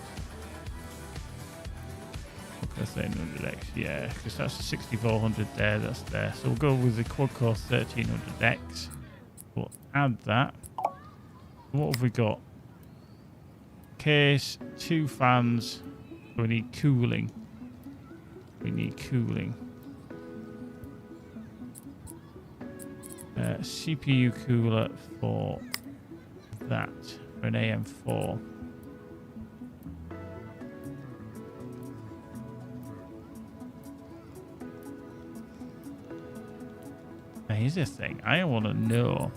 Okay, 1300X, yeah, because that's the 6400 there, that's there. So we'll go with the quad core 1300X. We'll add that. What have we got? Case, 2 fans. We need cooling. CPU cooler for that, for an AM4. Now here's the thing, I want to know.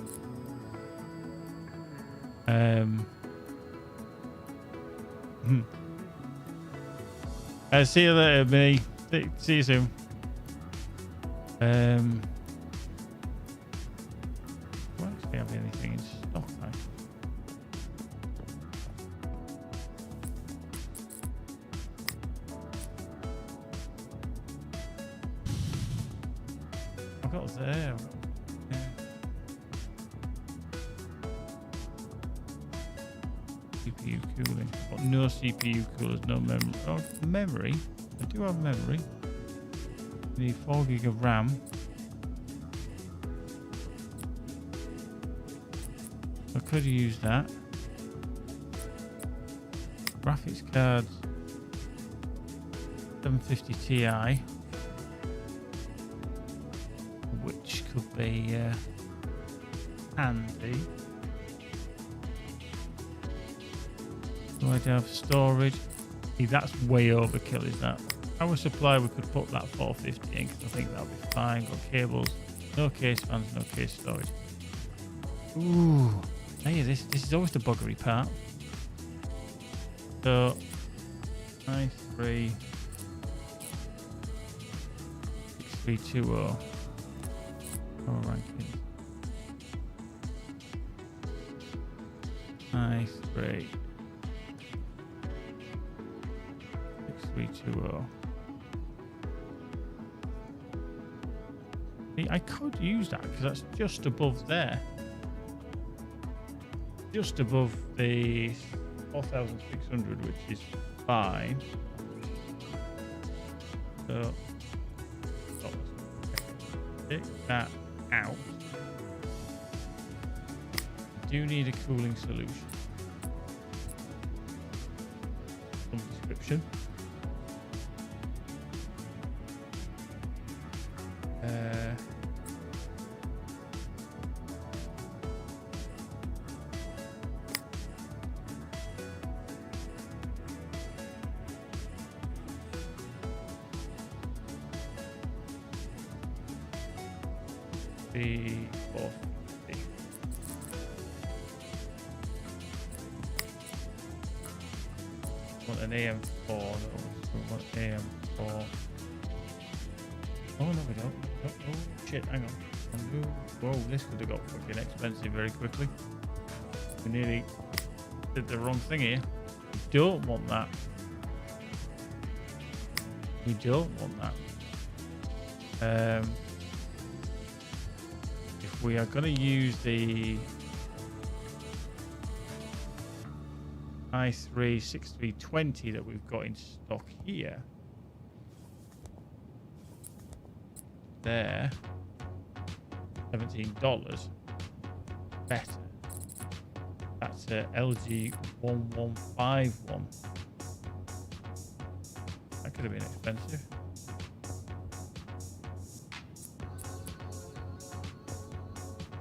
See you later, me. See you soon. Don't actually have anything in stock. I've got there. CPU cooling. Got no CPU coolers, no memory. Oh, memory. I do have memory. We need 4 gig of RAM. I could use that. Graphics cards. 750 Ti. Which could be handy. Do I have storage? See, that's way overkill, is that? Power supply, we could put that 450 in because I think that'll be fine. Got cables, no case fans, no case storage. Ooh, hey, this is always the buggery part. So, i3 6320. Power ranking. i3 6320. See, I could use that because that's just above there. Just above the 4600, which is fine. So, take that out. I do need a cooling solution. Some description. The 450. Want an AM4? No, we want AM4. Oh no, we don't. Oh shit! Hang on. Whoa, this could have got fucking expensive very quickly. We nearly did the wrong thing here. We don't want that. We don't want that. If we are going to use the i3 6320 that we've got in stock here, there, $17 better. That's a LG 1151. That could have been expensive.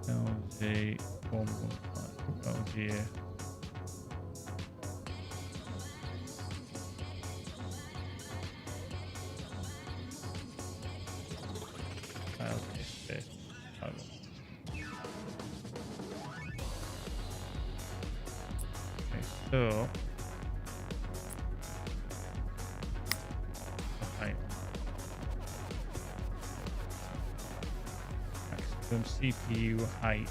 LG 115. LG. So, okay. Maximum CPU height,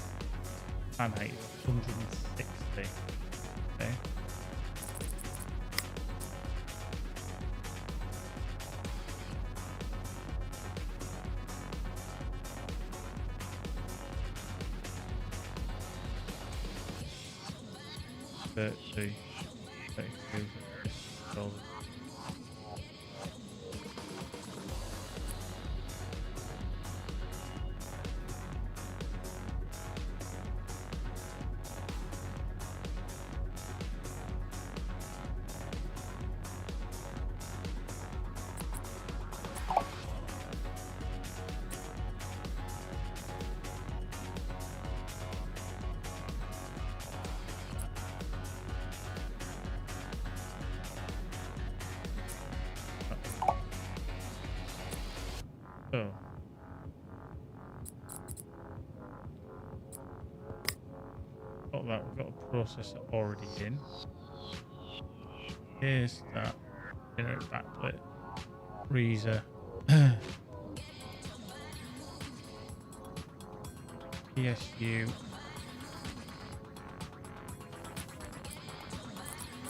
fan height is 160. Okay. 30, 32 dollars. Oh. Got that, we've got a processor already in. Here's that generic backplate freezer. PSU.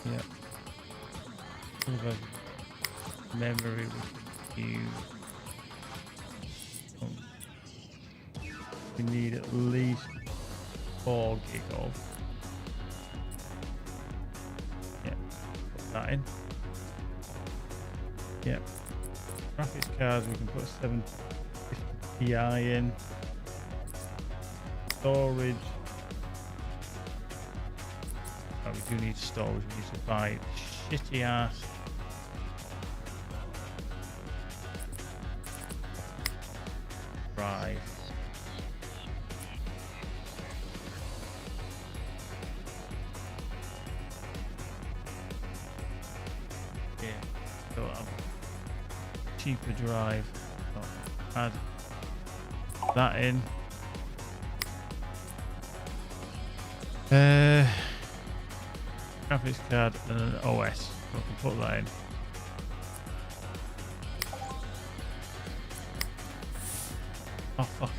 Yep. Memory we can use. We need at least 4 gig of. Yeah, put that in. Yep. Graphics cards, we can put a 750 Ti in. Storage. Oh, we do need storage. We need to buy shitty ass drive. Yeah, so cheaper drive. So add that in. Graphics card and an OS. So I can put that in. Oh fuck!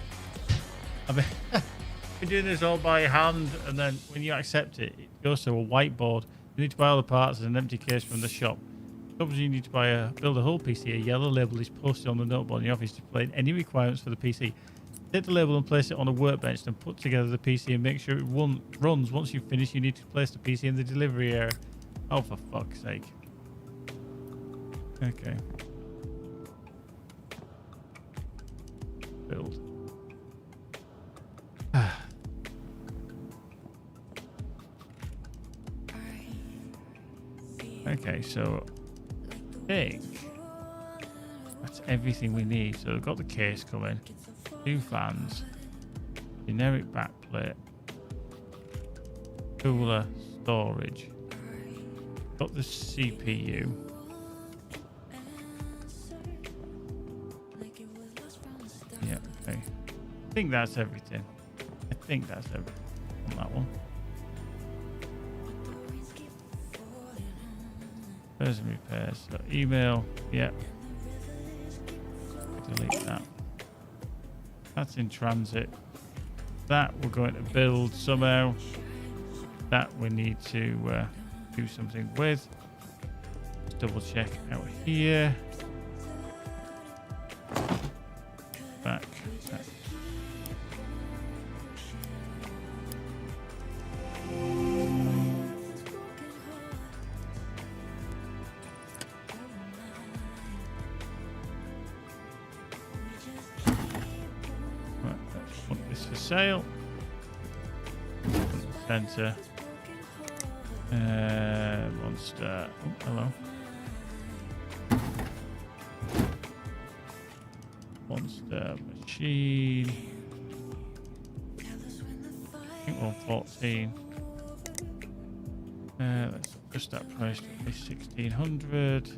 I've been doing this all by hand, and then when you accept it, it goes to a whiteboard. You need to buy all the parts and an empty case from the shop. Sometimes you need to build a whole PC. A yellow label is posted on the noteboard in the office displaying any requirements for the PC. Take the label and place it on a workbench, then put together the PC and make sure it runs. Once you've finished, you need to place the PC in the delivery area. Oh, for fuck's sake. Okay. Build. Okay, so I think that's everything we need. So we've got the case coming. 2 fans, generic backplate, cooler, storage, got the CPU, yeah, okay, I think that's everything. On that one. Repairs and repairs, so email, yeah, delete that. That's in transit. That we're going to build somehow. That we need to do something with. Let's double check out here. Back. Sale. Center. Monster. Oh, hello. Monster machine. I think 114. Let's adjust that price to at least 1600.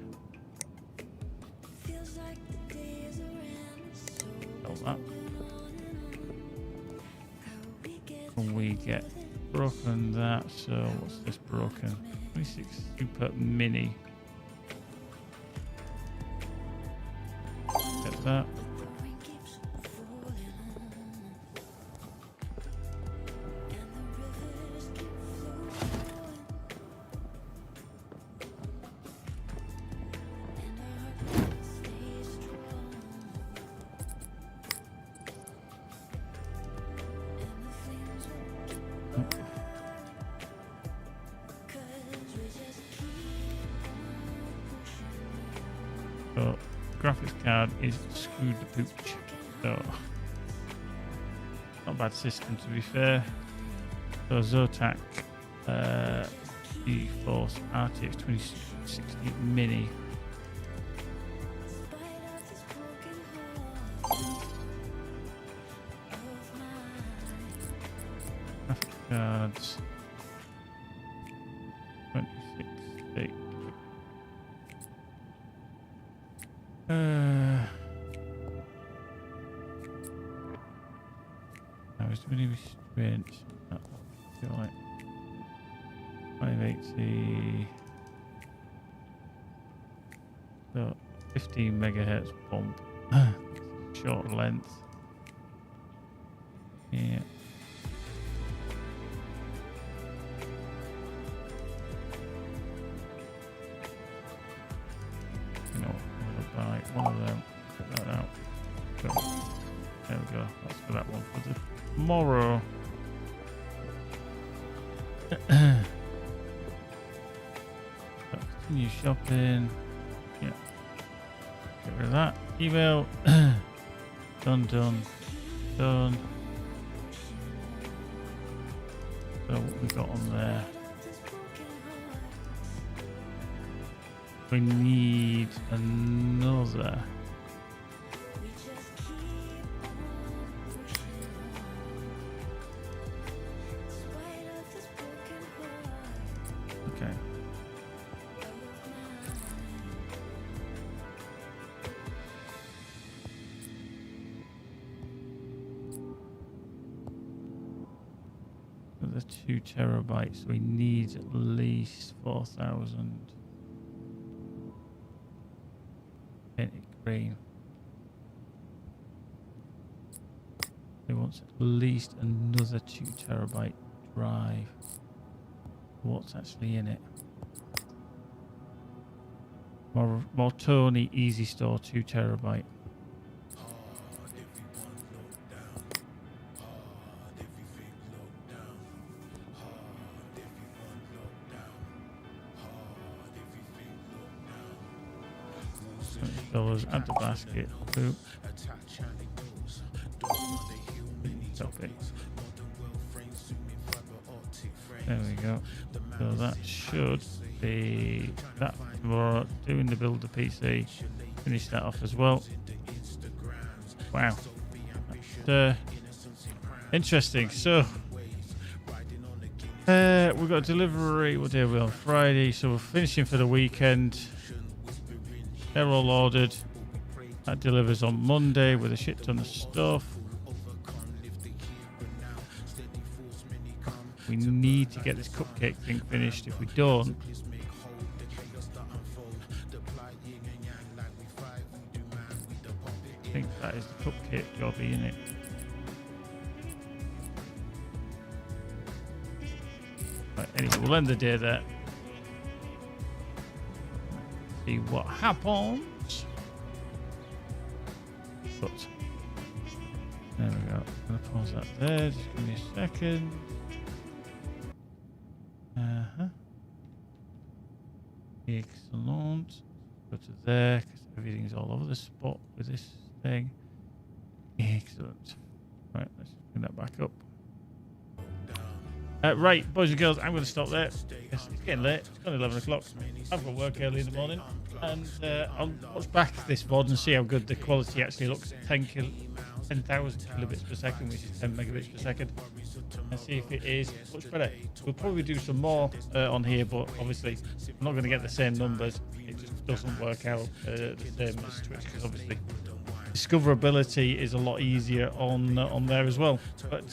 Sell that. We get broken that, so what's this broken? 26 Super Mini. Get that. graphics card is screwed to pooch. So, not a bad system to be fair. So Zotac GeForce RTX 2060 Mini. Graphics cards 2060. Now is there any restraints? No, I feel like 580. So 15 megahertz bump. Short length. Yeah. You know, I'm gonna buy one of them. Check that out. Cool. There we go. That's for that one for the tomorrow. Continue shopping. Yeah. Get rid of that. Email. Done. So what we got on there? We need another. Okay. The 2 terabytes, we need at least 4,000. Painted green. He wants at least another 2 terabyte drive. What's actually in it? More Tony Easy Store 2 terabyte. $20, add the basket. Boop. Stop it. There we go. So that should be that for doing the builder PC. Finish that off as well. Wow. That's, interesting. So we've got a delivery. What day are we on? Friday. So we're finishing for the weekend. They're all ordered. That delivers on Monday with a shit ton of stuff. We need to get this cupcake thing finished. If we don't, I think that is the cupcake jobby, isn't it? Right, anyway, we'll end the day there. See what happens. But there we go. I'm gonna pause that there. Just give me a second. Excellent. Go to there because everything's all over the spot with this thing. Excellent. Right, let's bring that back up. Right, boys and girls, I'm going to stop there. It's getting late. It's gone 11 o'clock. I've got work early in the morning. And I'll watch back this VOD and see how good the quality actually looks at 10,000 kilobits per second, which is 10 megabits per second. And see if it is much better. We'll probably do some more on here, but obviously I'm not going to get the same numbers. It just doesn't work out the same as Twitch, because obviously discoverability is a lot easier on there as well. But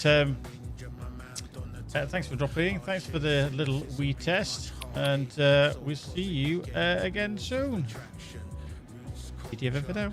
thanks for dropping in. Thanks for the little wee test. And we'll see you again soon. GTFM for now.